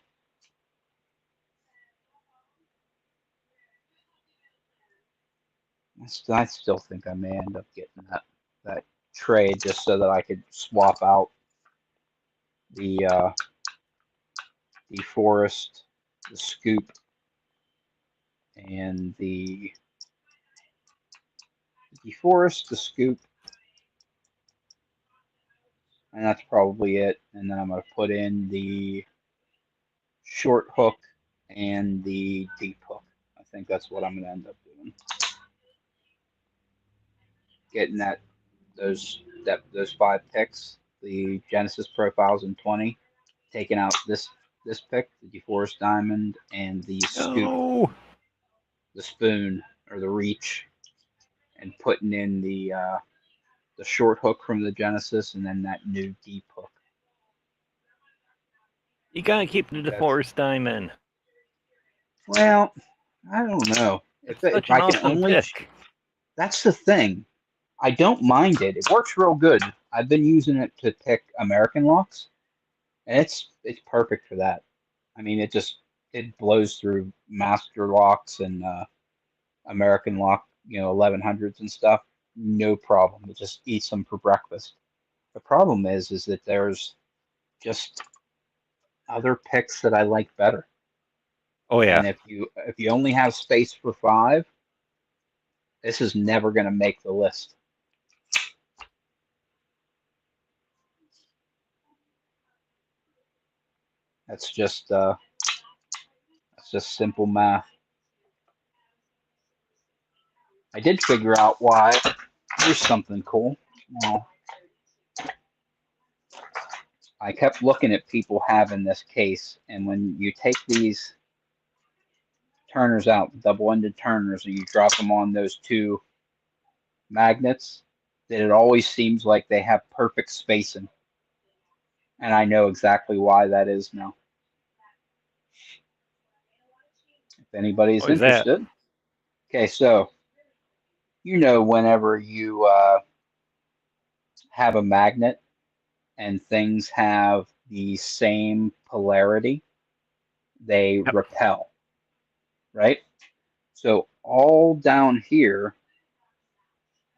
I still think I may end up getting that tray just so that I could swap out the Forest, the Scoop, and the Forest, the Scoop, and that's probably it. And then I'm going to put in the short hook and the deep hook. I think that's what I'm going to end up doing. Getting those 5 picks, the Genesis profiles in 20, taking out this pick, the DeForest Diamond, and the Scoop, No. the Spoon or the Reach, and putting in the short hook from the Genesis, and then that new deep hook. You gotta keep the DeForest Diamond. Well, I don't know. It's such an awesome pick. That's the thing. I don't mind it. It works real good. I've been using it to pick American locks, and it's perfect for that. I mean, it blows through master locks and American lock, 1100s and stuff. No problem. It just eats them for breakfast. The problem is that there's just other picks that I like better. Oh yeah. And if you only have space for 5, this is never going to make the list. That's just simple math. I did figure out why. Here's something cool. Well, I kept looking at people having this case, and when you take these turners out, double-ended turners, and you drop them on those 2 magnets, that it always seems like they have perfect spacing. And I know exactly why that is now. If anybody's interested. Okay, so whenever you have a magnet and things have the same polarity, they repel, right? So all down here,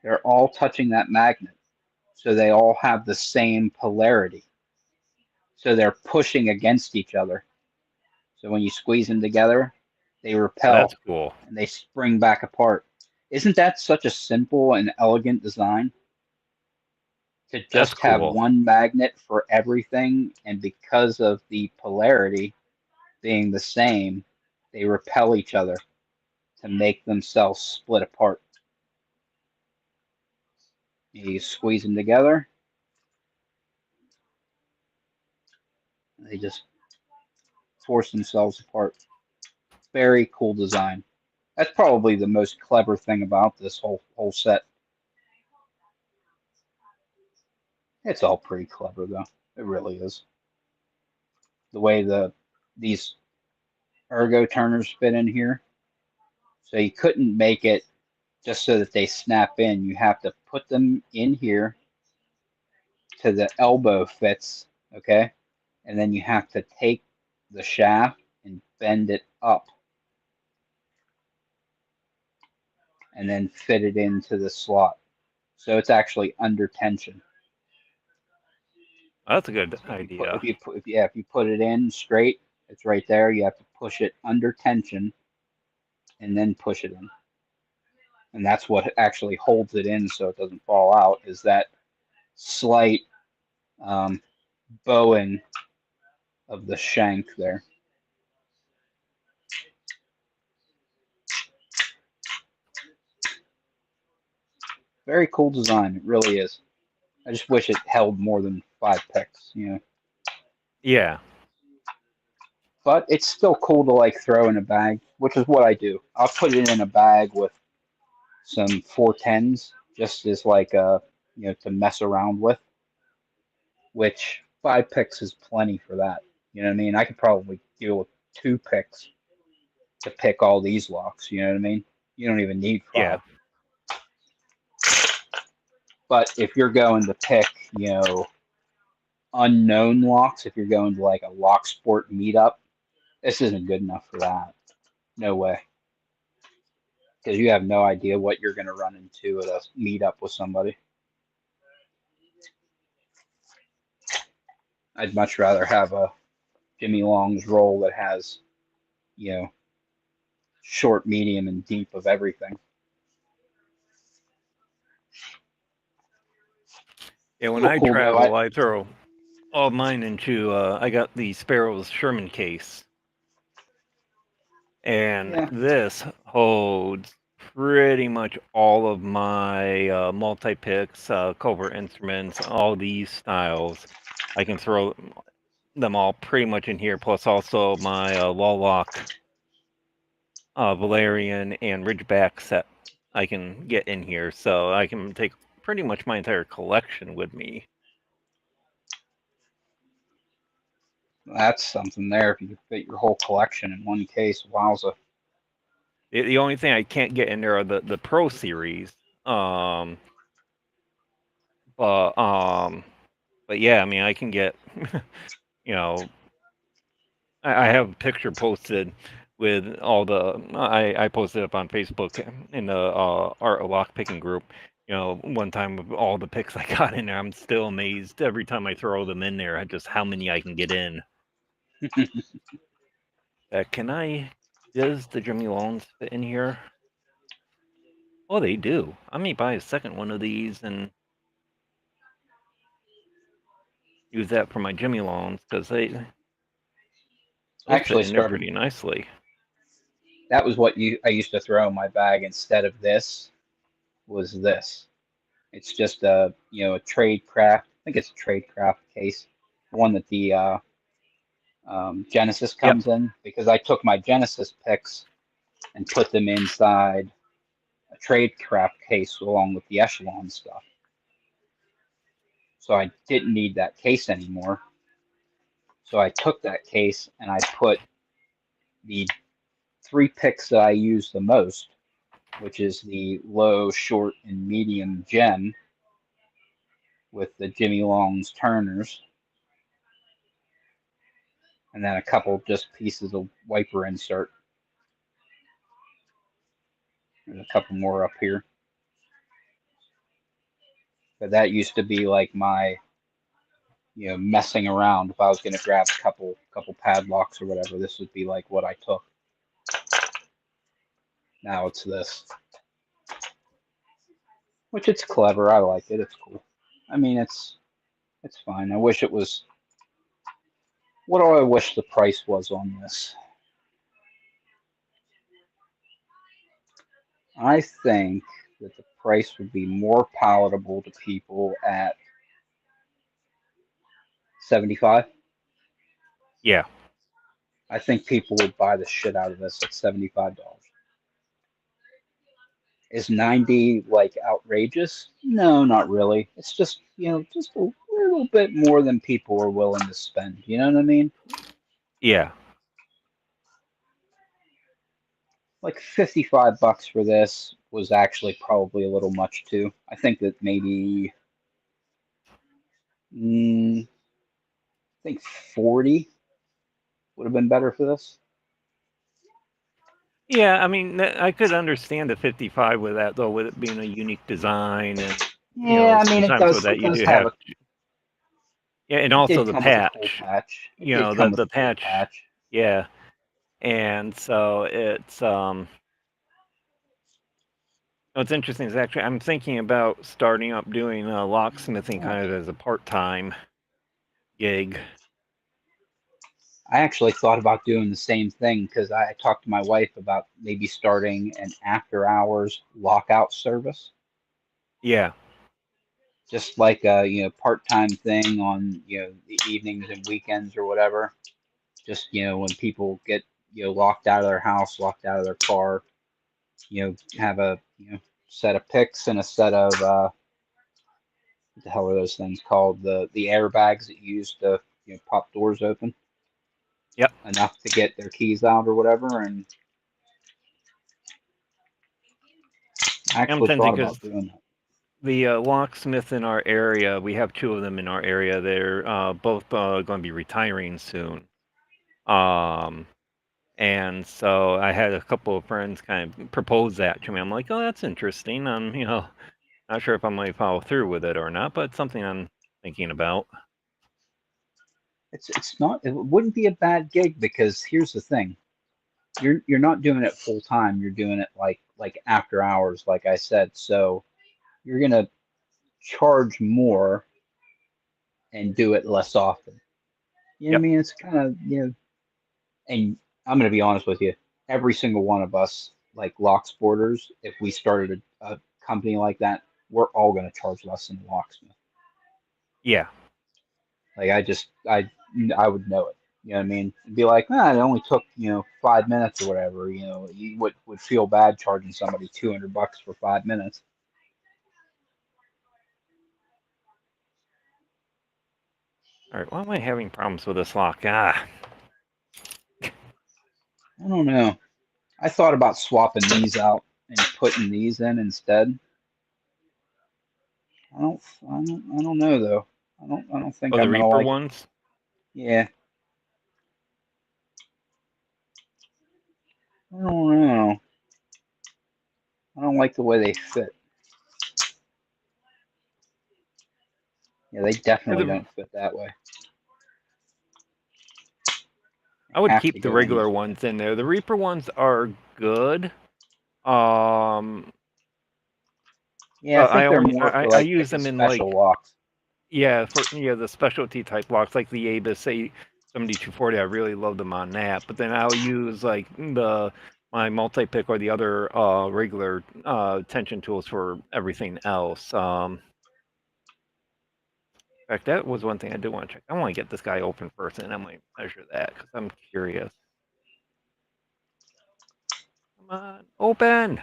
they're all touching that magnet. So they all have the same polarity. So they're pushing against each other. So when you squeeze them together, they repel. That's cool. And they spring back apart. Isn't that such a simple and elegant design? to That's just have cool. one magnet for everything, and because of the polarity being the same, they repel each other to make themselves split apart. You squeeze them together, and they just force themselves apart. Very cool design. That's probably the most clever thing about this whole set. It's all pretty clever though. It really is. The way these ergo turners fit in here. So you couldn't make it just so that they snap in. You have to put them in here to the elbow fits, okay? And then you have to take the shaft and bend it up and then fit it into the slot. So it's actually under tension. That's a good So idea. if you put it in straight, it's right there. You have to push it under tension and then push it in. And that's what actually holds it in so it doesn't fall out, is that slight bowing of the shank there. Very cool design. It really is. I just wish it held more than 5 picks, you know. Yeah. But it's still cool to like throw in a bag, which is what I do. I'll put it in a bag with some 410s, just as like to mess around with. Which 5 picks is plenty for that. You know what I mean? I could probably deal with 2 picks to pick all these locks. You know what I mean? You don't even need 5. Yeah. But if you're going to pick, unknown locks, if you're going to like a lock sport meetup, this isn't good enough for that. No way. Because you have no idea what you're going to run into at a meetup with somebody. I'd much rather have a Jimmy Long's roll that has, short, medium, and deep of everything. Yeah, when Real I cool, though. travel, I throw all mine into, I got the Sparrows Sherman case. And Yeah. this holds pretty much all of my multi-picks, covert instruments, all these styles. I can throw them all pretty much in here, plus also my Lawlock, Valerian, and Ridgeback set I can get in here. So I can take pretty much my entire collection with me. That's something there. If you could fit your whole collection in one case, wowza. The only thing I can't get in there are the Pro Series. But yeah, I mean, I can get, I have a picture posted with all the, I posted up on Facebook in the Art of Lockpicking group. One time with all the picks I got in there, I'm still amazed every time I throw them in there at just how many I can get in. Does the Jimmy Longs fit in here? Oh, they do. I may buy a second one of these and use that for my Jimmy Longs because those Actually fit in there started. pretty nicely. That was what I used to throw in my bag instead of this. Was this? It's just a Tradecraft. I think it's a Tradecraft case, the one that the Genesis comes in, because I took my Genesis picks and put them inside a Tradecraft case along with the Echelon stuff. So I didn't need that case anymore. So I took that case and I put the 3 picks that I use the most, which is the low, short, and medium gem with the Jimmy Long's Turners, and then a couple just pieces of wiper insert. There's a couple more up here. But that used to be like my, messing around. If I was going to grab a couple padlocks or whatever, this would be like what I took. Now it's this. Which it's clever. I like it. It's cool. I mean, it's fine. I wish it was. What do I wish the price was on this? I think that the price would be more palatable to people at 75. Yeah. I think people would buy the shit out of this at $75. Is 90 like outrageous? No, not really. It's just, just a little bit more than people are willing to spend. You know what I mean? Yeah. Like $55 for this was actually probably a little much too. I think that maybe, I think 40 would have been better for this. Yeah, I mean, I could understand the 55 with that, though, with it being a unique design, and Yeah, I mean, sometimes with that you do have. Yeah, and it also did the come with a cool patch. patch. It You did know, come with the a cool patch. patch. Yeah, and so it's what's interesting is actually I'm thinking about starting up doing locksmithing kind of as a part-time gig. I actually thought about doing the same thing because I talked to my wife about maybe starting an after-hours lockout service, Yeah, just like a part-time thing on the evenings and weekends or whatever. Just when people get locked out of their house, locked out of their car, have a set of picks and a set of what the hell are those things called? The airbags that you use to pop doors open. Yep. Enough to get their keys out or whatever, and I actually tempting thought 'cause about doing that. the locksmith in our area, we have two of them in our area. They're both going to be retiring soon. And so I had a couple of friends kind of propose that to me. I'm like, oh, that's interesting. Not sure if I might follow through with it or not, but it's something I'm thinking about. It's not. It wouldn't be a bad gig because here's the thing: you're not doing it full time. You're doing it like after hours, like I said. So you're gonna charge more and do it less often. You know what I Yep. mean? It's kind of And I'm gonna be honest with you. Every single one of us, like Locks Borders, if we started a company like that, we're all gonna charge less than a locksmith. Yeah. Like I would know it. You know what I mean? It'd be like, it only took 5 minutes or whatever. You would feel bad charging somebody $200 for 5 minutes. All right. Why am I having problems with this lock? I don't know. I thought about swapping these out and putting these in instead. I don't know though. I don't think Oh, the I'm gonna Reaper like. ones? Yeah. I don't know. I don't like the way they fit. Yeah, they definitely don't fit that way. I would Have to keep the go regular in. ones in there. The Reaper ones are good. Yeah, I think they're more for I like use picking them in like special locks. for the specialty type locks like the Abus 7240. I really love them on that. But then I'll use like my multi-pick or the other regular tension tools for everything else. In fact, that was one thing I did want to check. I want to get this guy open first, and I might measure that because I'm curious. Come on, open!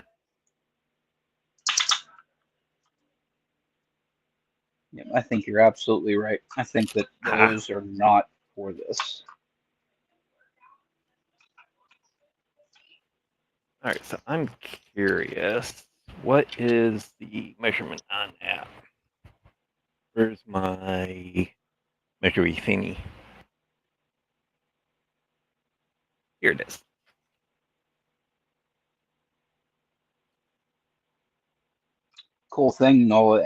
Yeah, I think you're absolutely right. I think that those are not for this. All right, so I'm curious. What is the measurement on that? Where's my measuring thingy? Here it is. Cool thing, Nola.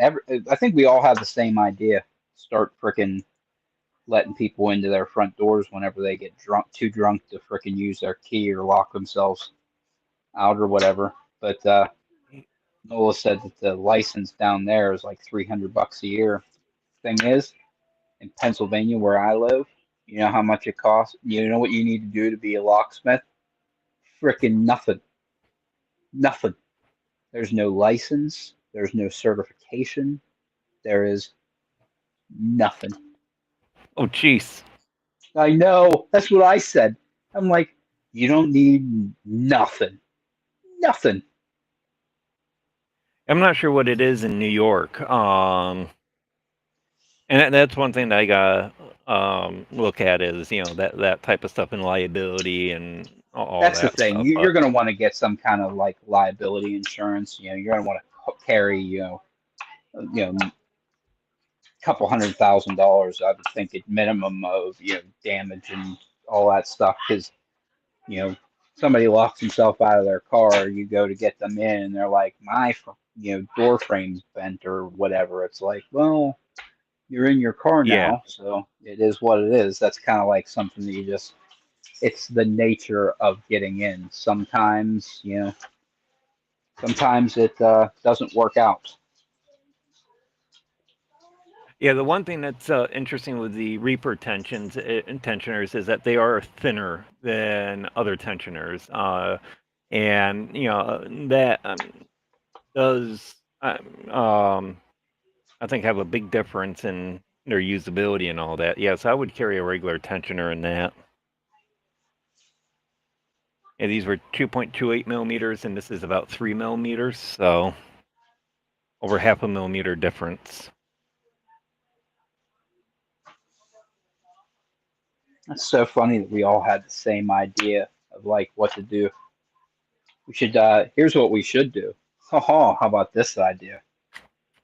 I think we all have the same idea. Start frickin' letting people into their front doors whenever they get too drunk to frickin' use their key or lock themselves out or whatever. But Nola said that the license down there is like $300 a year. thing is, in Pennsylvania where I live, you know how much it costs? You know what you need to do to be a locksmith? Frickin' nothing. Nothing. There's no license. There's no certification. There is nothing. Oh, jeez. I know. That's what I said. I'm like, you don't need nothing. Nothing. I'm not sure what it is in New York. And that's one thing that I gotta look at is that type of stuff in liability and all That's the that thing. stuff. You're going to want to get some kind of like liability insurance. You know, you're going to want to carry, couple $100,000. I would think at minimum of damage and all that stuff because somebody locks himself out of their car. You go to get them in, and they're like, my door frame's bent or whatever. It's like, well, you're in your car Yeah. now, so it is what it is. That's kind of like something that it's the nature of getting in. Sometimes it doesn't work out. Yeah, the one thing that's interesting with the Reaper tensioners is that they are thinner than other tensioners, and that does I think have a big difference in their usability and all that. Yes, I would carry a regular tensioner in that. And these were 2.28 millimeters, and this is about 3 millimeters, so over half a millimeter difference. That's so funny that we all had the same idea of like what to do. We should here's what we should do. How about this idea?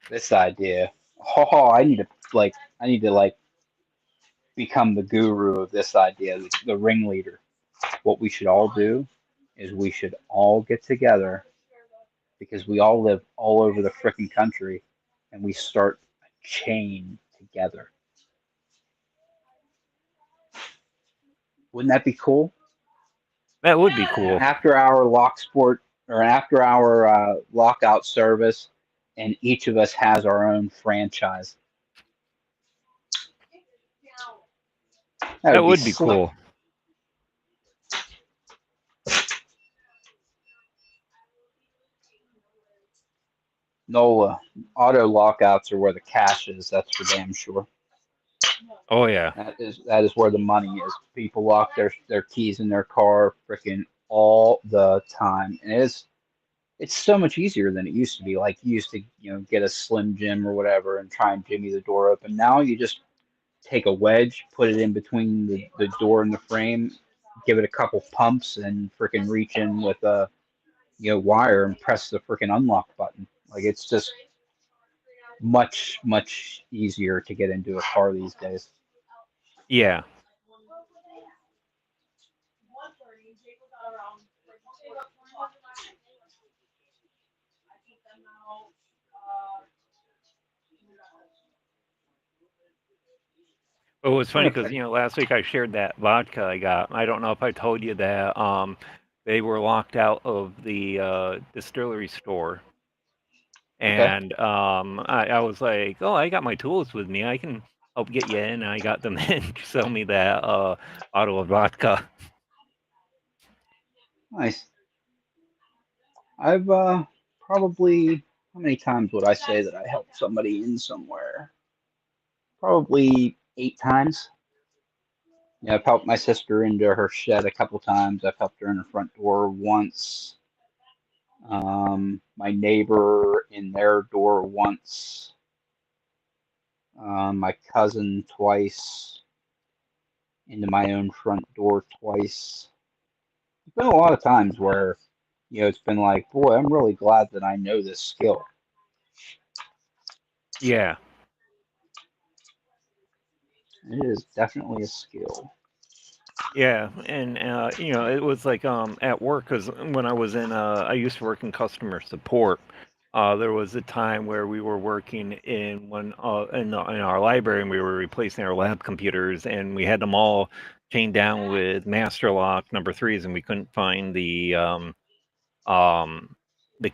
This idea. I need to become the guru of this idea, the ringleader. What we should all do is we should all get together because we all live all over the freaking country and we start a chain together. Wouldn't that be cool? That would be cool. After our Locksport or after our lockout service, and each of us has our own franchise. That would be slick. cool. NOLA auto lockouts are where the cash is. That's for damn sure. Oh yeah. That is where the money is. People lock their keys in their car freaking all the time, and it's so much easier than it used to be. Like you used to get a Slim Jim or whatever and try and jimmy the door open. Now you just take a wedge, put it in between the door and the frame, give it a couple pumps, and freaking reach in with a wire and press the freaking unlock button. Like it's just much easier to get into a car these days. Yeah. It was funny because last week I shared that vodka I got. I don't know if I told you that they were locked out of the distillery store, and I was like, oh, I got my tools with me. I can help get you in. And I got them in to sell me that bottle of vodka. Nice. I've probably, how many times would I say that I helped somebody in somewhere? Probably 8 times. I've helped my sister into her shed a couple times. I've helped her in her front door once. My neighbor in their door once. My cousin twice. Into my own front door twice. There's been a lot of times where it's been like, boy, I'm really glad that I know this skill. Yeah. It is definitely a skill. Yeah, and it was like at work because when I was I used to work in customer support. There was a time where we were working in in our library, and we were replacing our lab computers, and we had them all chained down with master lock number 3s, and we couldn't find the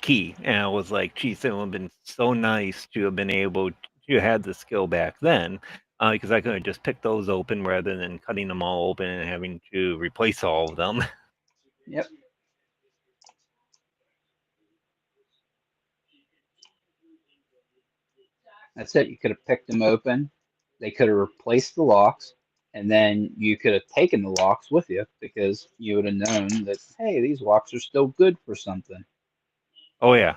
key. And I was like, geez, it would have been so nice to have been able you had the skill back then, because I could have just picked those open rather than cutting them all open and having to replace all of them. Yep. That's it. You could have picked them open. They could have replaced the locks, and then you could have taken the locks with you because you would have known that, hey, these locks are still good for something. Oh yeah,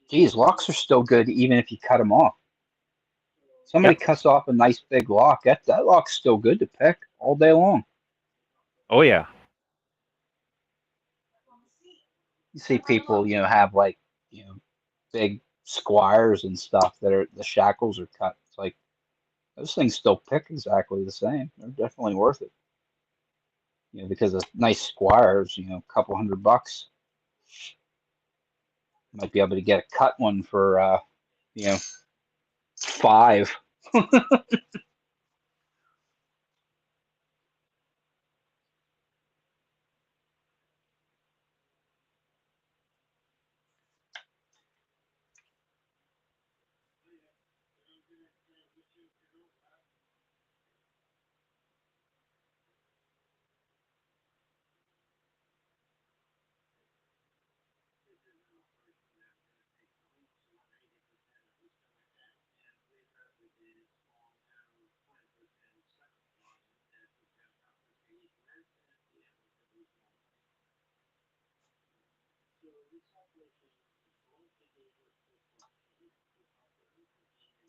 Geez, locks are still good even if you cut them off. Somebody Yep. cuts off a nice big lock. That lock's still good to pick all day long. oh yeah. You see people, have like, big squires and stuff that are the shackles are cut. It's like those things still pick exactly the same. They're definitely worth it. Because a nice squire is, a couple $100. Might be able to get a cut one for, $5.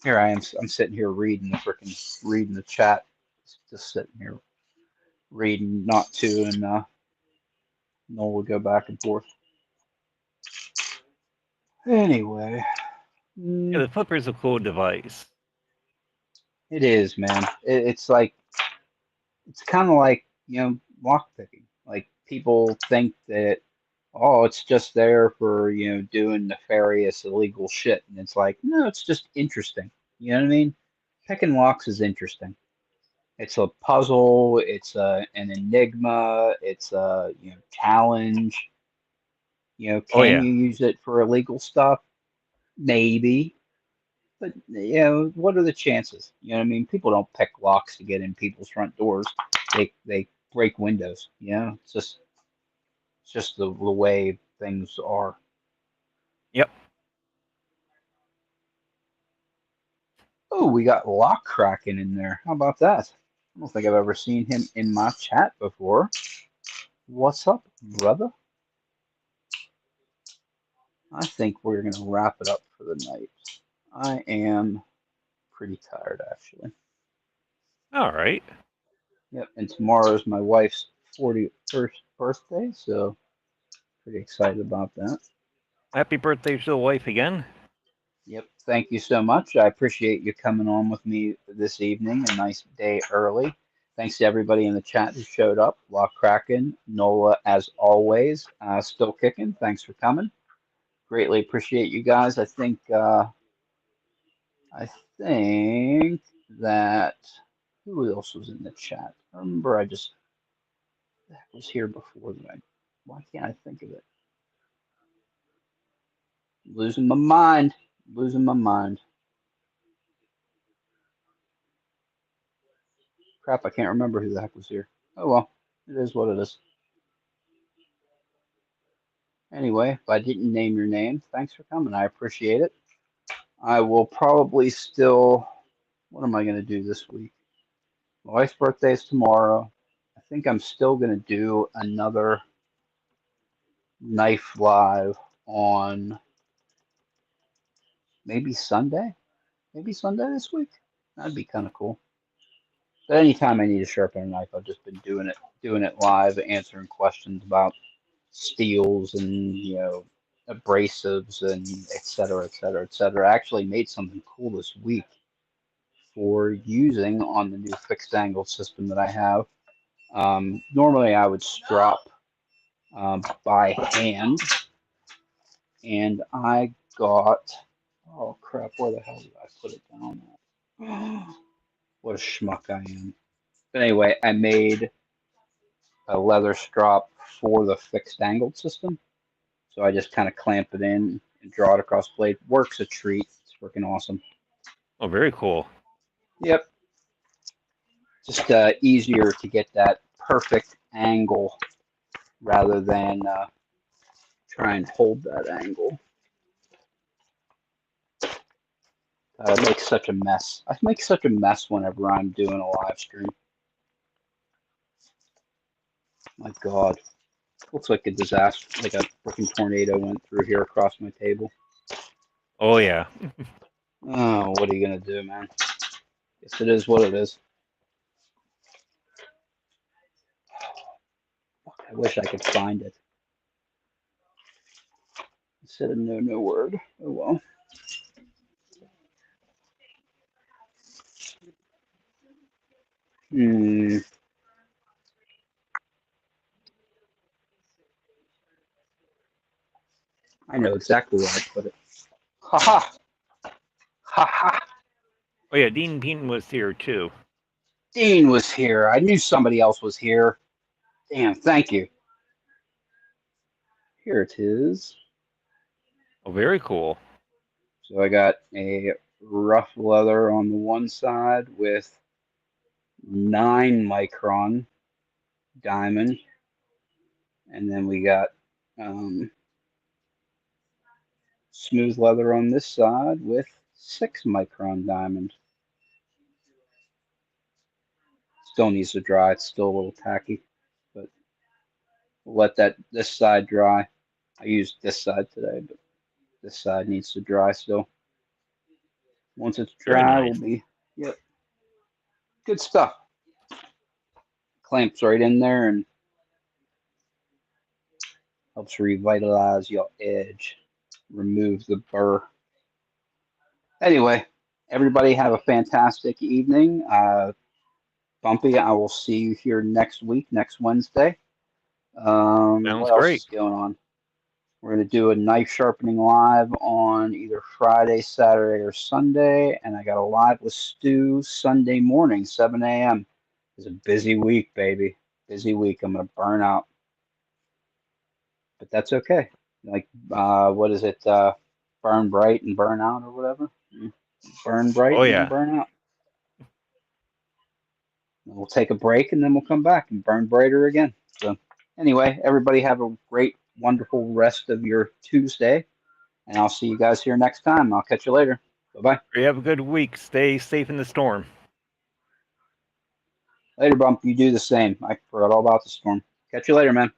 Here I am. I'm sitting here reading the chat. Just sitting here reading, not to, and Noel will go back and forth. Anyway, Yeah, the flipper is a cool device. it is, man. It's like it's kind of like lock picking. Like people think that it's just there for doing nefarious illegal shit, and it's like no, it's just interesting. You know what I mean? Picking locks is interesting. It's a puzzle. It's an enigma. It's a challenge. Oh Can yeah. you use it for illegal stuff? Maybe, but what are the chances? You know what I mean? People don't pick locks to get in people's front doors. They break windows. It's just the way things are. Yep. Oh, we got Lock Kraken in there. How about that? I don't think I've ever seen him in my chat before. What's up, brother? I think we're going to wrap it up for the night. I am pretty tired, actually. All right. Yep, and tomorrow is my wife's 41st birthday, so pretty excited about that. Happy birthday to the wife again. Yep, thank you so much. I appreciate you coming on with me this evening. A nice day early. Thanks to everybody in the chat who showed up. Lock Kraken, Nola, as always, still kicking. Thanks for coming. Greatly appreciate you guys. I think that who else was in the chat? I remember I just was here before that. Why can't I think of it? Losing my mind. Losing my mind. Crap, I can't remember who the heck was here. Oh well, it is what it is. Anyway, if I didn't name your name, thanks for coming. I appreciate it. I will probably still. What am I going to do this week? My wife's birthday is tomorrow. I think I'm still going to do another knife live on maybe Sunday. Maybe Sunday this week. That'd be kind of cool. But anytime I need to sharpen a knife, I've just been doing it live, answering questions about steels and abrasives and et cetera, et cetera, et cetera. I actually made something cool this week for using on the new fixed angle system that I have. Normally I would strop by hand, and I got, oh crap, where the hell did I put it down? What a schmuck I am. But anyway, I made a leather strop for the fixed angled system. So I just kind of clamp it in and draw it across the blade. Works a treat. It's freaking awesome. Oh, very cool. Yep. Just easier to get that perfect angle rather than try and hold that angle. I make such a mess. I make such a mess whenever I'm doing a live stream. My God. Looks like a disaster, like a freaking tornado went through here across my table. Oh yeah. Oh, what are you going to do, man? Guess it is what it is. Fuck, I wish I could find it. Instead of no word. Oh well. Hmm. I know exactly where I put it. Ha ha! Ha ha! Oh yeah, Dean Bean was here too. Dean was here. I knew somebody else was here. Damn, thank you. Here it is. Oh, very cool. So I got a rough leather on the one side with 9 micron diamond. And then we got smooth leather on this side with 6 micron diamond. Still needs to dry. It's still a little tacky, but we'll let this side dry. I used this side today, but this side needs to dry still. Once it's Very dry, nice. we'll be, yep, good stuff. Clamps right in there and helps revitalize your edge, remove the burr. Anyway, everybody have a fantastic evening. Bumpy, I will see you here next week, next Wednesday. Sounds What else great. is going on? We're going to do a knife sharpening live on either Friday, Saturday, or Sunday. And I got a live with Stu Sunday morning, 7 a.m. It's a busy week, baby. Busy week. I'm going to burn out. But that's okay. Like, what is it? Burn bright and burn out or whatever? Burn bright Oh and then yeah. burn out. And we'll take a break and then we'll come back and burn brighter again. So anyway, everybody have a great, wonderful rest of your Tuesday. And I'll see you guys here next time. I'll catch you later. Bye-bye. You have a good week. Stay safe in the storm. Later, Bump. You do the same. I forgot all about the storm. Catch you later, man.